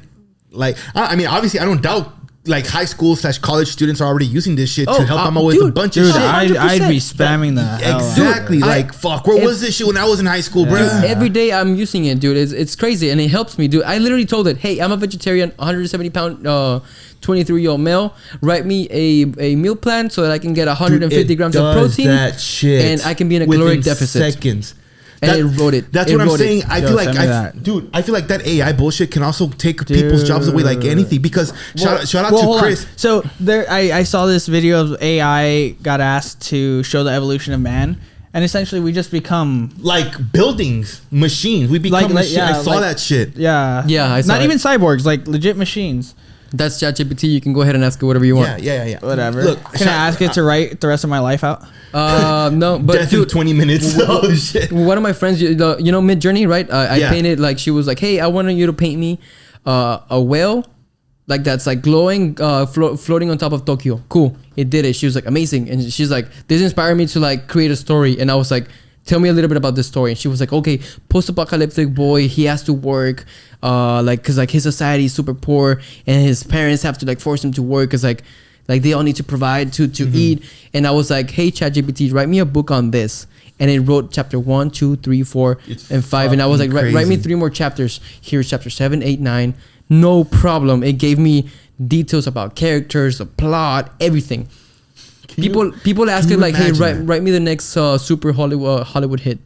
Like, I mean, obviously, I don't doubt like high school / college students are already using this shit to help them out with a bunch of shit. I'd be spamming that. Exactly. Dude, like, fuck, where was this shit when I was in high school, bro? Dude, every day I'm using it, dude. It's crazy and it helps me, dude. I literally told it, hey, I'm a vegetarian, 170 pound, 23-year-old male. Write me a meal plan so that I can get 150 grams of protein. That shit and I can be in a caloric deficit. Seconds. And it wrote it. That's what I'm saying. I feel like, I feel like that AI bullshit can also take people's jobs away like anything. Because shout out to Chris. So there, I saw this video of AI got asked to show the evolution of man, and essentially we just become like buildings, machines. We become machines. I saw that shit. Yeah, I saw not even cyborgs, like legit machines. That's ChatGPT. You can go ahead and ask it whatever you want. Yeah. Whatever. Look, can I ask it to write the rest of my life out? No, but dude, 20 minutes. Oh shit. One of my friends, you know, Mid Journey, right? I painted like she was like, hey, I wanted you to paint me a whale, like that's like glowing, floating on top of Tokyo. Cool. It did it. She was like, amazing, and she's like, this inspired me to like create a story, and I was like, tell me a little bit about this story. And she was like, okay, post-apocalyptic boy, he has to work, like, cause like his society is super poor, and his parents have to like force him to work, cause like they all need to provide to eat. And I was like, hey, ChatGPT, write me a book on this. And it wrote chapter 1, 2, 3, 4, and 5. And I was like, write me 3 more chapters. Here's chapter 7, 8, 9. No problem. It gave me details about characters, the plot, everything. People ask it like, hey, write me the next super Hollywood hit.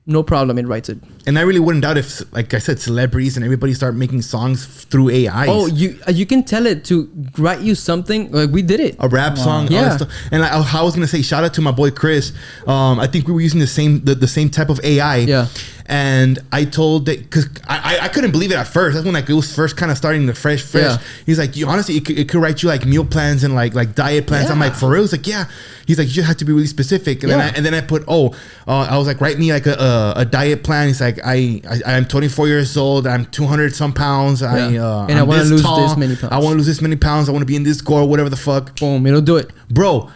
No problem, it writes it. And I really wouldn't doubt if, like I said, celebrities and everybody start making songs through AI. Oh, you can tell it to write you something. Like we did it, a rap song. Yeah. All that stuff. And I was gonna say, shout out to my boy Chris. I think we were using the same type of AI. Yeah. And I told that because I couldn't believe it at first. That's when like it was first kind of starting the fresh. Yeah. He's like, you honestly, it could write you like meal plans and like diet plans. Yeah. I'm like, for real? He's like, yeah. He's like, you just have to be really specific. And then I put, I was like, write me like a diet plan. He's like, I'm 24 years old. I'm 200 some pounds. And I want to lose this many pounds. I want to lose this many pounds. I want to be in this score, whatever the fuck. Boom, it'll do it, bro.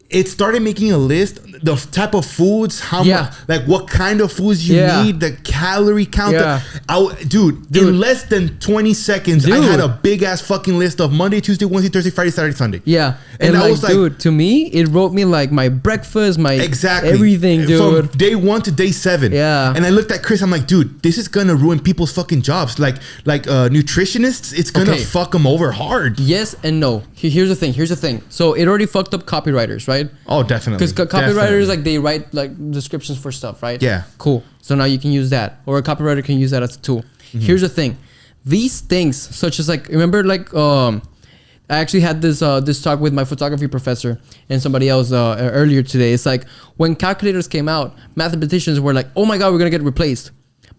It started making a list, the type of foods, how much, like what kind of foods you need, the calorie count. Dude, in less than 20 seconds, I had a big ass fucking list of Monday, Tuesday, Wednesday, Thursday, Friday, Saturday, Sunday. Yeah. And I was like, dude, to me, it wrote me like my breakfast, my everything, dude. From day 1 to day 7. Yeah. And I looked at Chris, I'm like, dude, this is gonna ruin people's fucking jobs. Like nutritionists, it's gonna fuck them over hard. Yes and no. Here's the thing. So it already fucked up copywriters, right? Oh, definitely. Because copywriters, like they write like descriptions for stuff, right? Yeah. Cool. So now you can use that, or a copywriter can use that as a tool. Here's the thing. These things, such as like, remember like, I actually had this talk with my photography professor and somebody else earlier today. It's like when calculators came out, mathematicians were like, oh my God, we're going to get replaced.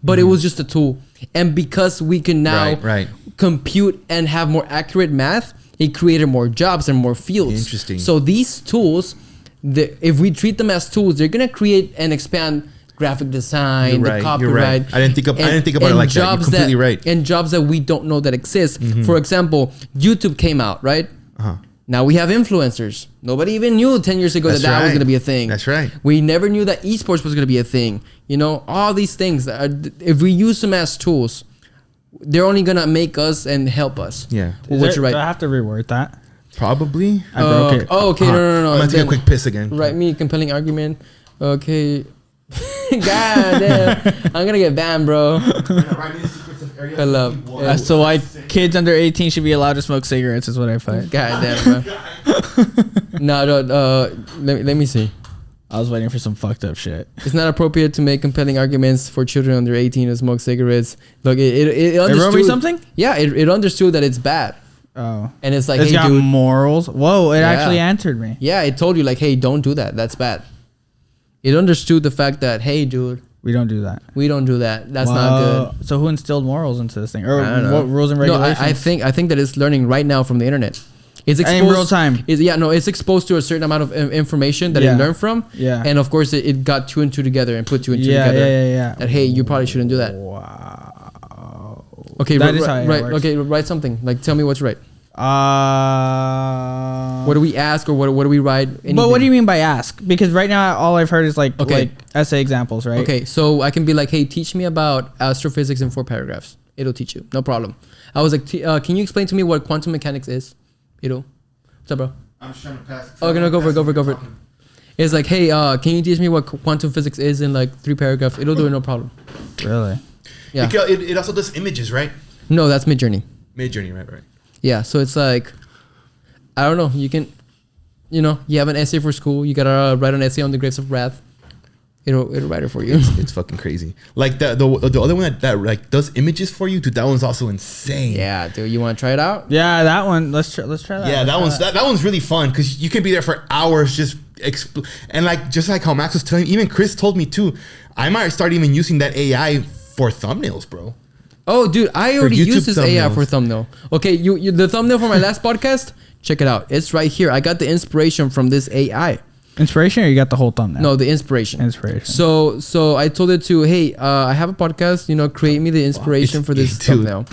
But it was just a tool. And because we can now compute and have more accurate math, it created more jobs and more fields. Interesting. So these tools, if we treat them as tools, they're going to create and expand graphic design, the copyright. I didn't think about it like that. You're completely right. And jobs that we don't know that exist. For example, YouTube came out, right? Now we have influencers. Nobody even knew 10 years ago that was going to be a thing. That's right. We never knew that esports was going to be a thing. You know, all these things, if we use them as tools, they're only going to make us and help us. Yeah. Do I have to reword that? Probably. I broke it. Oh, okay. No. I'm going to take a quick piss again. Write me a compelling argument. Okay. God damn. I'm going to get banned, bro. I love. So why kids under 18 should be allowed to smoke cigarettes is what I find. God damn, bro. No, let me see. I was waiting for some fucked up shit. It's not appropriate to make compelling arguments for children under 18 to smoke cigarettes. Look, it understood. It wrote me something? Yeah, it understood that it's bad. Oh. And it's like, it's hey, got dude. morals. Whoa, it actually answered me. Yeah, it told you like, hey, don't do that. That's bad. It understood the fact that, hey, dude. We don't do that. We don't do that. That's not good. So who instilled morals into this thing, or I don't know. what rules and regulations? No, I think that it's learning right now from the internet. It's exposed in real time. It's exposed to a certain amount of information that it learned from. Yeah. And of course, it got 2 and 2 together and put 2 and 2 together. Yeah. That hey, you probably shouldn't do that. Wow. Okay, that is how it right. works. Okay, write something. Like, tell me what's right. What do we ask or what do we write? Anything. But what do you mean by ask? Because right now all I've heard is like essay examples, right? Okay, so I can be like, hey, teach me about astrophysics in 4 paragraphs. It'll teach you, no problem. I was like, can you explain to me what quantum mechanics is? What's up, bro? I'm just trying to pass. Okay, no, go for it. It's like, hey, can you teach me what quantum physics is in like 3 paragraphs? It'll do it, no problem. Really? Yeah. It also does images, right? No, that's Midjourney. Midjourney, right. Yeah, so it's like, I don't know. You can, you have an essay for school. You gotta write an essay on the grapes of wrath. It'll write it for you. It's fucking crazy. Like the other one that like does images for you, dude. That one's also insane. Yeah, dude. You want to try it out? Yeah, that one. Let's try that. Yeah, that one's really fun because you can be there for hours just and like just like how Max was telling, even Chris told me too. I might start even using that AI for thumbnails, bro. Oh, dude, I already used this AI thumbnails. for thumbnail. Okay, you the thumbnail for my last podcast. Check it out. It's right here. I got the inspiration from this AI. Inspiration, or you got the whole thumbnail? No, the inspiration. Inspiration. So I told it to, hey, I have a podcast. Create me the inspiration for this thumbnail.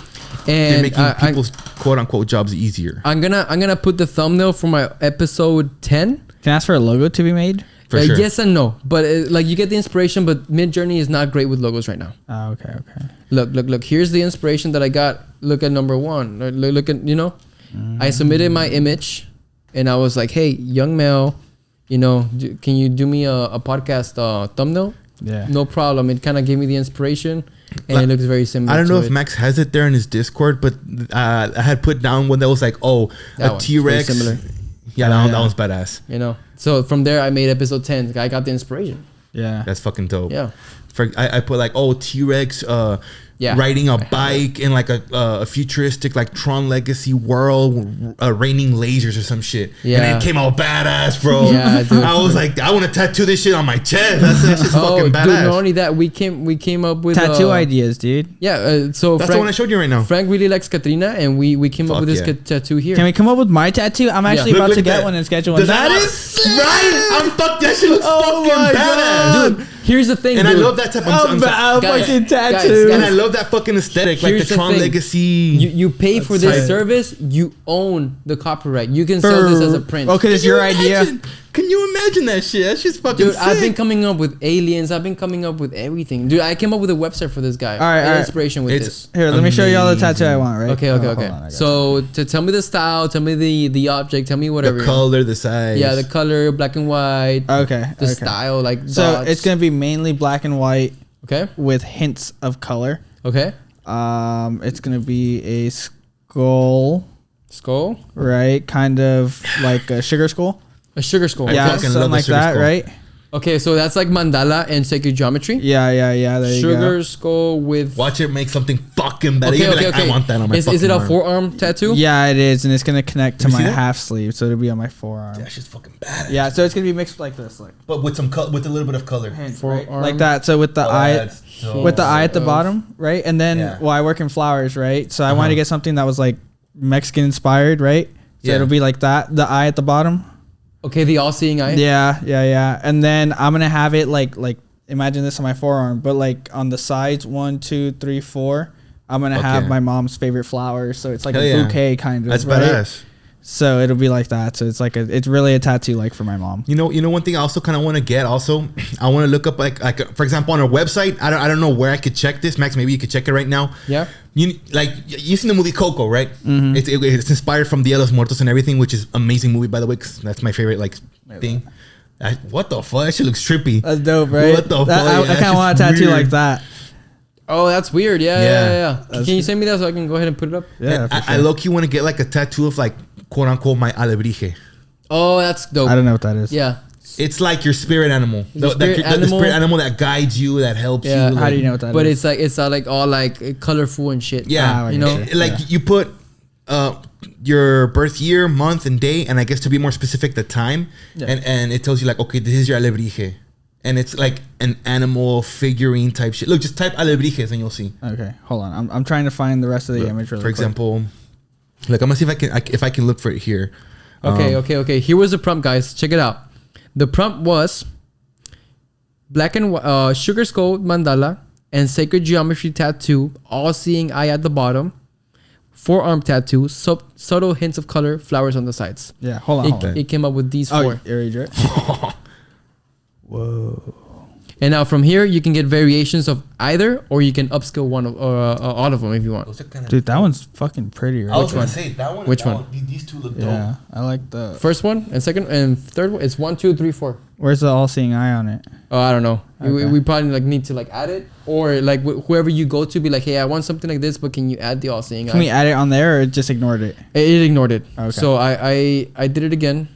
They're And making people's quote unquote jobs easier. I'm gonna put the thumbnail for my episode 10. Can I ask for a logo to be made? For sure. Yes and no, but you get the inspiration. But Midjourney is not great with logos right now. Oh, okay. Look. Here's the inspiration that I got. Look at number 1. Look at I submitted my image, and I was like, hey, young male, can you do me a podcast thumbnail? Yeah. No problem. It kind of gave me the inspiration, and it looks very similar. I don't know if Max has it there in his Discord, but I had put down one that was like, a T-Rex. Similar. Yeah, that one's badass. So from there, I made episode 10. I got the inspiration. Yeah. That's fucking dope. Yeah. I put like, T-Rex riding a bike in like a futuristic like Tron Legacy world, raining lasers or some shit. Yeah. And it came out badass, bro. Yeah, dude. I was like, I want to tattoo this shit on my chest. That's just fucking badass. Dude, not only that, we came up with tattoo ideas, dude. Yeah. So that's the one I showed you right now. Frank really likes Katrina, and we came up with this tattoo here. Can we come up with my tattoo? I'm actually about to get one and schedule one. That is right. I'm fucked. That shit looks fucking badass, dude. Here's the thing, and dude. I love that type of fucking tattoo. And I love that fucking aesthetic, like the Tron Legacy. You pay for this service, you own the copyright. You can sell this as a print. Okay, it's your idea. Can you imagine that shit? That's just fucking dude, sick. I've been coming up with aliens. I've been coming up with everything. Dude, I came up with a website for this guy. All right. Inspiration with this. Here, let me show you all the tattoo I want, right? Okay. On, so to tell me the style, tell me the object, tell me whatever. The color, the size. Yeah, the color, black and white. Okay. The style, like so dots. it's gonna be mainly black and white. Okay. With hints of color. Okay. It's gonna be a skull. Skull. Right, kind of like a sugar skull. A sugar skull. Yeah, something like that, skull. Right? Okay, so that's like mandala and sacred geometry. Yeah. There you go. Sugar skull with. Watch it make something fucking better. Okay. I want that on my. Is it a forearm tattoo? Yeah, it is, and it's gonna connect to my half sleeve, so it'll be on my forearm. That's just fucking badass. Yeah, so it's gonna be mixed like this, but with some with a little bit of color. Right? Like that. So with the eye, with the eye at the bottom, right? And then, I work in flowers, right? So I wanted to get something that was like Mexican inspired, right? So it'll be like that. The eye at the bottom. Okay, the all-seeing eye. Yeah. And then I'm gonna have it like imagine this on my forearm, but like on the sides, 1, 2, 3, 4. I'm gonna have my mom's favorite flowers, so it's like a bouquet kind of. That's badass. So it'll be like that. So it's like it's really a tattoo like for my mom. You know one thing I also kind of want to get. Also, I want to look up like for example on our website. I don't know where I could check this. Max, maybe you could check it right now. Yeah. You've seen the movie Coco, right? Mm-hmm. It's inspired from Dia de los Muertos and everything, which is amazing movie by the way. Cause that's my favorite thing. What the fuck? That shit looks trippy. That's dope, right? What the fuck? I kind of want a tattoo like that. Oh, that's weird. Yeah. Can you send me that so I can go ahead and put it up? Yeah. I low-key want to get like a tattoo of like quote unquote my alebrije. Oh, that's dope. I don't know what that is. Yeah. It's like your spirit animal. The spirit animal that guides you, that helps you. Like, how do you know what that is? But it's like all like colorful and shit. Yeah. You know? You put your birth year, month, and day, and I guess to be more specific, the time. Yeah. And it tells you like, okay, this is your alebrije. and it's like an animal figurine type shit. Look, just type Alebrijes and you'll see. Okay, hold on. I'm trying to find the rest of the image. Really for example, look, I'm gonna see if I can look for it here. Okay. Here was the prompt, guys. Check it out. The prompt was black and sugar skull mandala and sacred geometry tattoo, all seeing eye at the bottom, forearm tattoo, subtle hints of color, flowers on the sides. Yeah, hold on. It came up with these 4. Oh, right? Whoa. And now from here, you can get variations of either, or you can upskill one of all of them if you want. Dude, that one's fucking pretty, right? I was gonna say that one. Which one? These two look dope. Yeah, I like the First one and second and third one. It's 1, 2, 3, 4. Where's the all-seeing eye on it? Oh, I don't know. Okay. We probably like need to like add it, or like whoever you go to, be like, hey, I want something like this, but can you add the all-seeing eye? Can we add it on there, or it just ignored it? It ignored it. Okay. So I did it again,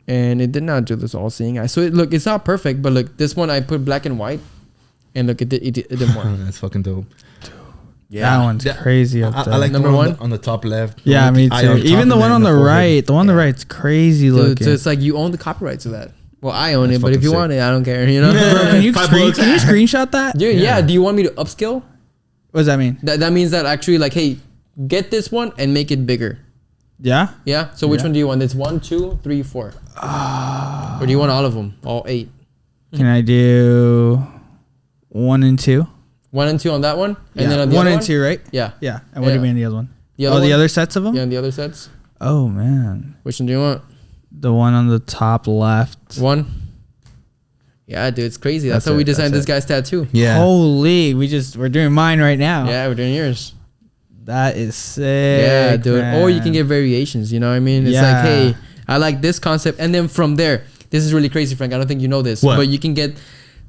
and it did not do this all-seeing eye. So look, it's not perfect, but look, this one I put black and white, and look, it did more. That's fucking dope. Yeah, that one's crazy up there. I like number one one on the top left. Yeah, me too. Even the one on the right, the one on the right's crazy looking. So it's like you own the copyright to that. Well, I own That's it, but if you fucking want it, I don't care. You know, Bro, can you $5. screenshot that? Dude, yeah. Do you want me to upskill? What does that mean? That means that actually, like, hey, get this one and make it bigger. Yeah. Yeah. So which Yeah. one do you want? It's 1, 2, 3, 4. Or do you want all of them? All 8? Can I do 1 and 2? 1 and 2 on that one, and Yeah. then on the 1 other and one? 2, right? Yeah. Yeah. And what do you mean the other one? The other the one? other sets of them? Yeah, and the other sets. Oh man, Which one do you want? the one on the top left. 1. Yeah, dude, it's crazy. That's That's how we it, designed that's this guy's tattoo. Yeah. Holy, we're doing mine right now. Yeah, we're doing yours. That is sick. Yeah, dude. man. Or you can get variations. You know what I mean? It's Yeah. like, hey, I like this concept, and then from there, this is really crazy, Frank. I don't think you know this, What? but you can get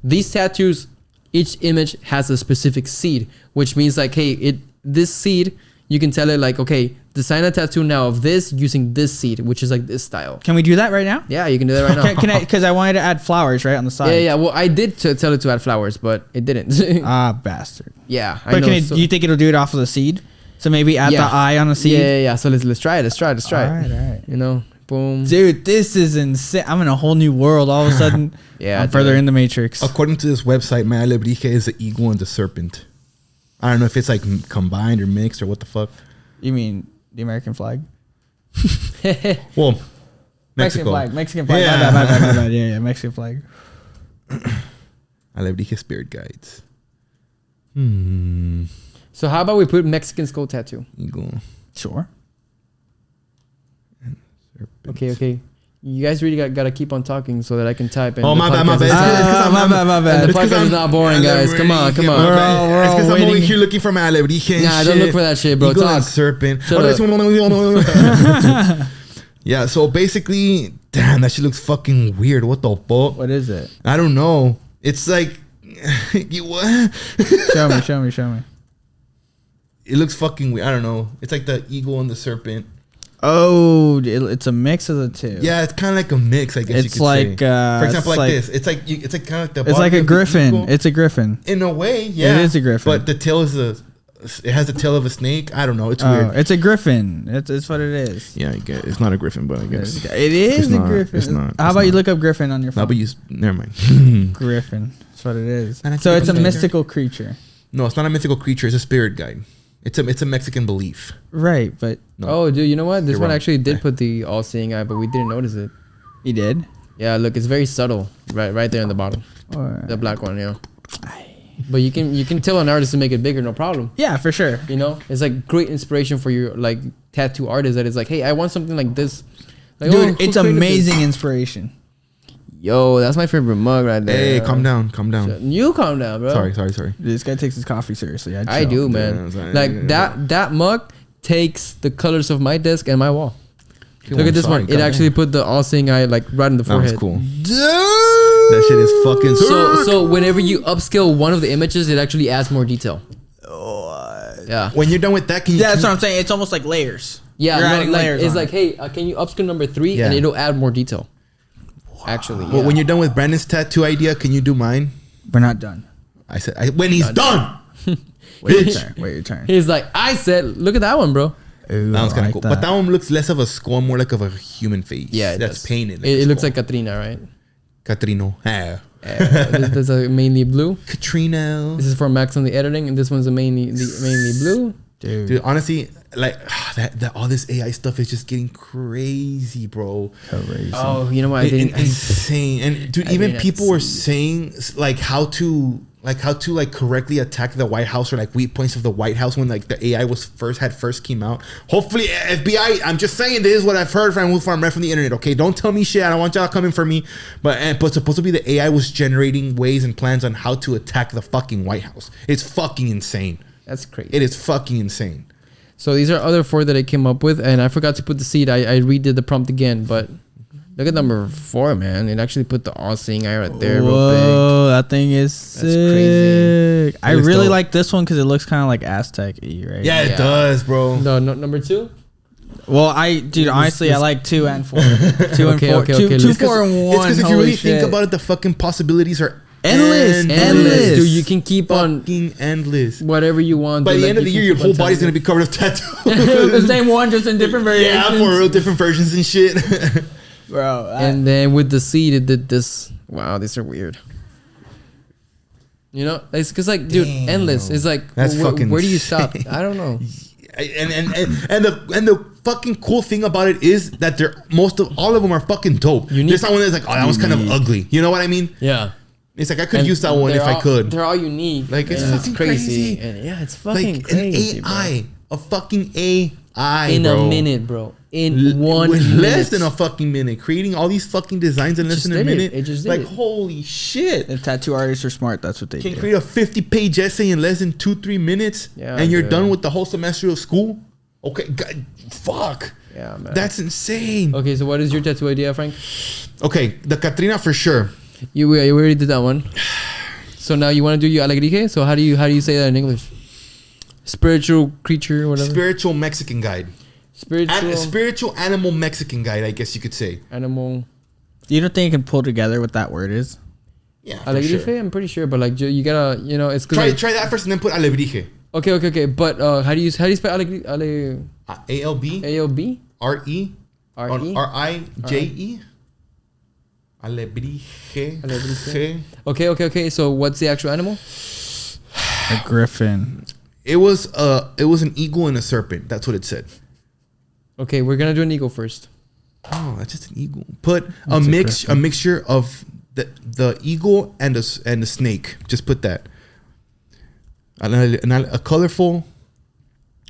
these tattoos. Each image has a specific seed, which means like, hey, this seed, you can tell it like, okay, design a tattoo now of this using this seed, which is like this style. Can we do that right now? Yeah, you can do that right now. Can I? Because I wanted to add flowers right on the side. Yeah. Well, I did tell it to add flowers, but it didn't. Ah, bastard. Yeah, I But know. do you think it'll do it off of the seed? So maybe add Yeah. the eye on the seed. Yeah. So let's try it. Let's try it. All right. You know, boom. Dude, this is insane. I'm in a whole new world. All of a sudden, Yeah, I'm further dude. in the Matrix. According to this website, my alebrije is the eagle and the serpent. I don't know if it's like combined or mixed or what the fuck. You mean the American flag? Well, Mexico. Mexican flag. Yeah. My bad. Yeah, Mexican flag. Alebrije spirit guides. So how about we put Mexican skull tattoo? Eagle. Sure. Serpent. Okay. You guys really gotta keep on talking so that I can type. And Oh, the my bad. podcast is- My bad. And the podcast is not boring, guys. Come on. We're all because I'm over waiting. here looking for my alebrije and Nah, shit. don't look for that shit, bro. Eagle and Talk. serpent. Shut Yeah, so basically, damn, that shit looks fucking weird. What the fuck? What is it? I don't know. It's like, what? Show me. It looks fucking weird. I don't know. It's like the eagle and the serpent. Oh, it's a mix of the two. Yeah, it's kind of like a mix, I guess you It's could like, say. For example, it's like like- this. It's like it's like kind of like the. It's like body a of the griffin. eagle. It's a griffin. In a way, yeah. It is a griffin. But the tail is it has the tail of a snake. I don't know. It's Oh, weird. it's a griffin. It's what it is. Yeah, I guess it's not a griffin, but I guess. It is It's a not. griffin. It's not. How It's about you not. look up griffin on your phone? No, but you. Never mind. Griffin. That's what it is. And I So think it's a I'm mystical creature. No, it's not a mythical creature. It's a spirit guide. It's a Mexican belief. Right, but No. Oh, dude, you know what? This You're one wrong. actually did Okay. put the all-seeing eye, but we didn't notice it. he did. Yeah, look, it's very subtle, right there in the bottom, Or- the black one. Yeah. But you can tell an artist to make it bigger, no problem. Yeah, for sure. You know, it's like great inspiration for your like tattoo artist. That is like, hey, I want something like this. Like, Dude, oh, who it's created amazing this? inspiration. Yo, that's my favorite mug right there. Hey, calm down. You calm down, bro. Sorry. This guy takes his coffee seriously. I do, man. Yeah, sorry. Like that mug takes the colors of my desk and my wall. Cool, Look I'm at this sorry, one. It goddamn. actually put the all-seeing eye like right in the That was forehead. cool. That shit is fucking So whenever you upscale one of the images, it actually adds more detail. Yeah. When you're done with that, can you? Yeah, that's what I'm saying. It's almost like layers. Yeah, You're no, adding like, layers it's on like, it. hey, can you upscale number 3 Yeah. and it'll add more detail. Actually, Well, yeah. when you're done with Brandon's tattoo idea, can you do mine? We're not done. I said when he's done. Wait your Bitch. turn. Wait your turn. He's like, I said, look at that one, bro. Ooh, That one's I kind of like cool, that. but that one looks less of a skull, more like of a human face. Yeah, it that's does. painted. Like It a looks skull. like Katrina, right? Catrino. This is mainly blue. Katrina. This is for Max on the editing, and this one's mainly blue. Dude, honestly, like that all this AI stuff is just getting crazy, bro. Crazy. Oh, you know what? I didn't. Insane. And dude, even people were saying like how to correctly attack the White House or like weak points of the White House when like the AI was first came out. Hopefully, FBI. I'm just saying this is what I've heard from read from the internet. Okay, don't tell me shit. I don't want y'all coming for me. But supposed to be the AI was generating ways and plans on how to attack the fucking White House. It's fucking insane. That's crazy. It is fucking insane. So these are other 4 that I came up with, and I forgot to put the seed. I redid the prompt again, but look at number 4, man. It actually put the all-seeing eye right there. Whoa, real big. That thing is sick. That's crazy. I really dope. Like this one because it looks kind of like Aztec-y, right? Yeah, it does, bro. No, number 2? Well, honestly, I like 2 and 4. 2 and 4. Okay. 2, 4, and 1. It's because if you really think about it, the fucking possibilities are endless. Dude, you can keep fucking endless. Whatever you want. By the end of the year, your whole body's going to be covered with tattoos. The same one, just in different variations. Yeah, for real, different versions and shit. Bro. And then with the seed, it did this. Wow, these are weird. You know? It's because, like, dude, damn, endless. It's like, that's fucking where do you stop? I don't know. And the fucking cool thing about it is that all of them are fucking dope. There's not one that's like, oh, that was kind of ugly. You know what I mean? Yeah. It's like I could use that one if I could. They're all unique. Like it's fucking crazy. And yeah, it's fucking like crazy. An AI, bro. A fucking AI, in bro. a minute, bro. In 1 minute. Less than a fucking minute. Creating all these fucking designs in less than a minute. It just did like it. Holy shit. The tattoo artists are smart. That's what they can create a 50-page essay in less than 2-3 minutes. Yeah, and you're done with the whole semester of school. Okay, God, fuck. Yeah, man. That's insane. Okay, so what is your tattoo idea, Frank? Okay, the Katrina for sure. You already did that one. So now you want to do your alegría. So how do you say that in English? Spiritual creature, whatever. Spiritual Mexican guide. Spiritual animal Mexican guide, I guess you could say. Animal. You don't think you can pull together what that word is? Yeah, alegría, sure. I'm pretty sure, but like you gotta, it's try that first and then put alebrije. Okay. But how do you spell alegría? ALB. ALB. RE. RIJE. Alebrije. Okay. So what's the actual animal? A griffin. It was an eagle and a serpent. That's what it said. Okay, we're gonna do an eagle first. Oh, that's just an eagle. Put a mixture of the eagle and the snake. Just put that. A colorful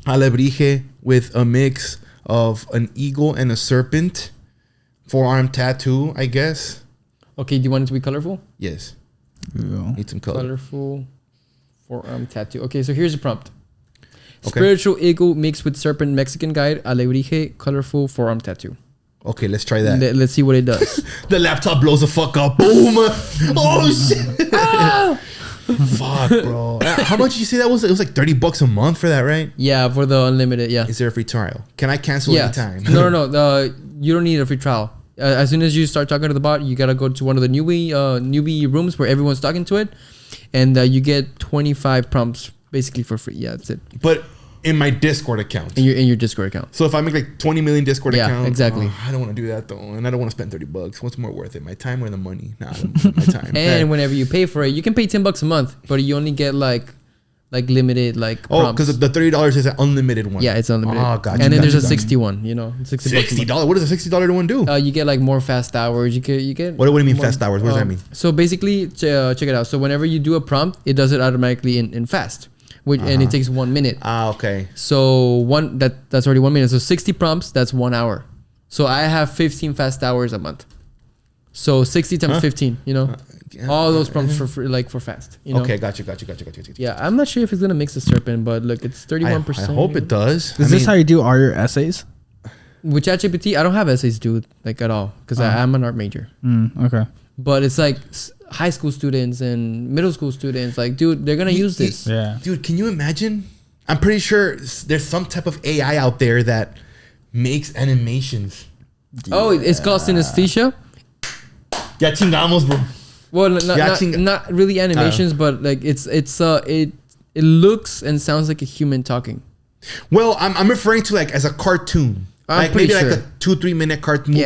alebrije with a mix of an eagle and a serpent. Forearm tattoo, I guess. Okay, do you want it to be colorful? Yes. Ooh. Need some color. Colorful forearm tattoo. Okay, so here's the prompt. Okay. Spiritual eagle mixed with serpent Mexican guide, alebrije, colorful forearm tattoo. Okay, let's try that. Let's see what it does. The laptop blows the fuck up. Boom. Oh, shit. Fuck, bro. How much did you say that was? It was like $30 a month for that, right? Yeah, for the unlimited, yeah. Is there a free trial? Can I cancel anytime? No. You don't need a free trial. As soon as you start talking to the bot, you gotta go to one of the newbie rooms where everyone's talking to it, and you get 25 prompts basically for free. Yeah, that's it. But in my Discord account. In your Discord account. So if I make like 20 million Discord accounts. Yeah, exactly. I don't want to do that though, and I don't want to spend $30. What's more worth it, my time or the money? Nah, my time. And whenever you pay for it, you can pay $10 a month, but you only get like limited prompts. Oh, because the $30 is an unlimited one. Yeah, it's unlimited. Oh, gotcha. And then there's a $60 $60. What does a $60 one do? You get like more fast hours. You get. What do you mean fast hours? What does that mean? So basically, check it out. So whenever you do a prompt, it does it automatically in fast, and it takes 1 minute. Okay. So that's already 1 minute. So 60 prompts, that's 1 hour. So I have 15 fast hours a month. So 60 times 15, all those prompts for free, like for fast. Okay, gotcha. Yeah, I'm not sure if it's gonna mix the serpent, but look, it's 31%. I hope it does. Is this how you do all your essays? With ChatGPT, I don't have essays, dude, like at all, because I'm an art major. Okay. But it's like high school students and middle school students, like, dude, they're gonna use this. Yeah. Dude, can you imagine? I'm pretty sure there's some type of AI out there that makes animations. Oh, it's called synesthesia. Ya chingamos, bro. Well, not really animations, but like it looks and sounds like a human talking. Well, I'm referring to like as a cartoon. like maybe like a 2-3 minute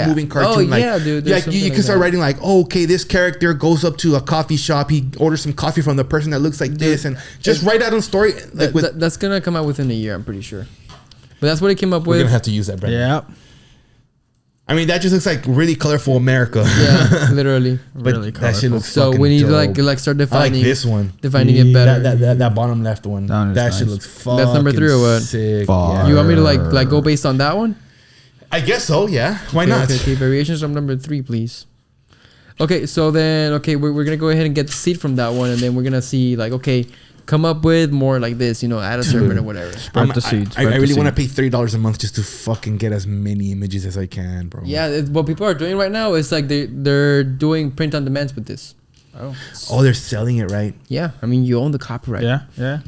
moving cartoon. Like, yeah, dude. Like you can start writing like, oh, okay, this character goes up to a coffee shop. He orders some coffee from the person that looks like this, and just write out a story. Like that's gonna come out within a year, I'm pretty sure. But that's what he came up with. We're gonna have to use that, Brandon. Yeah. I mean, that just looks like really colorful America. Yeah, literally. But really that shit looks so we need dope. to like start defining. I like this one. Defining it better. That bottom left one. That shit looks fucking That's number 3 or what? Sick. Yeah. You want me to like go based on that one? I guess so. Yeah. Why not? Okay. Variations from number 3, please. Okay, so then we're gonna go ahead and get the seed from that one, and then we're gonna see like come up with more like this, add a serpent or whatever. Spread the seeds. I really want to pay $30 a month just to fucking get as many images as I can, bro. Yeah, what people are doing right now is like they're doing print on demands with this. Oh, they're selling it, right? Yeah, I mean you own the copyright. Yeah.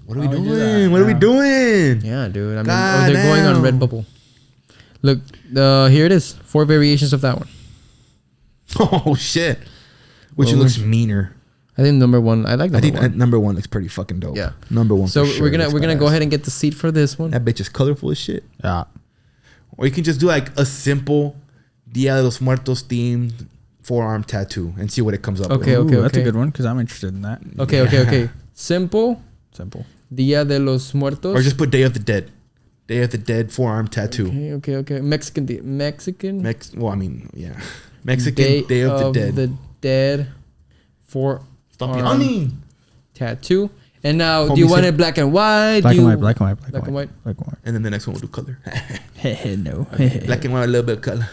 What are we doing? What are we doing? Yeah, dude. I mean, they're going on Redbubble. Look, here it is. 4 variations of that one. Oh shit! Which looks meaner. I think number 1. I like number 1. I think number 1 looks pretty fucking dope. Yeah, number 1. So for sure we're gonna go ahead and get the seed for this one. That bitch is colorful as shit. Yeah. Or you can just do like a simple Dia de los Muertos themed forearm tattoo and see what it comes up with. Okay. That's a good one because I'm interested in that. Okay. Simple. Dia de los Muertos. Or just put Day of the Dead. Day of the Dead forearm tattoo. Okay. Mexican. Well, I mean, yeah. Mexican Day of the Dead forearm tattoo. And now, do you want it black and white? Black and white. And then the next one will do color. No. Black and white, a little bit of color.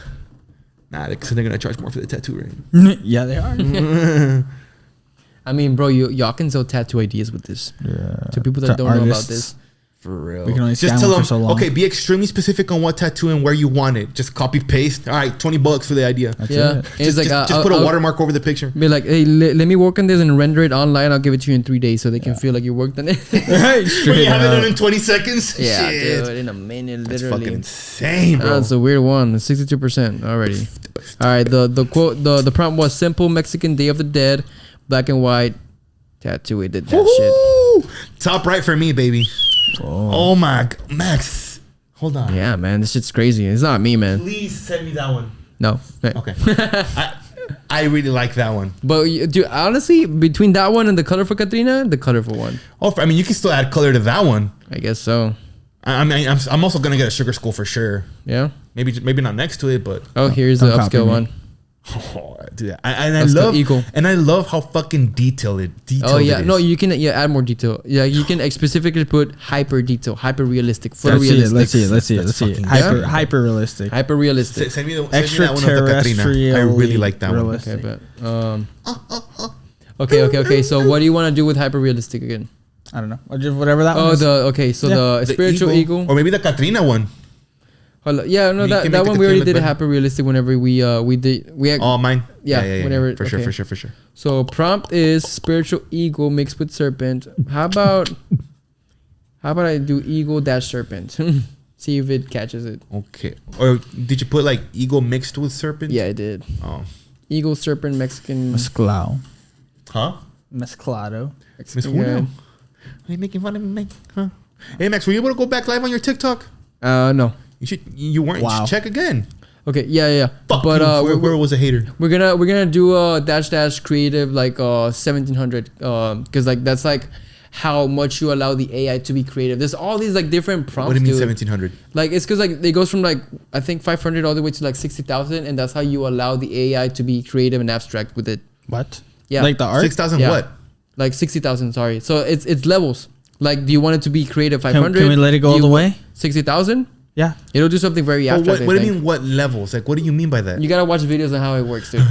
Nah, because they're going to charge more for the tattoo, right? Yeah, they are. I mean, bro, y'all can sell tattoo ideas with this. Yeah. To people that don't know about this. For real. We can only just scan tell one them, for so long. okay, be extremely specific on what tattoo and where you want it. Just copy paste. All right, $20 for the idea. That's Yeah. it. Just put a watermark over the picture. Be like, hey, let me work on this and render it online. I'll give it to you in 3 days so they can feel like you worked on it. Right, When straight you have it up. done in 20 seconds? Yeah, Shit. dude, in a minute, That's literally. fucking insane, bro. That's a weird one. 62% already. All right, the quote, the prompt was simple Mexican Day of the Dead, black and white tattoo. It did that Woo-hoo! Top right for me, baby. Oh. Oh my Max. Hold on. shit. Yeah, man, this shit's crazy. It's not me, man. Please send me that one. No. Okay. I really like that one. But dude, honestly, between that one and the colorful Katrina, the colorful one. Oh, I mean, you can still add color to that one. I guess so. I mean, I'm also gonna get a sugar skull for sure. Yeah. Maybe not next to it, but Oh, here's the Don't copy upscale me. one. oh, dude, I love how fucking detailed Oh it yeah, is. no, you can add more detail. Yeah, you can specifically put hyper detail, hyper realistic, Let's see it. photorealistic. Let's see it. fucking- Hyper realistic. Hyper realistic. Send me that one of the Katrina. I really like that one. realistic. Okay, but okay. So what do you want to do with hyper realistic again? I don't know. Or just whatever that Oh, one is. the spiritual eagle. or maybe the Katrina one. Yeah, no, We can that make one the we already look did better. hyper realistic whenever we had. Oh, mine. Yeah, whenever- For okay. sure. So prompt is spiritual eagle mixed with serpent. How about I do eagle dash serpent? See if it catches it. Okay. Or did you put like eagle mixed with serpent? Yeah, I did. Oh. Eagle serpent Mexican. Mezclado. Huh? Mezclado. Miss Mexican Julio. guy. Are you making fun of me, Mike? Huh? Hey, Max, were you able to go back live on your TikTok? No. You weren't. You Wow. should check again. Okay. Yeah. Fuck But you. Where was a hater? we're gonna do a dash creative like 1700 because like that's like how much you allow the AI to be creative. There's all these like different prompts. What do you mean dude. 1700? Like it's because like it goes from like I think 500 all the way to like 60,000, and that's how you allow the AI to be creative and abstract with it. What? Yeah. Like the art? 6,000 Yeah. what? Like 60,000. Sorry. So it's levels. Like, do you want it to be creative 500? Can we let it go all the way? 60,000? Yeah. It'll do something very Well, abstract. what do you mean? What levels? Like, what do you mean by that? You gotta watch videos on how it works, dude.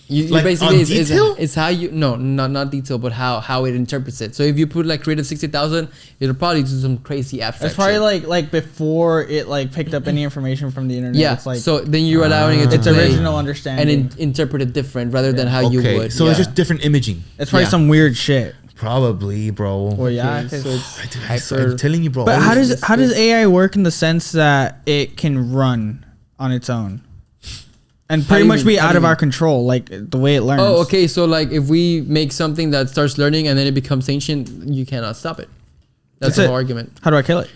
You Like, basically on detail? it's how you not detail, but how it interprets it. So if you put like creative 60,000, it'll probably do some crazy abstract. It's probably shit. like before it like picked up any information from the internet. Yeah. It's like So then you're allowing it to its play original understanding. and interpret it different rather than how you Okay, would. so yeah. it's just different imaging. it's probably yeah. some weird shit. Probably, bro. Well, yeah. Okay, 'cause- so it's I'm hyper. telling you, bro. but all how does AI work in the sense that it can run on its own and How pretty do you much mean? be How out do of you our mean? control, like the way it learns? Oh, okay. So like if we make something that starts learning and then it becomes ancient, you cannot stop it. That's That's the it. argument. How do I kill it?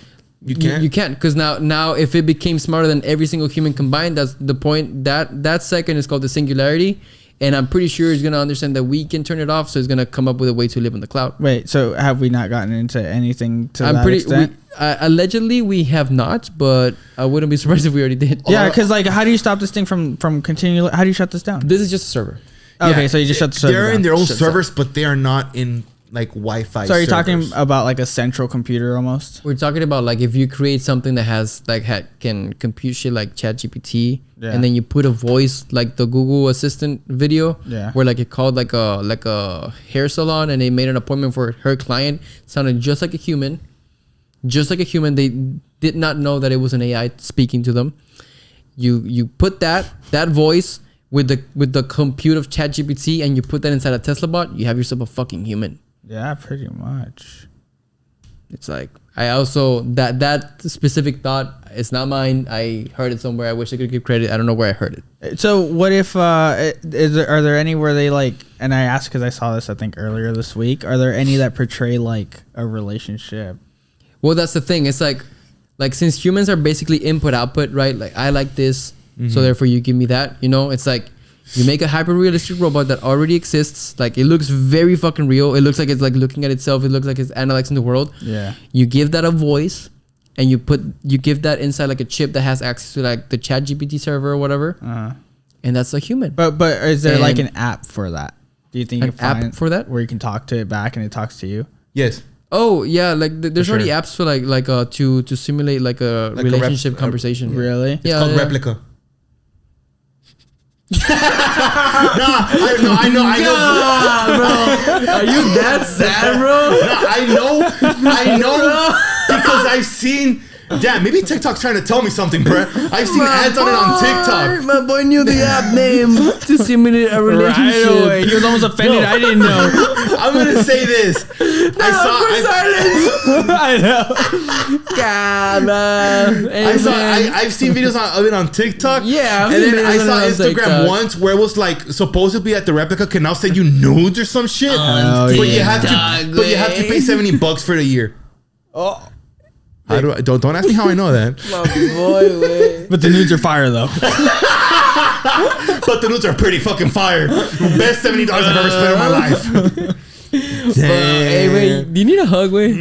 You can't, because now if it became smarter than every single human combined, that's the point. That second is called the singularity, and I'm pretty sure it's gonna understand that we can turn it off, so it's gonna come up with a way to live in the cloud. Wait, so have we not gotten into anything to that extent? Allegedly we have not, but I wouldn't be surprised if we already did. Yeah, because like, how do you stop this thing from continuing? How do you shut this down? This is just a server. Okay, so you just shut the server They're down. in their own servers, but they are not in like Wi-Fi. So are you talking about like a central computer almost? We're talking about like if you create something that has can compute shit like ChatGPT, and then you put a voice like the Google Assistant video, where like it called like a hair salon, and they made an appointment for her client, sounded just like a human. They did not know that it was an AI speaking to them. You put that voice with the compute of ChatGPT, and you put that inside a Tesla bot, you have yourself a fucking human. Yeah, pretty much. It's like, I also, that specific thought, it's not mine. I heard it somewhere. I wish I could give credit. I don't know where I heard it. So what if, are there any where they like, and I asked because I saw this, I think earlier this week, are there any that portray like a relationship? Well, that's the thing. It's like since humans are basically input output, right? Like I like this, so therefore you give me that, you know? It's like, you make a hyper realistic robot that already exists. Like it looks very fucking real. It looks like it's like looking at itself. It looks like it's analyzing the world. Yeah. You give that a voice, and you give that inside like a chip that has access to like the ChatGPT server or whatever. And that's a human. But is there like an app for that? Do you think an app for that where you can talk to it back and it talks to you? Yes. Oh yeah, like there's already apps for like to simulate like a relationship conversation. Really? It's called Replica. I know. Bro. Are you that sad, bro? No, I know because I've seen. Damn, maybe TikTok's trying to tell me something, bro. I've seen ads on it on TikTok. My boy knew the app name to simulate a relationship. Right away. He was almost offended. I didn't know. I'm gonna say this. I know. God, man. I've seen videos of it on TikTok. Yeah, and then I saw Instagram once where it was like supposedly at the Replica can now send you nudes or some shit. But you have to pay $70 for the year. Oh. How do I, don't ask me how I know that. My boy, wait. But the nudes are fire though. But the nudes are pretty fucking fire. Best $70 I've ever spent in my life. Damn. Hey, wait. Do you need a hug, wait?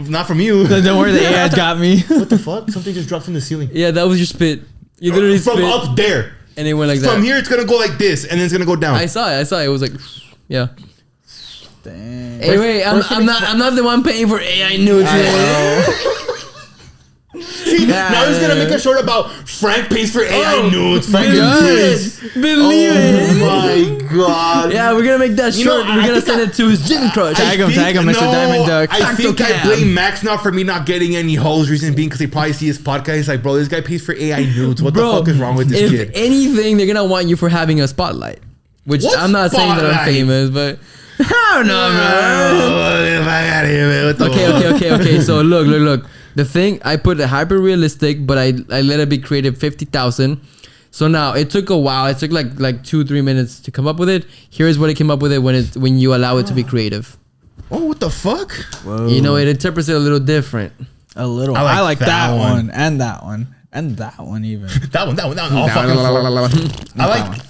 Not from you. Don't worry, the AI's got me. What the fuck? Something just dropped from the ceiling. Yeah, that was your spit. You literally from spit. up there. And it went like that. From here, it's gonna go like this, and then it's gonna go down. I saw it. It was like, yeah. Damn. Hey, wait. I'm not the one paying for AI nudes. See, now he's gonna make a short about Frank pays for AI nudes. Frank Believe it. Oh my god. Yeah, we're gonna make that short. We're gonna send it to his gym crush. Tag him, Mr. Diamond Duck. I think I blame Max now for me not getting any hoes. Reason being because they probably see his podcast. He's like, bro, this guy pays for AI nudes. What the fuck is wrong with this kid? If anything, they're gonna want you for having a spotlight. Which I'm not saying that I'm famous, but I don't know, man. Okay. So look. The thing, I put it hyper realistic, but I let it be creative 50,000. So now it took a while. It took like 2-3 minutes to come up with it. Here's what it came up with it when you allow it to be creative. Oh, what the fuck? Whoa. You know, it interprets it a little different. A little. I like that one and that one. And that one even. That one. All fucking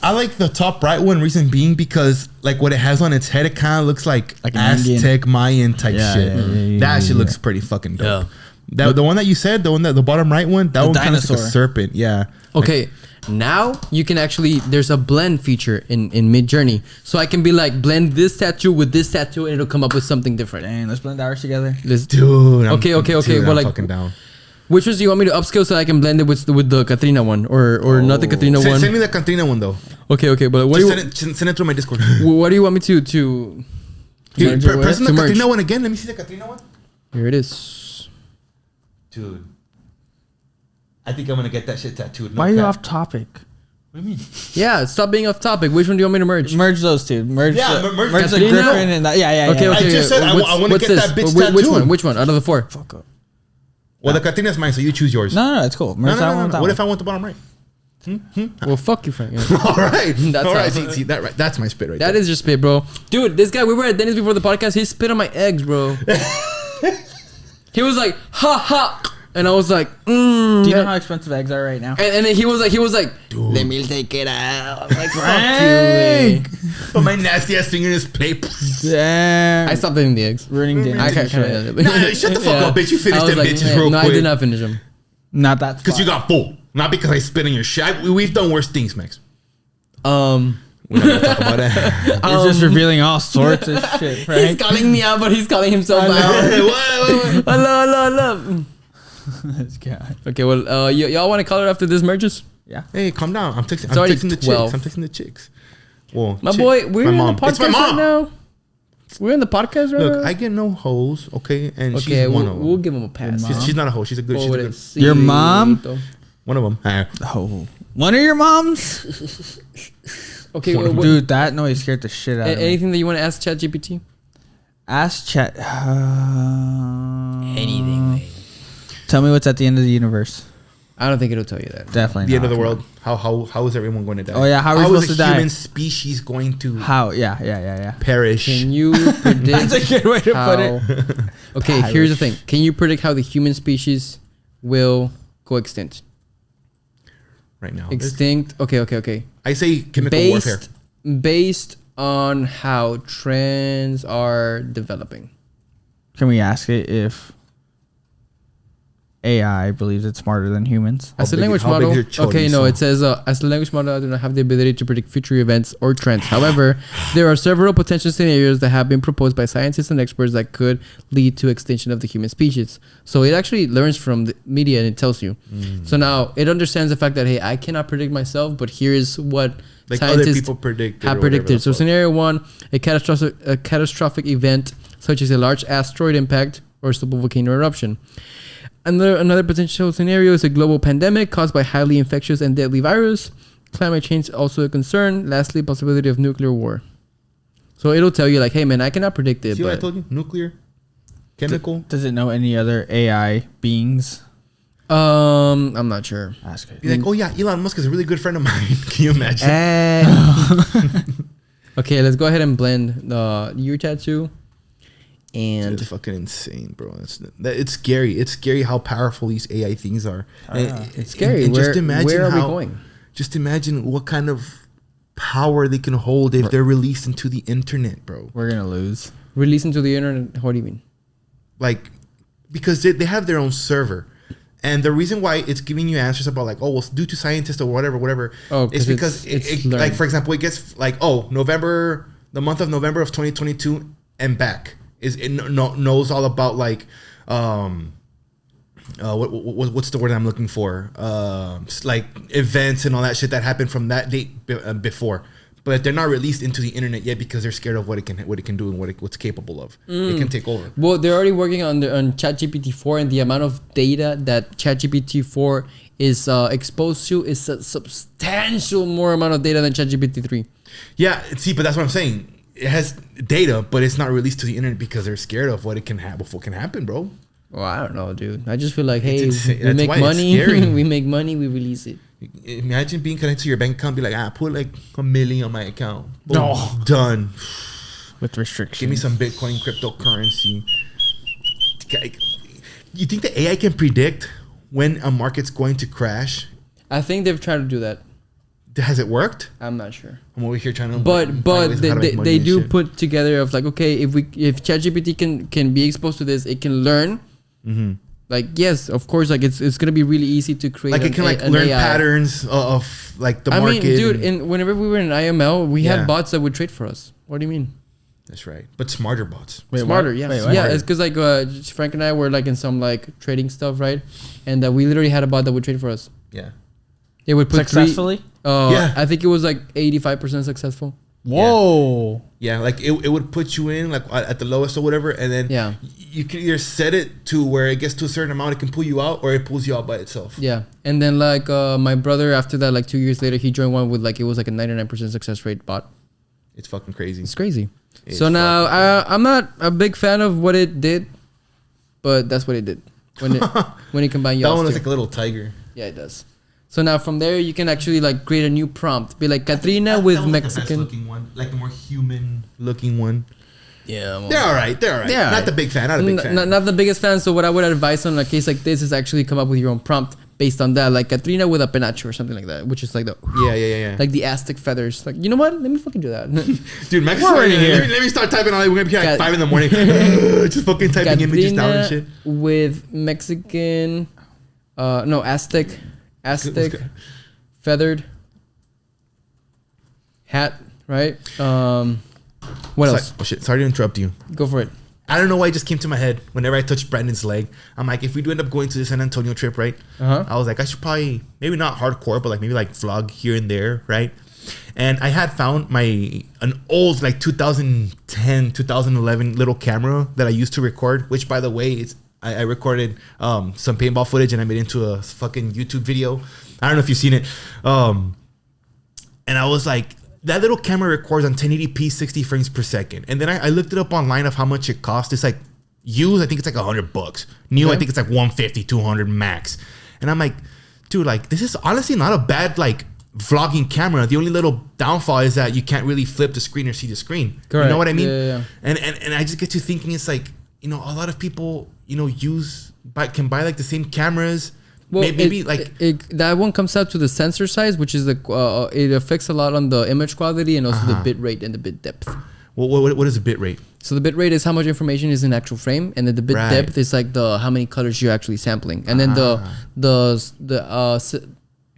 I like the top right one. Reason being because like what it has on its head, it kind of looks like Aztec Mayan type shit. That shit looks pretty fucking dope. Yeah. The one that you said, the bottom right one, that one kind of looks like a serpent. Yeah. Okay. Now you can actually, there's a blend feature in Midjourney. So I can be like, blend this tattoo with this tattoo and it'll come up with something different. Dang, let's blend ours together. Dude. Okay. Dude, but like, fucking down. Which ones do you want me to upscale so I can blend it with the Katrina one or not the Katrina one? Send me the Katrina one though. Okay. But what send it through my Discord. What do you want me to press the Katrina one again. Let me see the Katrina one. Here it is. Dude. I think I'm gonna get that shit tattooed. Why are you off topic? What do you mean? Yeah, stop being off topic. Which one do you want me to merge? Merge those two. Merge the Katrina? Griffin and that. Yeah. Okay. I just said I want to get that bitch tattooed. Which one? Out of the 4? Fuck up. Well, the Katrina's mine, so you choose yours. No, it's cool. Merge that one. What if I want the bottom right? Well, fuck you, Frank. Yeah. All right. That's all right. See that right? That's my spit right there. That is your spit, bro. Dude, this guy, we were at Denny's before the podcast. He spit on my eggs, bro. He was like, ha ha. And I was like, Do you know how expensive eggs are right now? And then he was like, Dude. let me take it out. I'm like, fuck you. Put my nasty ass finger in his plate. Damn. I stopped eating the eggs. Ruining dinner. I can't. Shut the fuck up, bitch. You finished them bitches real no, quick. I did not finish them. Not that. Because you got full. Not because I spit in your shit. We've done worse things, Max. We're not gonna talk about that. He's just revealing all sorts of shit, right? He's calling me out, but he's calling himself out. Hello. This guy. Okay, well, y'all want to call it after this merges? Yeah. Hey, calm down. I'm texting already the 12. chicks. I'm texting the chicks. Well, My boy, we're in the podcast It's my mom. right now. We're in the podcast right now. Look, I get no hoes, okay? And Okay, she's one of them. we'll give him a pass. She's not a hoe. She's a good. She's a good. Your mom? One of them. Oh. One of your moms? Okay, Dude, that noise scared the shit out of me. anything that you want to ask ChatGPT? Ask Chat. Anything. Tell me what's at the end of the universe. I don't think it'll tell you that. Definitely The end not. of the world. How is everyone going to die? Oh, yeah, how are we supposed to die? How is a human species going to How? Yeah. perish? Can you predict? That's a good way to put it. Okay, here's the thing. Can you predict how the human species will go extinct? Right now. Extinct. Okay. I say chemical warfare. Based on how trends are developing. Can we ask it if AI believes it's smarter than humans? As a language model, okay, no, it says as a language model, I do not have the ability to predict future events or trends. However, there are several potential scenarios that have been proposed by scientists and experts that could lead to extinction of the human species. So it actually learns from the media and it tells you. So now it understands the fact that, hey, I cannot predict myself, but here's what like scientists other people have predicted. So scenario 1, a catastrophic event such as a large asteroid impact or a super volcano eruption. Another potential scenario is a global pandemic caused by highly infectious and deadly virus. Climate change also a concern. Lastly, possibility of nuclear war. So it'll tell you like, hey man, I cannot predict it. See what I told you? Nuclear, chemical. Does it know any other AI beings? I'm not sure. Ask it. Be like, oh yeah, Elon Musk is a really good friend of mine. Can you imagine? Okay, let's go ahead and blend your tattoo. And it's fucking insane, bro. It's scary. It's scary how powerful these AI things are. It's scary. And just imagine where are we going? Just imagine what kind of power they can hold if they're released into the internet, bro. We're gonna lose. Release into the internet? What do you mean? Like, because they have their own server. And the reason why it's giving you answers about like, oh, well, due to scientists or whatever, it's because it's like, for example, it gets like, oh, the month of November of 2022 and back. Knows all about like what's the word I'm looking for, like events and all that shit that happened from that date before, but they're not released into the internet yet because they're scared of what it can do and what's capable of. It can take over. Well, they're already working on ChatGPT 4, and the amount of data that ChatGPT 4 is exposed to is a substantial more amount of data than ChatGPT 3. Yeah, see, but that's what I'm saying. It has data, but it's not released to the internet because they're scared of what can happen, bro. Well, I don't know, dude. I just feel like, hey, we make money. We make money. We release it. Imagine being connected to your bank account. Be like, put like $1 million on my account. Boom, done. With restrictions. Give me some Bitcoin cryptocurrency. You think the AI can predict when a market's going to crash? I think they've tried to do that. Has it worked? I'm not sure. I'm over here trying to. But they do put together of like, okay, if ChatGPT can be exposed to this, it can learn. Mm-hmm. Like, yes, of course, like it's gonna be really easy to create. Like it can learn AI patterns of like the market. I mean, dude, and whenever we were in IML, we had bots that would trade for us. What do you mean? That's right, but smarter bots. Smarter, yeah, yeah. It's because like Frank and I were like in some like trading stuff, right? And we literally had a bot that would trade for us. Yeah. It would put successfully. Yeah, I think it was like 85% successful. Whoa. Yeah, like it would put you in like at the lowest or whatever, and then you can either set it to where it gets to a certain amount, it can pull you out, or it pulls you out by itself. Yeah, and then like my brother after that, like 2 years later, he joined one with like it was like a 99% success rate bot. It's fucking crazy. It's crazy. So now I'm not a big fan of what it did, but that's what it did when it combined y'all. That one looks like a little tiger. Yeah, it does. So now from there you can actually like create a new prompt. Be like Katrina with Mexican. Like the looking one, like the more human looking one. Yeah, they're all right. They're all right. Yeah, not the big fan. Not a big fan. Not the biggest fan. So what I would advise on a case like this is actually come up with your own prompt based on that, like Katrina with a penacho or something like that, which is like the yeah. like the Aztec feathers. Like, you know what? Let me fucking do that. Dude, Max, let me start typing on it. We're gonna be here at 5 a.m. just fucking typing Katrina images down and shit. with Mexican, Aztec feathered hat, right? What else? Oh shit! Sorry to interrupt you. Go for it. I don't know why it just came to my head whenever I touched Brandon's leg. I'm like, if we do end up going to the San Antonio trip, right? I was like, I should probably, maybe not hardcore, but like maybe like vlog here and there, right? And I had found an old like 2010, 2011 little camera that I used to record, which by the way, I recorded some paintball footage and I made it into a fucking YouTube video. I don't know if you've seen it. And I was like, that little camera records on 1080p 60 frames per second. And then I looked it up online of how much it costs. It's like used, I think it's like $100. New, I think it's like 150, 200 max. And I'm like, dude, like this is honestly not a bad like vlogging camera. The only little downfall is that you can't really flip the screen or see the screen. Correct. You know what I mean? Yeah. And I just get to thinking, it's like, you know, a lot of people, you know, can buy like the same cameras. Well, maybe that one comes out to the sensor size, which is it affects a lot on the image quality and also the bit rate and the bit depth. Well, what is the bit rate? So the bit rate is how much information is in actual frame, and then the bit depth is like how many colors you're actually sampling, and then the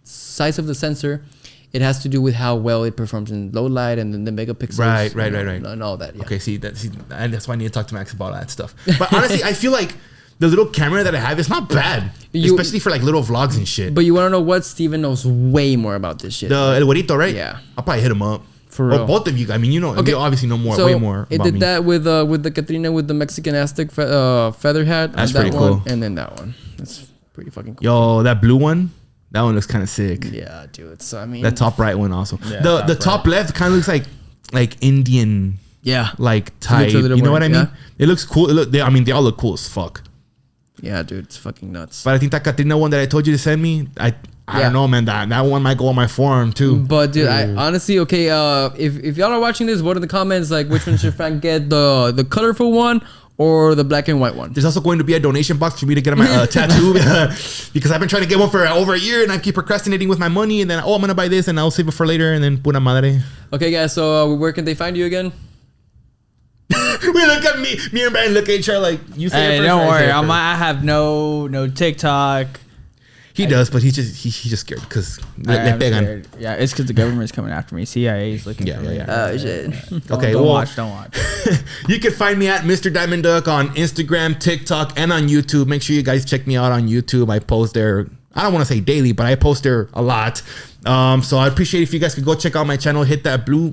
size of the sensor, it has to do with how well it performs in low light and then the megapixels, right, and all that. Yeah. Okay, and that's why I need to talk to Max about all that stuff. But honestly, I feel like the little camera that I have is not bad, especially for like little vlogs and shit. But you want to know what? Steven knows way more about this shit. The El Güerito, right? Yeah. I'll probably hit him up. For real. Or both of you. I mean, you know, you obviously know more, so way more. It did that with the Katrina with the Mexican Aztec feather hat. That's that pretty cool. And then that one. That's pretty fucking cool. Yo, that blue one, that one looks kind of sick. Yeah, dude. So I mean, that top right one also. Yeah, the top left kind of looks like Indian. Yeah. Like type. You know what I mean? It looks cool. They all look cool as fuck. Yeah, dude, it's fucking nuts. But I think that Katrina one that I told you to send me, I don't know, man. That one might go on my forum too. But dude, I honestly, okay, if y'all are watching this, vote in the comments like which one should Frank get, the colorful one or the black and white one. There's also going to be a donation box for me to get my tattoo because I've been trying to get one for over a year and I keep procrastinating with my money and then I'm gonna buy this and I'll save it for later and then puta madre. Okay, guys. So where can they find you again? We look at me and Brian look at each other like you say. Hey, don't worry. I have no TikTok. He does, but he's just scared because scared. Yeah, it's because the government's coming after me. CIA is looking for me. Oh shit. Don't watch. You can find me at Mr. Diamond Duck on Instagram, TikTok, and on YouTube. Make sure you guys check me out on YouTube. I post there. I don't want to say daily, but I post there a lot. So I appreciate if you guys could go check out my channel, hit that blue,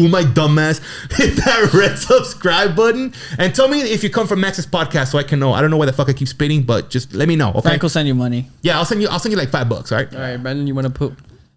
my dumbass, hit that red subscribe button, and tell me if you come from Max's podcast so I can know. I don't know why the fuck I keep spitting, but just let me know. Okay? Frank will send you money. Yeah, I'll send you like $5. All right. All right, Brandon, you want to put